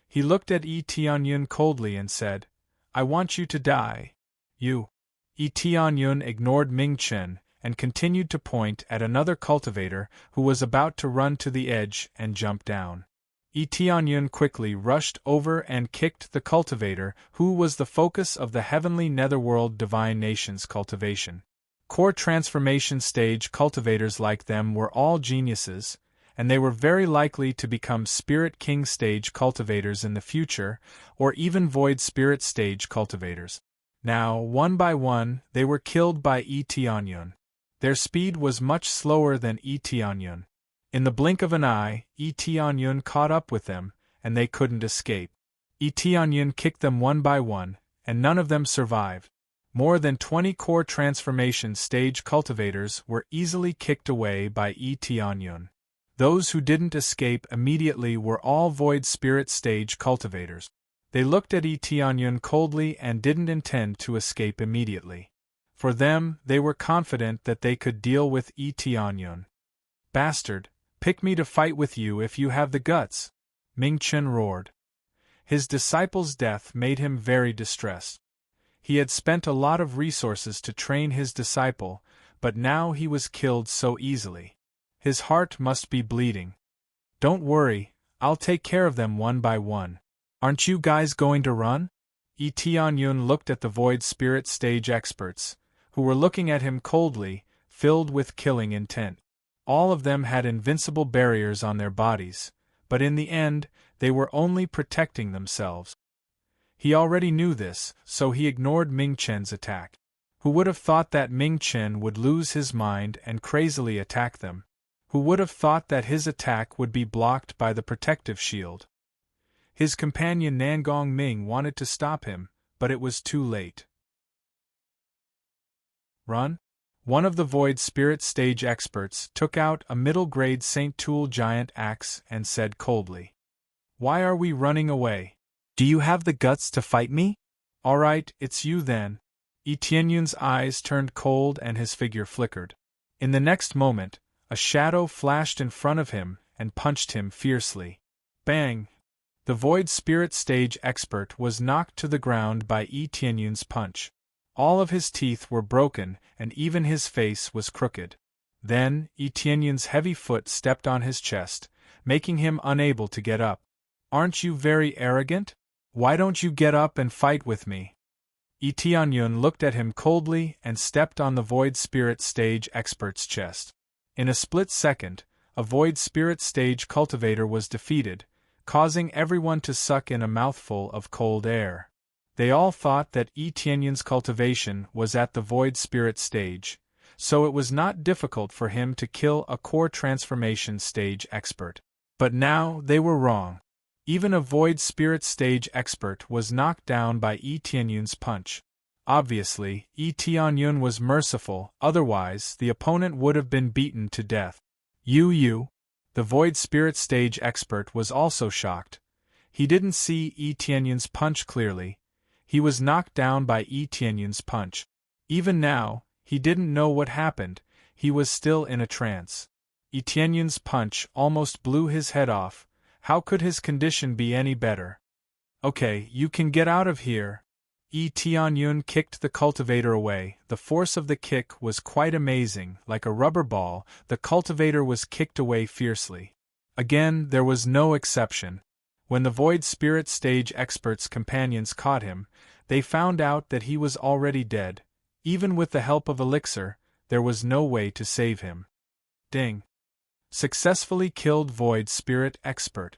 He looked at Tianyun coldly and said, "I want you to die. You." Tianyun ignored Ming Chen and continued to point at another cultivator who was about to run to the edge and jump down. Tianyun quickly rushed over and kicked the cultivator who was the focus of the heavenly netherworld divine nations cultivation. Core transformation stage cultivators like them were all geniuses, and they were very likely to become Spirit King stage cultivators in the future, or even Void Spirit stage cultivators. Now, one by one, they were killed by Tianyun. Their speed was much slower than Tianyun. In the blink of an eye, Tianyun caught up with them, and they couldn't escape. Tianyun kicked them one by one, and none of them survived. More than 20 core transformation stage cultivators were easily kicked away by Tianyun. Those who didn't escape immediately were all Void Spirit stage cultivators. They looked at Tianyun coldly and didn't intend to escape immediately. For them, they were confident that they could deal with Tianyun. "Bastard, pick me to fight with you if you have the guts!" Ming Chen roared. His disciple's death made him very distressed. He had spent a lot of resources to train his disciple, but now he was killed so easily. His heart must be bleeding. "Don't worry, I'll take care of them one by one. Aren't you guys going to run?" Tianyun looked at the Void Spirit stage experts, who were looking at him coldly, filled with killing intent. All of them had invincible barriers on their bodies, but in the end, they were only protecting themselves. He already knew this, so he ignored Ming Chen's attack. Who would have thought that Ming Chen would lose his mind and crazily attack them? Who would have thought that his attack would be blocked by the protective shield? His companion Nangong Ming wanted to stop him, but it was too late. "Run?" One of the Void Spirit stage experts took out a middle-grade Saint Tool giant axe and said coldly, "Why are we running away? Do you have the guts to fight me? All right, it's you then." Tianyun's eyes turned cold and his figure flickered. In the next moment, a shadow flashed in front of him and punched him fiercely. Bang! The Void Spirit stage expert was knocked to the ground by Tianyun's punch. All of his teeth were broken and even his face was crooked. Then, Tianyun's heavy foot stepped on his chest, making him unable to get up. "Aren't you very arrogant? Why don't you get up and fight with me?" Tianyun looked at him coldly and stepped on the Void Spirit stage expert's chest. In a split second, a Void Spirit stage cultivator was defeated, causing everyone to suck in a mouthful of cold air. They all thought that Tianyun's cultivation was at the Void Spirit stage, so it was not difficult for him to kill a core transformation stage expert. But now they were wrong. Even a Void Spirit stage expert was knocked down by Tianyun's punch. Obviously, Tianyun was merciful, otherwise the opponent would have been beaten to death. You. The Void Spirit stage expert was also shocked. He didn't see Tianyun's punch clearly. He was knocked down by Tianyun's punch. Even now, he didn't know what happened, he was still in a trance. Tianyun's punch almost blew his head off. How could his condition be any better? "Okay, you can get out of here." Tianyun kicked the cultivator away. The force of the kick was quite amazing. Like a rubber ball, the cultivator was kicked away fiercely. Again, there was no exception. When the Void Spirit Stage Expert's companions caught him, they found out that he was already dead. Even with the help of elixir, there was no way to save him. Ding. Successfully killed Void Spirit Expert.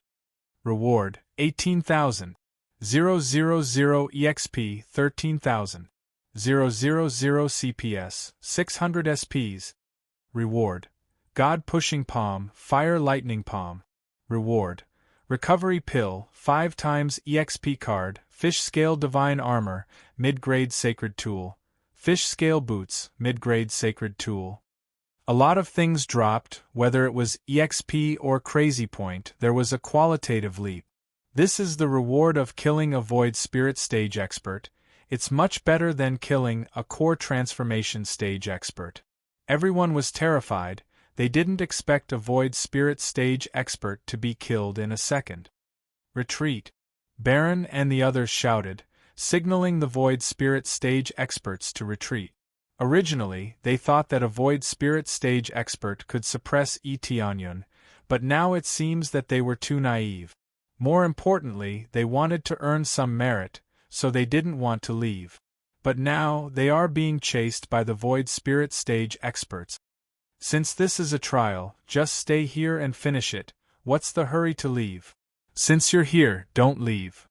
Reward, 18,000. 000 EXP, 13,000. 000 CPS, 600 SPs. Reward. God Pushing Palm, Fire Lightning Palm. Reward. Recovery Pill, 5 times EXP card, Fish Scale Divine Armor, Mid-Grade Sacred Tool. Fish Scale Boots, Mid-Grade Sacred Tool. A lot of things dropped, whether it was EXP or Crazy Point, there was a qualitative leap. This is the reward of killing a Void Spirit Stage Expert. It's much better than killing a Core Transformation Stage Expert. Everyone was terrified. They didn't expect a Void Spirit Stage Expert to be killed in a second. Retreat! Baron and the others shouted, signaling the Void Spirit Stage Experts to retreat. Originally, they thought that a Void Spirit Stage Expert could suppress Eteonyun, but now it seems that they were too naive. More importantly, they wanted to earn some merit, so they didn't want to leave. But now, they are being chased by the Void Spirit Stage Experts. Since this is a trial, just stay here and finish it. What's the hurry to leave? Since you're here, don't leave.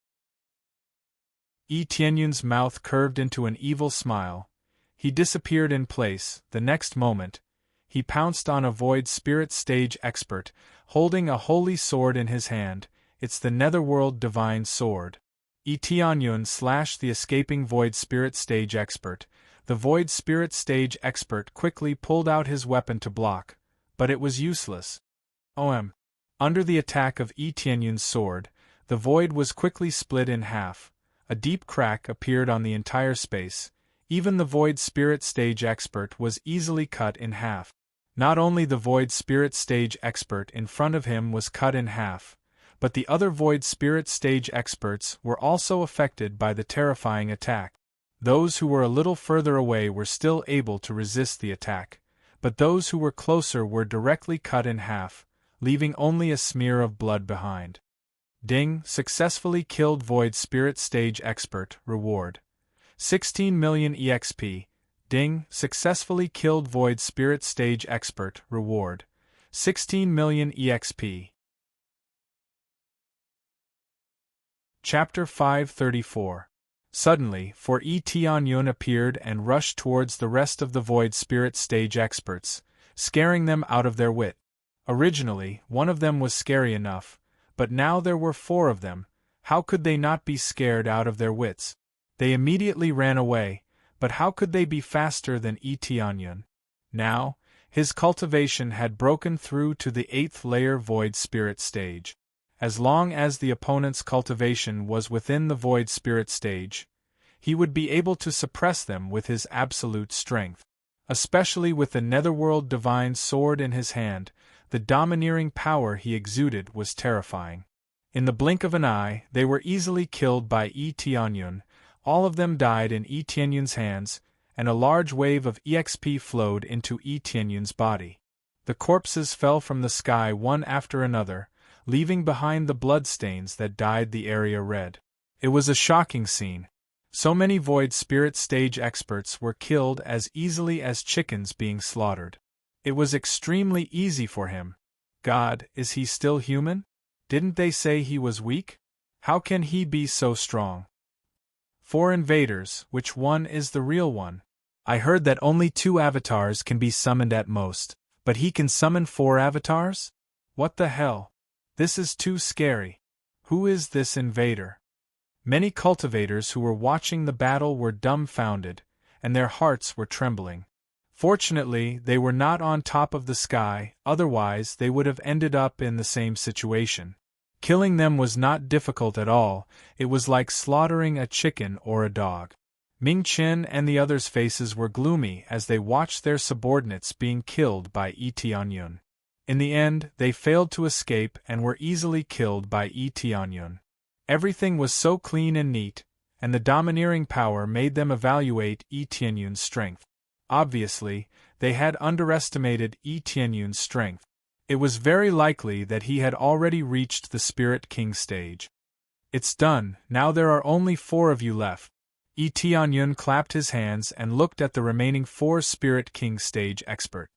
Eteonyun's mouth curved into an evil smile. He disappeared in place. The next moment, he pounced on a Void Spirit Stage Expert, holding a holy sword in his hand. It's the Netherworld Divine Sword. Eteonyun slashed the escaping Void Spirit Stage Expert. The Void Spirit Stage Expert quickly pulled out his weapon to block, but it was useless. Under the attack of Eteonyun's sword, the void was quickly split in half. A deep crack appeared on the entire space. Even the Void Spirit Stage Expert was easily cut in half. Not only the Void Spirit Stage Expert in front of him was cut in half, but the other Void Spirit Stage Experts were also affected by the terrifying attack. Those who were a little further away were still able to resist the attack, but those who were closer were directly cut in half, leaving only a smear of blood behind. Ding, successfully killed Void Spirit Stage Expert, reward. 16 million EXP. Ding, successfully killed Void Spirit Stage Expert, reward. 16 million EXP. Chapter 534. Suddenly, for Eteonyun appeared and rushed towards the rest of the Void Spirit Stage Experts, scaring them out of their wit. Originally, one of them was scary enough, but now there were 4 of them. How could they not be scared out of their wits? They immediately ran away, but how could they be faster than Eteonyun? Now, his cultivation had broken through to the 8th layer Void Spirit Stage. As long as the opponent's cultivation was within the Void Spirit Stage, he would be able to suppress them with his absolute strength. Especially with the Netherworld Divine Sword in his hand, the domineering power he exuded was terrifying. In the blink of an eye, they were easily killed by Eteonyun. All of them died in Eteonyun's hands, and a large wave of EXP flowed into Eteonyun's body. The corpses fell from the sky one after another, leaving behind the bloodstains that dyed the area red. It was a shocking scene. So many Void Spirit Stage Experts were killed as easily as chickens being slaughtered. It was extremely easy for him. God, is he still human? Didn't they say he was weak? How can he be so strong? 4 invaders, which one is the real one? I heard that only 2 avatars can be summoned at most, but he can summon 4 avatars? What the hell? This is too scary. Who is this invader? Many cultivators who were watching the battle were dumbfounded, and their hearts were trembling. Fortunately, they were not on top of the sky, otherwise they would have ended up in the same situation. Killing them was not difficult at all, it was like slaughtering a chicken or a dog. Ming Qin and the others' faces were gloomy as they watched their subordinates being killed by Eteonyun. In the end, they failed to escape and were easily killed by Eteonyun. Everything was so clean and neat, and the domineering power made them evaluate Eteonyun's strength. Obviously, they had underestimated Eteonyun's strength. It was very likely that he had already reached the Spirit King stage. It's done, now there are only 4 of you left. Tianyun clapped his hands and looked at the remaining 4 Spirit King stage expert.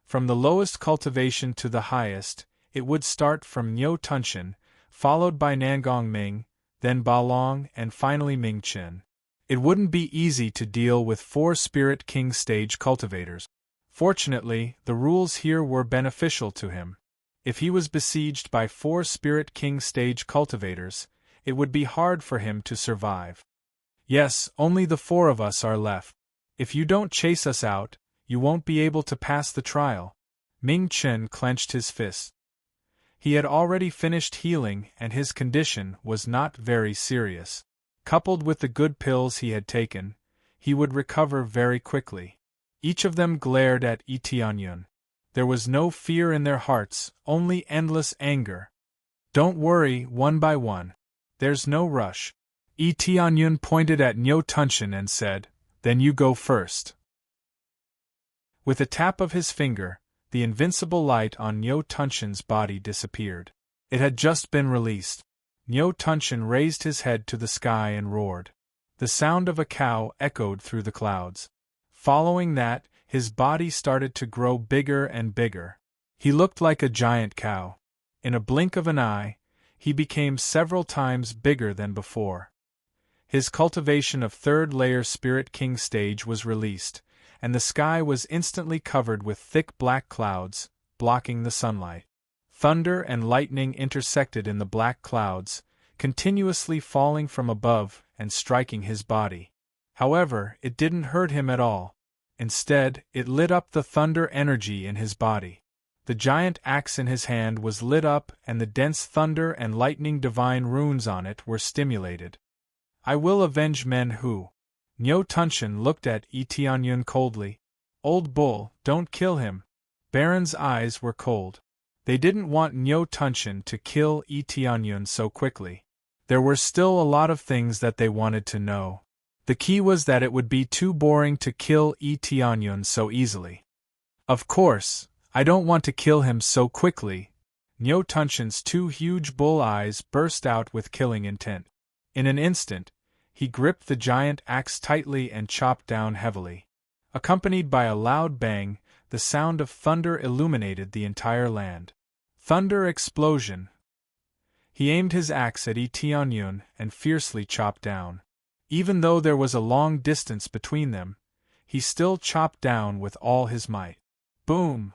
From the lowest cultivation to the highest, it would start from Niu Tunshin, followed by Nangong Ming, then Ba Long, and finally Ming Chen. It wouldn't be easy to deal with 4 Spirit King stage cultivators. Fortunately, the rules here were beneficial to him. If he was besieged by 4 Spirit King stage cultivators, it would be hard for him to survive. Yes, only the 4 of us are left. If you don't chase us out, you won't be able to pass the trial. Ming Chen clenched his fist. He had already finished healing and his condition was not very serious. Coupled with the good pills he had taken, he would recover very quickly. Each of them glared at Tianyun. There was no fear in their hearts, only endless anger. Don't worry, one by one. There's no rush. Tianyun pointed at Niu Tunshin and said, "Then you go first." With a tap of his finger, the invincible light on Niu Tunshin's body disappeared. It had just been released. Niu Tunshin raised his head to the sky and roared. The sound of a cow echoed through the clouds. Following that, his body started to grow bigger and bigger. He looked like a giant cow. In a blink of an eye, he became several times bigger than before. His cultivation of 3rd layer Spirit King stage was released, and the sky was instantly covered with thick black clouds, blocking the sunlight. Thunder and lightning intersected in the black clouds, continuously falling from above and striking his body. However, it didn't hurt him at all. Instead, it lit up the thunder energy in his body. The giant axe in his hand was lit up and the dense thunder and lightning divine runes on it were stimulated. I will avenge men who... Niu Tunshin looked at Tianyun coldly. Old bull, don't kill him. Baron's eyes were cold. They didn't want Niu Tunshin to kill Tianyun so quickly. There were still a lot of things that they wanted to know. The key was that it would be too boring to kill Tianyun so easily. Of course, I don't want to kill him so quickly. Niu Tunshin's 2 huge bull eyes burst out with killing intent. In an instant, he gripped the giant axe tightly and chopped down heavily. Accompanied by a loud bang, the sound of thunder illuminated the entire land. Thunder explosion! He aimed his axe at Tianyun and fiercely chopped down. Even though there was a long distance between them, he still chopped down with all his might. Boom!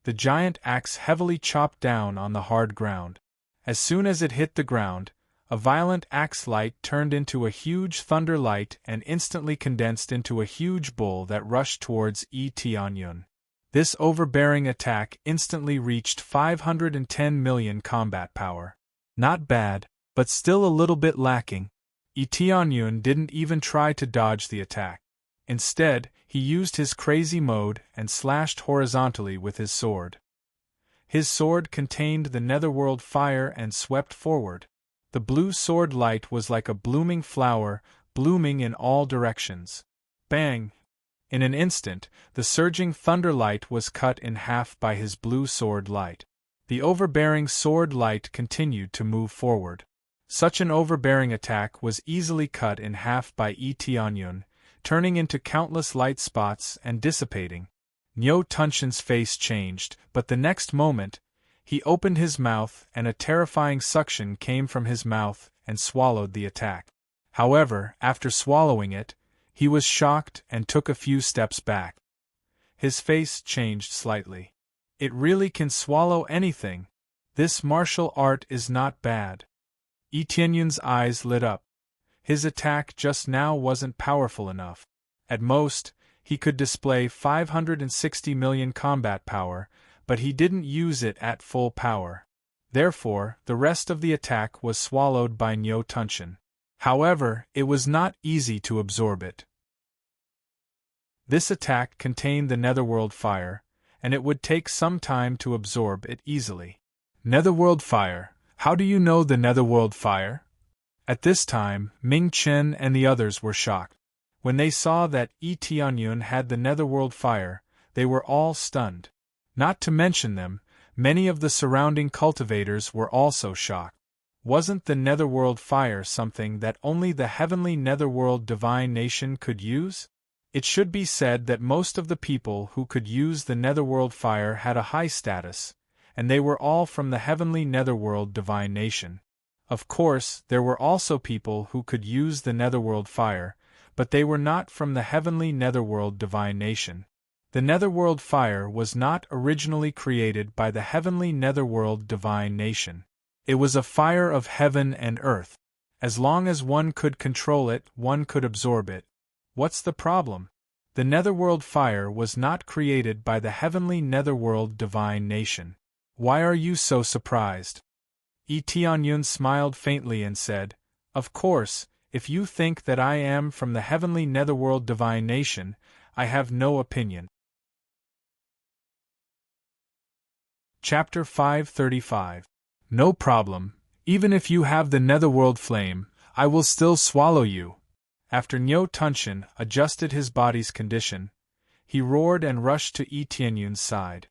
The giant axe heavily chopped down on the hard ground. As soon as it hit the ground, a violent axe light turned into a huge thunder light and instantly condensed into a huge bull that rushed towards Tianyun. This overbearing attack instantly reached 510 million combat power. Not bad, but still a little bit lacking. Tianyun didn't even try to dodge the attack. Instead, he used his crazy mode and slashed horizontally with his sword. His sword contained the netherworld fire and swept forward. The blue sword light was like a blooming flower, blooming in all directions. Bang! In an instant, the surging thunder light was cut in half by his blue sword light. The overbearing sword light continued to move forward. Such an overbearing attack was easily cut in half by Tianyun, turning into countless light spots and dissipating. Niu Tunshin's face changed, but the next moment, he opened his mouth and a terrifying suction came from his mouth and swallowed the attack. However, after swallowing it, he was shocked and took a few steps back. His face changed slightly. It really can swallow anything. This martial art is not bad. Tianyun's eyes lit up. His attack just now wasn't powerful enough. At most, he could display 560 million combat power, but he didn't use it at full power. Therefore, the rest of the attack was swallowed by Niu Tunshin. However, it was not easy to absorb it. This attack contained the netherworld fire, and it would take some time to absorb it easily. Netherworld fire? How do you know the netherworld fire? At this time, Ming Chen and the others were shocked. When they saw that Tianyun had the netherworld fire, they were all stunned. Not to mention them, Many of the surrounding cultivators were also shocked. Wasn't the netherworld fire something that only the heavenly netherworld divine nation could use? It should be said that most of the people who could use the netherworld fire had a high status, and they were all from the heavenly netherworld divine nation. Of course, there were also people who could use the netherworld fire, but they were not from the heavenly netherworld divine nation. The netherworld fire was not originally created by the heavenly netherworld divine nation. It was a fire of heaven and earth. As long as one could control it, one could absorb it. What's the problem? The netherworld fire was not created by the heavenly netherworld divine nation. Why are you so surprised? Tianyun smiled faintly and said, "Of course, if you think that I am from the heavenly netherworld divine nation, I have no opinion." Chapter 535. No problem, even if you have the netherworld flame, I will still swallow you. After Nyo Tunshin adjusted his body's condition, he roared and rushed to Tianyun's side.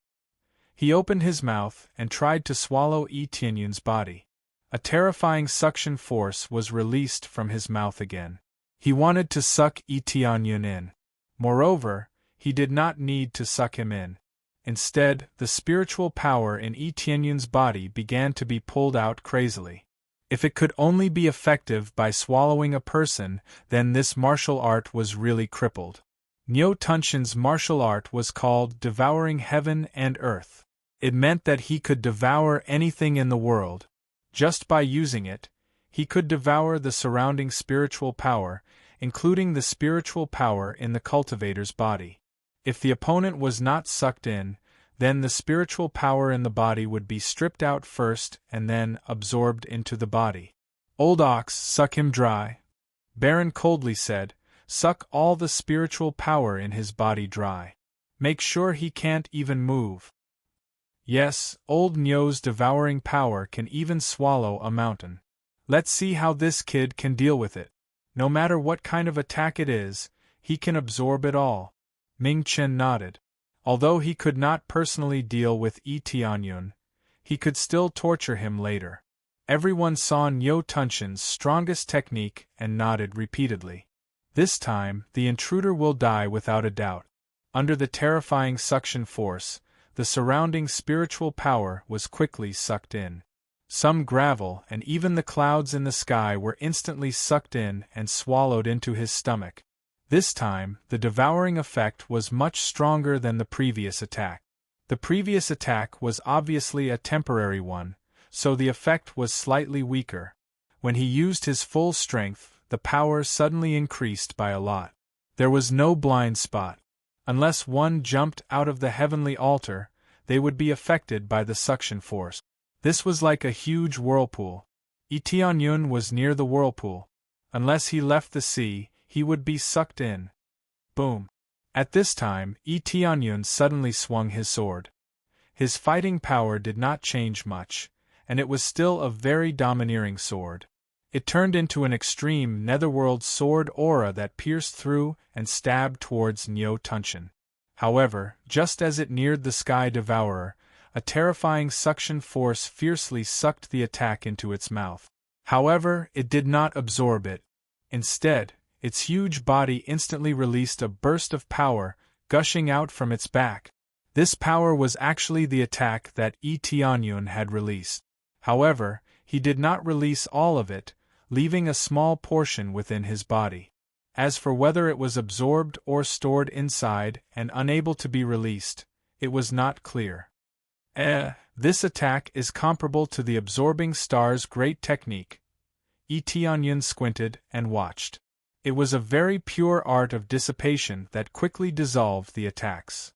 He opened his mouth and tried to swallow Tianyun's body. A terrifying suction force was released from his mouth again. He wanted to suck Tianyun in. Moreover, he did not need to suck him in. Instead, the spiritual power in Tianyun's body began to be pulled out crazily. If it could only be effective by swallowing a person, then this martial art was really crippled. Nyo Tunshin's martial art was called Devouring Heaven and Earth. It meant that he could devour anything in the world. Just by using it, he could devour the surrounding spiritual power, including the spiritual power in the cultivator's body. If the opponent was not sucked in, then the spiritual power in the body would be stripped out first and then absorbed into the body. "Old ox, suck him dry," Baron coldly said. "Suck all the spiritual power in his body dry. Make sure he can't even move." Yes, old Nyo's devouring power can even swallow a mountain. Let's see how this kid can deal with it. No matter what kind of attack it is, he can absorb it all. Ming Chen nodded. Although he could not personally deal with Tianyun, he could still torture him later. Everyone saw Nyo Tunshin's strongest technique and nodded repeatedly. This time, the intruder will die without a doubt. Under the terrifying suction force, the surrounding spiritual power was quickly sucked in. Some gravel and even the clouds in the sky were instantly sucked in and swallowed into his stomach. This time, the devouring effect was much stronger than the previous attack. The previous attack was obviously a temporary one, so the effect was slightly weaker. When he used his full strength, the power suddenly increased by a lot. There was no blind spot. Unless one jumped out of the heavenly altar, they would be affected by the suction force. This was like a huge whirlpool. Tianyun was near the whirlpool. Unless he left the sea, he would be sucked in. Boom. At this time, Tianyun suddenly swung his sword. His fighting power did not change much, and it was still a very domineering sword. It turned into an extreme netherworld sword aura that pierced through and stabbed towards Nyo Tunshin. However, just as it neared the Sky Devourer, a terrifying suction force fiercely sucked the attack into its mouth. However, it did not absorb it. Instead, its huge body instantly released a burst of power, gushing out from its back. This power was actually the attack that Tianyun had released. However, he did not release all of it, leaving a small portion within his body. As for whether it was absorbed or stored inside and unable to be released, it was not clear. This attack is comparable to the absorbing star's great technique. Tianyun squinted and watched. It was a very pure art of dissipation that quickly dissolved the attacks.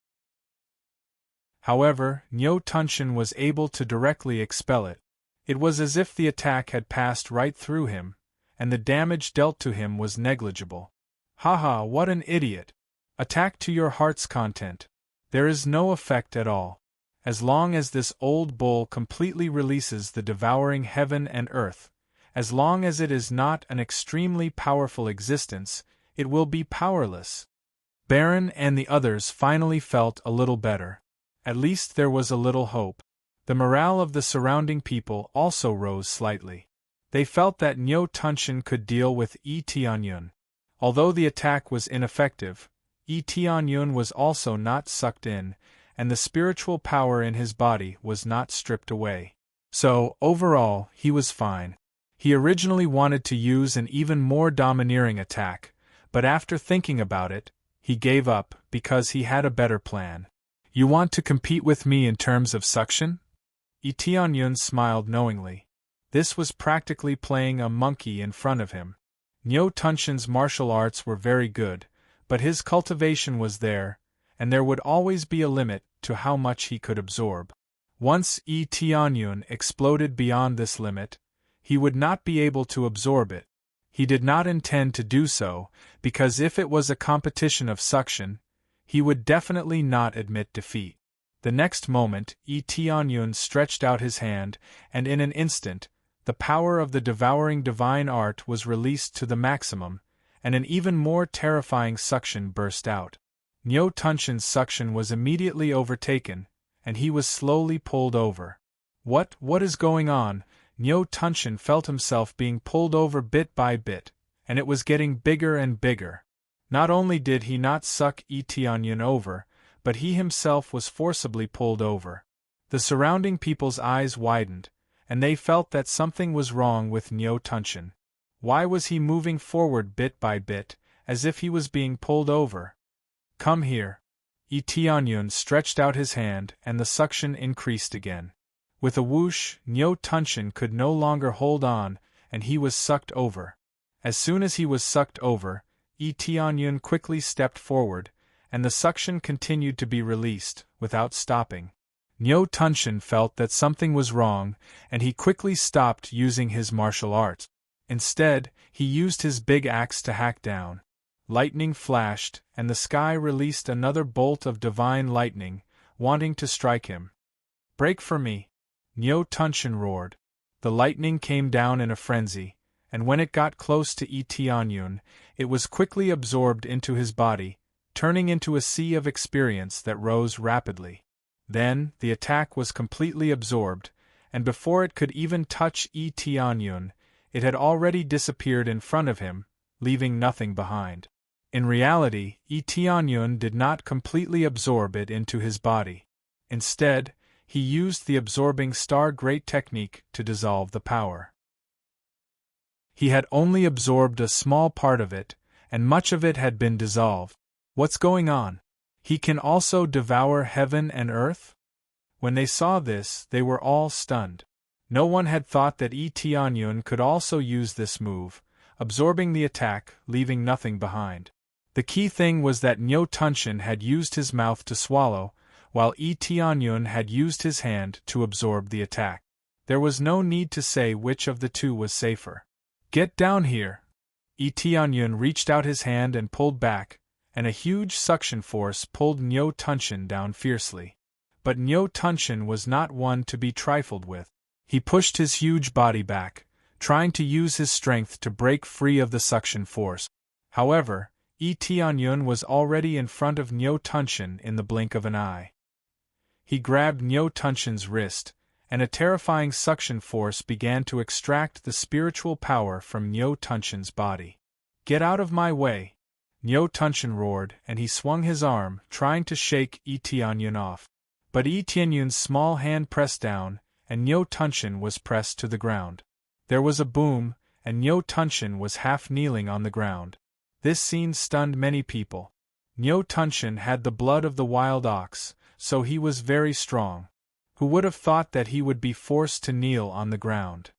However, Nyo Tunshin was able to directly expel it. It was as if the attack had passed right through him, and the damage dealt to him was negligible. Haha, what an idiot! Attack to your heart's content. There is no effect at all. As long as this old bull completely releases the devouring heaven and earth, as long as it is not an extremely powerful existence, it will be powerless. Baron and the others finally felt a little better. At least there was a little hope. The morale of the surrounding people also rose slightly. They felt that Nyo Tunshin could deal with Tianyun. Although the attack was ineffective, Tianyun was also not sucked in, and the spiritual power in his body was not stripped away. So, overall, he was fine. He originally wanted to use an even more domineering attack, but after thinking about it, he gave up because he had a better plan. You want to compete with me in terms of suction? Tianyun smiled knowingly. This was practically playing a monkey in front of him. Nyo Tunshin's martial arts were very good, but his cultivation was there, and there would always be a limit to how much he could absorb. Once Tianyun exploded beyond this limit, he would not be able to absorb it. He did not intend to do so, because if it was a competition of suction, he would definitely not admit defeat. The next moment, Tianyun stretched out his hand, and in an instant, the power of the devouring divine art was released to the maximum, and an even more terrifying suction burst out. Nyo Tunshin's suction was immediately overtaken, and he was slowly pulled over. What is going on? Nyo Tunshin felt himself being pulled over bit by bit, and it was getting bigger and bigger. Not only did he not suck Tianyun over, but he himself was forcibly pulled over. The surrounding people's eyes widened, and they felt that something was wrong with Nyo Tunshin. Why was he moving forward bit by bit, as if he was being pulled over? Come here. Tianyun stretched out his hand, and the suction increased again. With a whoosh, Nyo Tunshin could no longer hold on, and he was sucked over. As soon as he was sucked over, Tianyun quickly stepped forward, and the suction continued to be released, without stopping. Nyo Tunshin felt that something was wrong, and he quickly stopped using his martial arts. Instead, he used his big axe to hack down. Lightning flashed, and the sky released another bolt of divine lightning, wanting to strike him. Break for me! Nyo Tunshin roared. The lightning came down in a frenzy, and when it got close to Tianyun, it was quickly absorbed into his body, turning into a sea of experience that rose rapidly. Then, the attack was completely absorbed, and before it could even touch Tianyun, it had already disappeared in front of him, leaving nothing behind. In reality, Tianyun did not completely absorb it into his body. Instead, he used the absorbing star great technique to dissolve the power. He had only absorbed a small part of it, and much of it had been dissolved. What's going on? He can also devour heaven and earth? When they saw this, they were all stunned. No one had thought that Tianyun could also use this move, absorbing the attack, leaving nothing behind. The key thing was that Nyo Tunshin had used his mouth to swallow, while Tianyun had used his hand to absorb the attack. There was no need to say which of the two was safer. Get down here! Tianyun reached out his hand and pulled back, and a huge suction force pulled Nyo Tunshin down fiercely. But Nyo Tunshin was not one to be trifled with. He pushed his huge body back, trying to use his strength to break free of the suction force. However, Tianyun was already in front of Nyo Tunshin in the blink of an eye. He grabbed Nyo Tunshin's wrist, and a terrifying suction force began to extract the spiritual power from Nyo Tunshin's body. Get out of my way! Nyo Tunshin roared, and he swung his arm, trying to shake Tianyun off. But Tianyun's small hand pressed down, and Nyo Tunshin was pressed to the ground. There was a boom, and Nyo Tunshin was half kneeling on the ground. This scene stunned many people. Nyo Tunshin had the blood of the wild ox, so he was very strong. Who would have thought that he would be forced to kneel on the ground?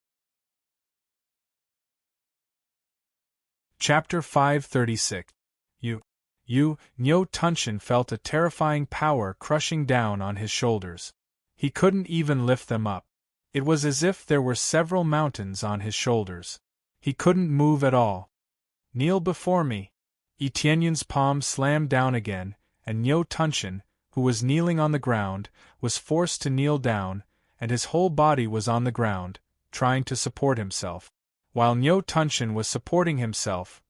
Chapter 536. Nyo Tunshin felt a terrifying power crushing down on his shoulders. He couldn't even lift them up. It was as if there were several mountains on his shoulders. He couldn't move at all. Kneel before me. Tianyun's palm slammed down again, and Nyo Tunshin, who was kneeling on the ground, was forced to kneel down, and his whole body was on the ground, trying to support himself. While Nyo Tunshin was supporting himself,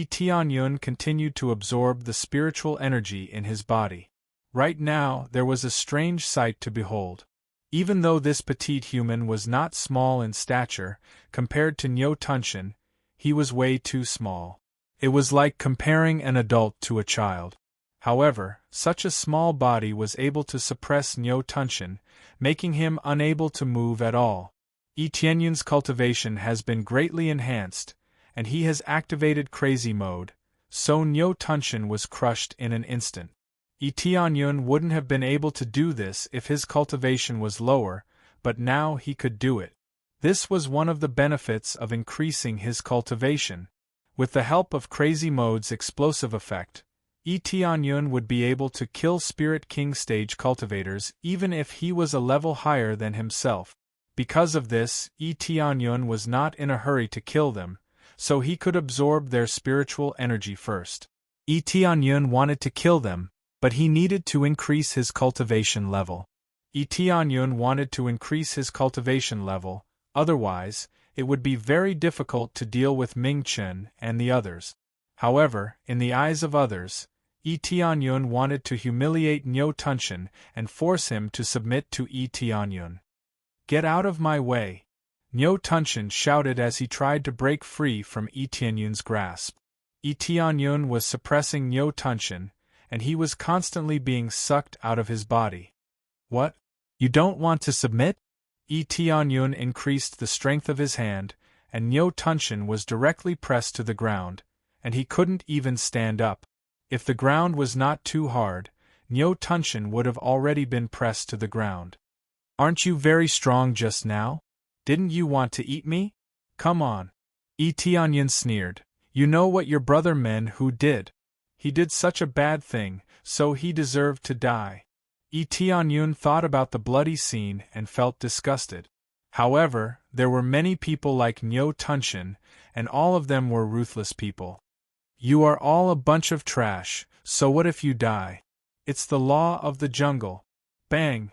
Tianyun continued to absorb the spiritual energy in his body. Right now, there was a strange sight to behold. Even though this petite human was not small in stature, compared to Nyo Tunshin, he was way too small. It was like comparing an adult to a child. However, such a small body was able to suppress Nyo Tunshin, making him unable to move at all. Yi Tianyun's cultivation has been greatly enhanced, and he has activated crazy mode, so Nyo Tunshin was crushed in an instant. Yi Tianyun wouldn't have been able to do this if his cultivation was lower, but now he could do it. This was one of the benefits of increasing his cultivation. With the help of Crazy Mode's explosive effect, Yi Tianyun would be able to kill Spirit King stage cultivators even if he was a level higher than himself. Because of this, Yi Tianyun was not in a hurry to kill them, so he could absorb their spiritual energy first. Yi Tianyun wanted to kill them, but he needed to increase his cultivation level. Yi Tianyun wanted to increase his cultivation level, otherwise, it would be very difficult to deal with Ming Chen and the others. However, in the eyes of others, Yi Tianyun wanted to humiliate Nyo Tunshin and force him to submit to Yi Tianyun. "Get out of my way!" Nyo Tunshin shouted as he tried to break free from Yi Tianyun's grasp. Yi Tianyun was suppressing Nyo Tunshin, and he was constantly being sucked out of his body. "What? You don't want to submit?" Yi Tianyun increased the strength of his hand, and Nyo Tunshin was directly pressed to the ground, and he couldn't even stand up. If the ground was not too hard, Nyo Tunshin would have already been pressed to the ground. "Aren't you very strong just now? Didn't you want to eat me? Come on." Yi Tianyun sneered. "You know what your brother Men Hu did. He did such a bad thing, so he deserved to die." Yi Tianyun thought about the bloody scene and felt disgusted. However, there were many people like Nyo Tunshin, and all of them were ruthless people. "You are all a bunch of trash, so what if you die? It's the law of the jungle." Bang!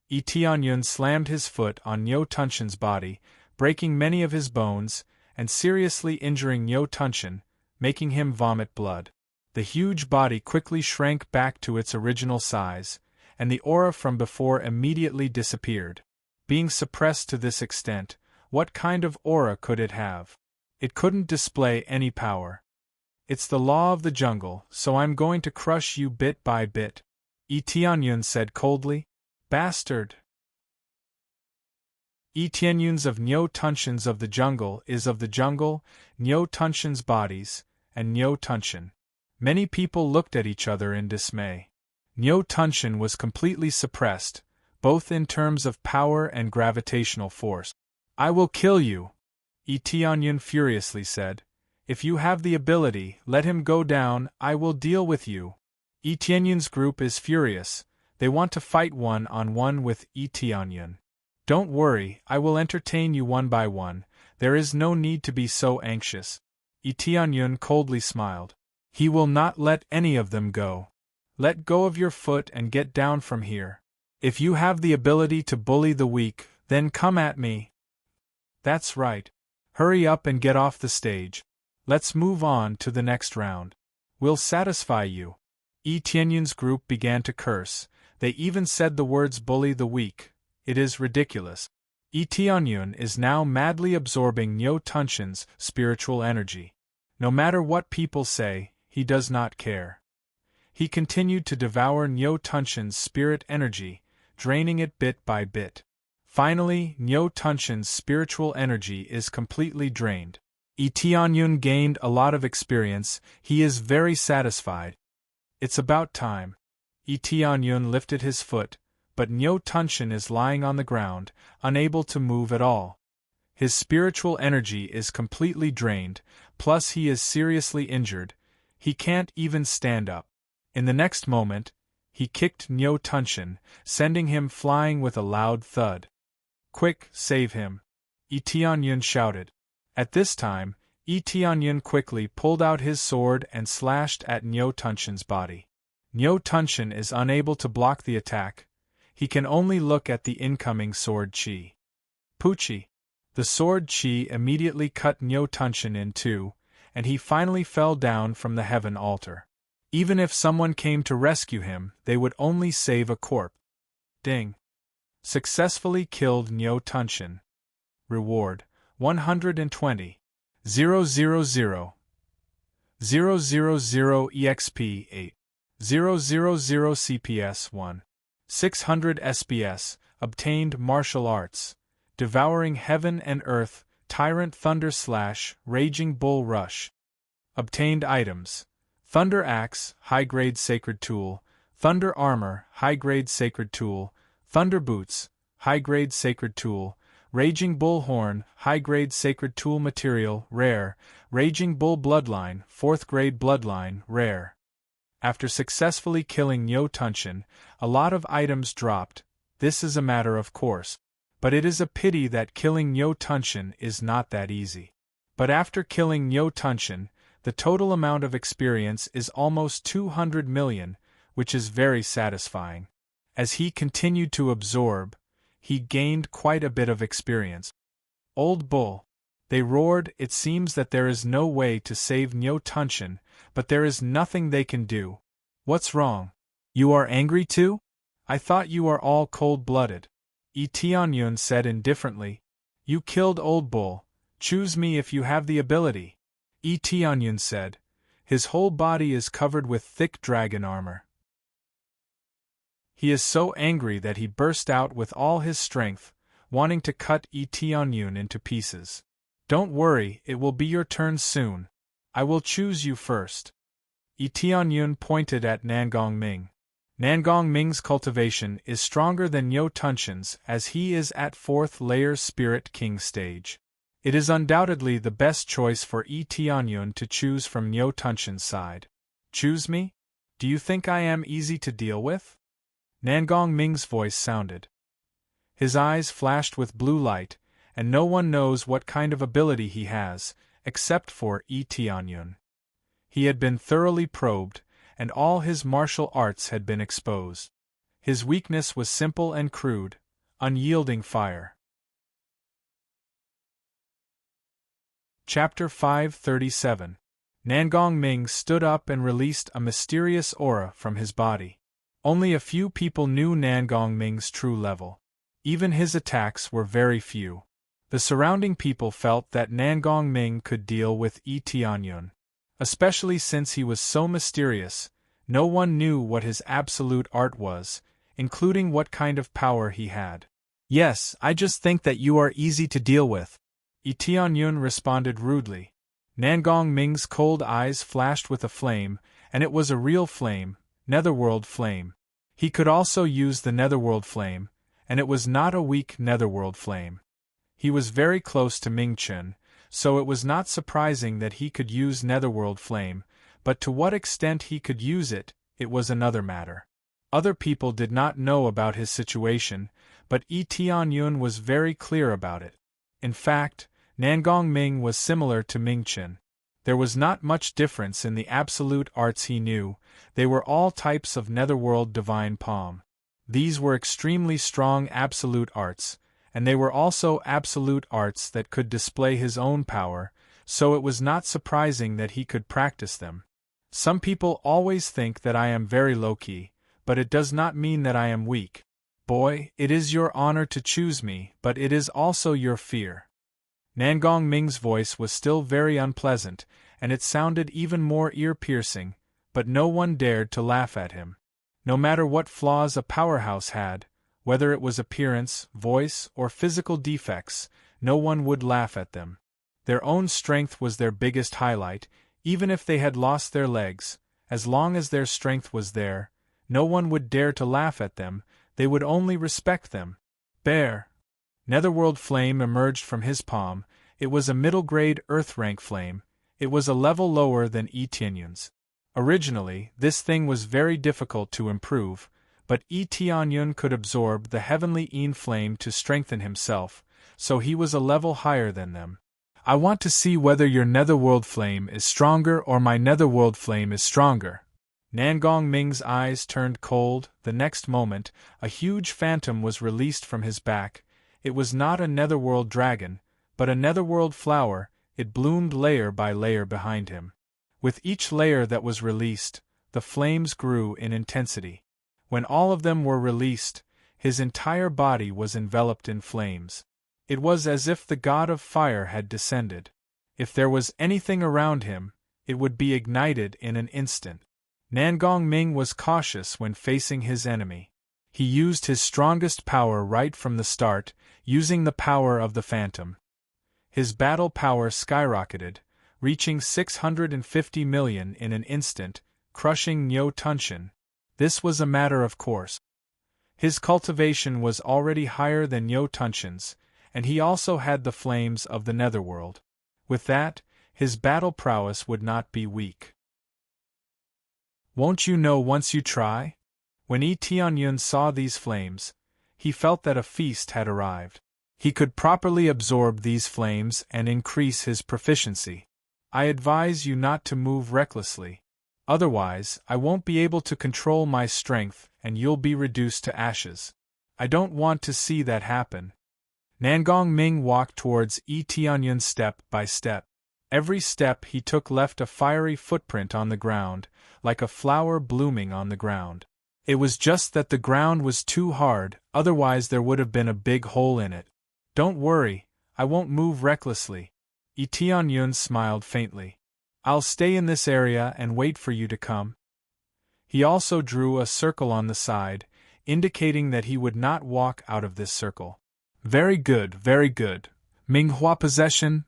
Yi Tianyun slammed his foot on Nyo Tunshin's body, breaking many of his bones, and seriously injuring Nyo Tunshin, making him vomit blood. The huge body quickly shrank back to its original size, and the aura from before immediately disappeared. Being suppressed to this extent, what kind of aura could it have? It couldn't display any power. "It's the law of the jungle, so I'm going to crush you bit by bit," Yi Tianyun said coldly. "Bastard!" Yi Tianyun's of Nyo Tunshin's of the jungle is of the jungle, Nyo Tunshin's bodies, and Nyo Tunshin. Many people looked at each other in dismay. Nyo Tunshin was completely suppressed, both in terms of power and gravitational force. "I will kill you," Yi Tianyun furiously said. "If you have the ability, let him go down, I will deal with you." Yi Tianyun's group is furious, they want to fight one-on-one with Yi Tianyun. "Don't worry, I will entertain you one by one, there is no need to be so anxious." Yi Tianyun coldly smiled. "He will not let any of them go. Let go of your foot and get down from here. If you have the ability to bully the weak, then come at me." "That's right. Hurry up and get off the stage. Let's move on to the next round. We'll satisfy you." Yi Tianyun's group began to curse, they even said the words bully the weak. It is ridiculous. Yi Tianyun is now madly absorbing Nyo Tunshin's spiritual energy. No matter what people say, he does not care. He continued to devour Nyo Tunshin's spirit energy, draining it bit by bit. Finally, Nyo Tunshin's spiritual energy is completely drained. Yi Tianyun gained a lot of experience, he is very satisfied. "It's about time." Yi Tianyun lifted his foot, but Nyo Tunshin is lying on the ground, unable to move at all. His spiritual energy is completely drained, plus he is seriously injured, he can't even stand up. In the next moment, he kicked Nyo Tunshin, sending him flying with a loud thud. "Quick, save him!" Yi Tianyun shouted. At this time, Yi Tianyun quickly pulled out his sword and slashed at Nyo Tunshin's body. Nyo Tunshin is unable to block the attack, he can only look at the incoming sword chi. Poochie! The sword chi immediately cut Nyo Tunshin in two, and he finally fell down from the heaven altar. Even if someone came to rescue him, they would only save a corpse. Ding! Successfully killed Nyo Tunshin. Reward, 120. 000. 000 EXP 8. 000 CPS 1. 600 SBS. Obtained martial arts. Devouring Heaven and Earth, Tyrant Thunder / Raging Bull Rush. Obtained items: Thunder Axe, high-grade sacred tool; Thunder Armor, high-grade sacred tool; Thunder Boots, high-grade sacred tool; Raging Bull Horn, high-grade sacred tool material, rare; Raging Bull Bloodline, 4th grade bloodline, rare. After successfully killing Nyo Tunshin, a lot of items dropped. This is a matter of course. But it is a pity that killing Nyo Tunshin is not that easy. But after killing Nyo Tunshin, the total amount of experience is almost 200 million, which is very satisfying. As he continued to absorb, he gained quite a bit of experience. Old Bull. They roared. It seems that there is no way to save Nyo Tunshin, but there is nothing they can do. What's wrong? You are angry too? I thought you are all cold-blooded. Tianyun said indifferently. You killed Old Bull. Choose me if you have the ability. Tianyun said. His whole body is covered with thick dragon armor. He is so angry that he burst out with all his strength, wanting to cut Tianyun into pieces. Don't worry, it will be your turn soon. I will choose you first. Tianyun pointed at Nangong Ming. Nangong Ming's cultivation is stronger than Nyo Tunshin's as he is at 4th layer Spirit King stage. It is undoubtedly the best choice for Tianyun to choose from Nyo Tunshin's side. Choose me? Do you think I am easy to deal with? Nangong Ming's voice sounded. His eyes flashed with blue light, and no one knows what kind of ability he has, except for Tianyun. He had been thoroughly probed, and all his martial arts had been exposed. His weakness was simple and crude, unyielding fire. Chapter 537. Nangong Ming stood up and released a mysterious aura from his body. Only a few people knew Nangong Ming's true level. Even his attacks were very few. The surrounding people felt that Nangong Ming could deal with Tianyun. Especially since he was so mysterious, no one knew what his absolute art was, including what kind of power he had. Yes, I just think that you are easy to deal with. Tianyun responded rudely. Nangong Ming's cold eyes flashed with a flame, and it was a real flame, netherworld flame. He could also use the netherworld flame, and it was not a weak netherworld flame. He was very close to Mingchen, so it was not surprising that he could use netherworld flame, but to what extent he could use it, it was another matter. Other people did not know about his situation, but Tianyun was very clear about it. In fact, Nangong Ming was similar to Mingchen. There was not much difference in the absolute arts he knew. They were all types of netherworld divine palm. These were extremely strong absolute arts, and they were also absolute arts that could display his own power, so it was not surprising that he could practice them. Some people always think that I am very low-key, but it does not mean that I am weak. Boy, it is your honor to choose me, but it is also your fear. Nangong Ming's voice was still very unpleasant, and it sounded even more ear-piercing, but no one dared to laugh at him. No matter what flaws a powerhouse had, whether it was appearance, voice, or physical defects, no one would laugh at them. Their own strength was their biggest highlight, even if they had lost their legs. As long as their strength was there, no one would dare to laugh at them, they would only respect them. Bear. Netherworld flame emerged from his palm. It was a middle-grade earth-rank flame. It was a level lower than Tianyun's. Originally, this thing was very difficult to improve, but Tianyun could absorb the heavenly Een flame to strengthen himself, so he was a level higher than them. I want to see whether your netherworld flame is stronger or my netherworld flame is stronger. Nangong Ming's eyes turned cold. The next moment, a huge phantom was released from his back. It was not a netherworld dragon, but a netherworld flower. It bloomed layer by layer behind him. With each layer that was released, the flames grew in intensity. When all of them were released, his entire body was enveloped in flames. It was as if the god of fire had descended. If there was anything around him, it would be ignited in an instant. Nangong Ming was cautious when facing his enemy. He used his strongest power right from the start, using the power of the phantom. His battle power skyrocketed, reaching 650 million in an instant, crushing Nyo Tunshin. This was a matter of course. His cultivation was already higher than Nyo Tunshin's, and he also had the flames of the netherworld. With that, his battle prowess would not be weak. Won't you know once you try? When Yi Tianyun saw these flames, he felt that a feast had arrived. He could properly absorb these flames and increase his proficiency. I advise you not to move recklessly. Otherwise, I won't be able to control my strength and you'll be reduced to ashes. I don't want to see that happen. Nangong Ming walked towards Yi Tianyun step by step. Every step he took left a fiery footprint on the ground, like a flower blooming on the ground. It was just that the ground was too hard, otherwise there would have been a big hole in it. Don't worry, I won't move recklessly. Yi Tianyun smiled faintly. I'll stay in this area and wait for you to come. He also drew a circle on the side, indicating that he would not walk out of this circle. Very good, very good. Minghua possession?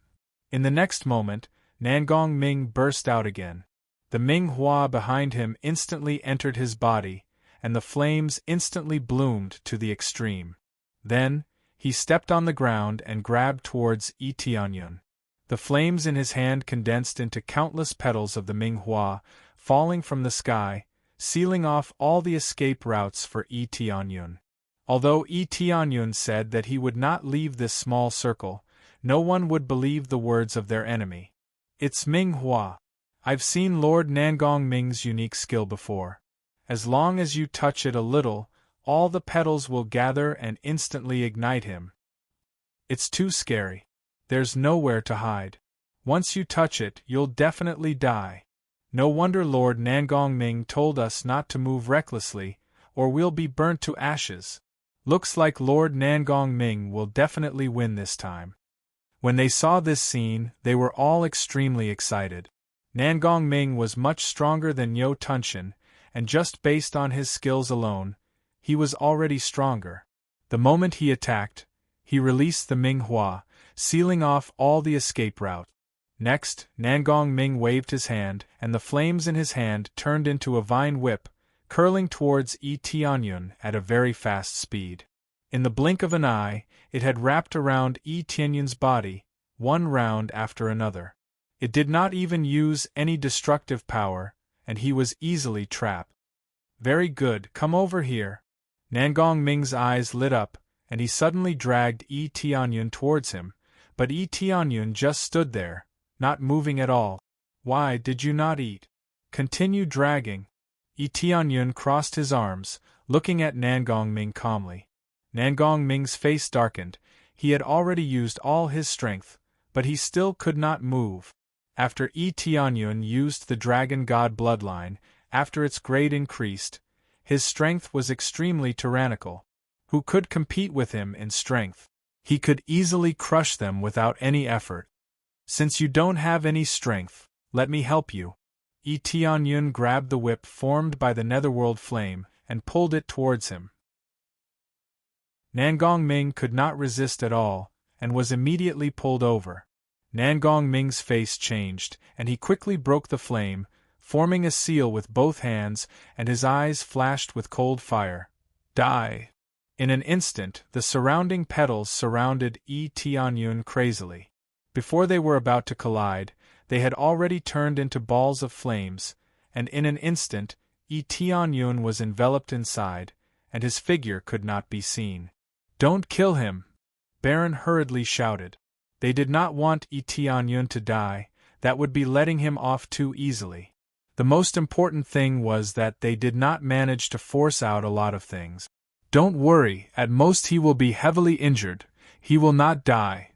In the next moment, Nangong Ming burst out again. The Minghua behind him instantly entered his body, and the flames instantly bloomed to the extreme. Then, he stepped on the ground and grabbed towards Yi Tianyun. The flames in his hand condensed into countless petals of the Minghua, falling from the sky, sealing off all the escape routes for Yi Tianyun. Although Yi Tianyun said that he would not leave this small circle, no one would believe the words of their enemy. It's Minghua. I've seen Lord Nangong Ming's unique skill before. As long as you touch it a little, all the petals will gather and instantly ignite him. It's too scary. There's nowhere to hide. Once you touch it, you'll definitely die. No wonder Lord Nangong Ming told us not to move recklessly, or we'll be burnt to ashes. Looks like Lord Nangong Ming will definitely win this time. When they saw this scene, they were all extremely excited. Nangong Ming was much stronger than Nyo Tunshin, and just based on his skills alone, he was already stronger. The moment he attacked, he released the Minghua, sealing off all the escape route. Next, Nangong Ming waved his hand, and the flames in his hand turned into a vine whip, curling towards Yi Tianyun at a very fast speed. In the blink of an eye, it had wrapped around Yi Tianyun's body, one round after another. It did not even use any destructive power, and he was easily trapped. Very good, come over here. Nangong Ming's eyes lit up, and he suddenly dragged Yi Tianyun towards him, but Yi Tianyun just stood there, not moving at all. Why did you not eat? Continue dragging. Yi Tianyun crossed his arms, looking at Nangong Ming calmly. Nangong Ming's face darkened. He had already used all his strength, but he still could not move. After Yi Tianyun used the Dragon God bloodline, after its grade increased, his strength was extremely tyrannical. Who could compete with him in strength? He could easily crush them without any effort. Since you don't have any strength, let me help you. Yi Tianyun grabbed the whip formed by the netherworld flame and pulled it towards him. Nangong Ming could not resist at all, and was immediately pulled over. Nangong Ming's face changed, and he quickly broke the flame, forming a seal with both hands, and his eyes flashed with cold fire. Die! In an instant, the surrounding petals surrounded Yi Tianyun crazily. Before they were about to collide, they had already turned into balls of flames, and in an instant, Yi Tianyun was enveloped inside, and his figure could not be seen. Don't kill him! Baron hurriedly shouted. They did not want Yi Tianyun to die, that would be letting him off too easily. The most important thing was that they did not manage to force out a lot of things. Don't worry, at most he will be heavily injured, he will not die.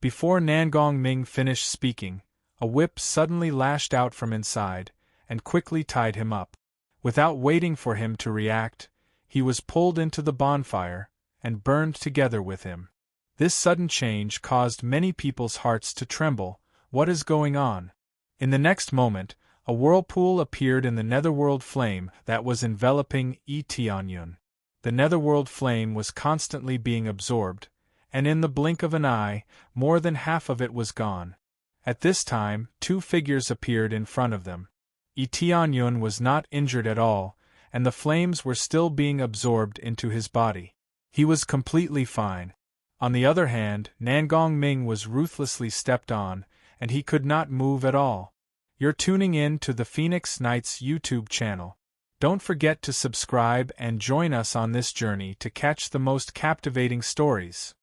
Before Nangong Ming finished speaking, a whip suddenly lashed out from inside, and quickly tied him up. Without waiting for him to react, he was pulled into the bonfire, and burned together with him. This sudden change caused many people's hearts to tremble. What is going on? In the next moment, a whirlpool appeared in the netherworld flame that was enveloping Eteonyun. The netherworld flame was constantly being absorbed, and in the blink of an eye, more than half of it was gone. At this time, two figures appeared in front of them. Eteonyun was not injured at all, and the flames were still being absorbed into his body. He was completely fine. On the other hand, Nangong Ming was ruthlessly stepped on, and he could not move at all. You're tuning in to the Phoenix Knights YouTube channel. Don't forget to subscribe and join us on this journey to catch the most captivating stories.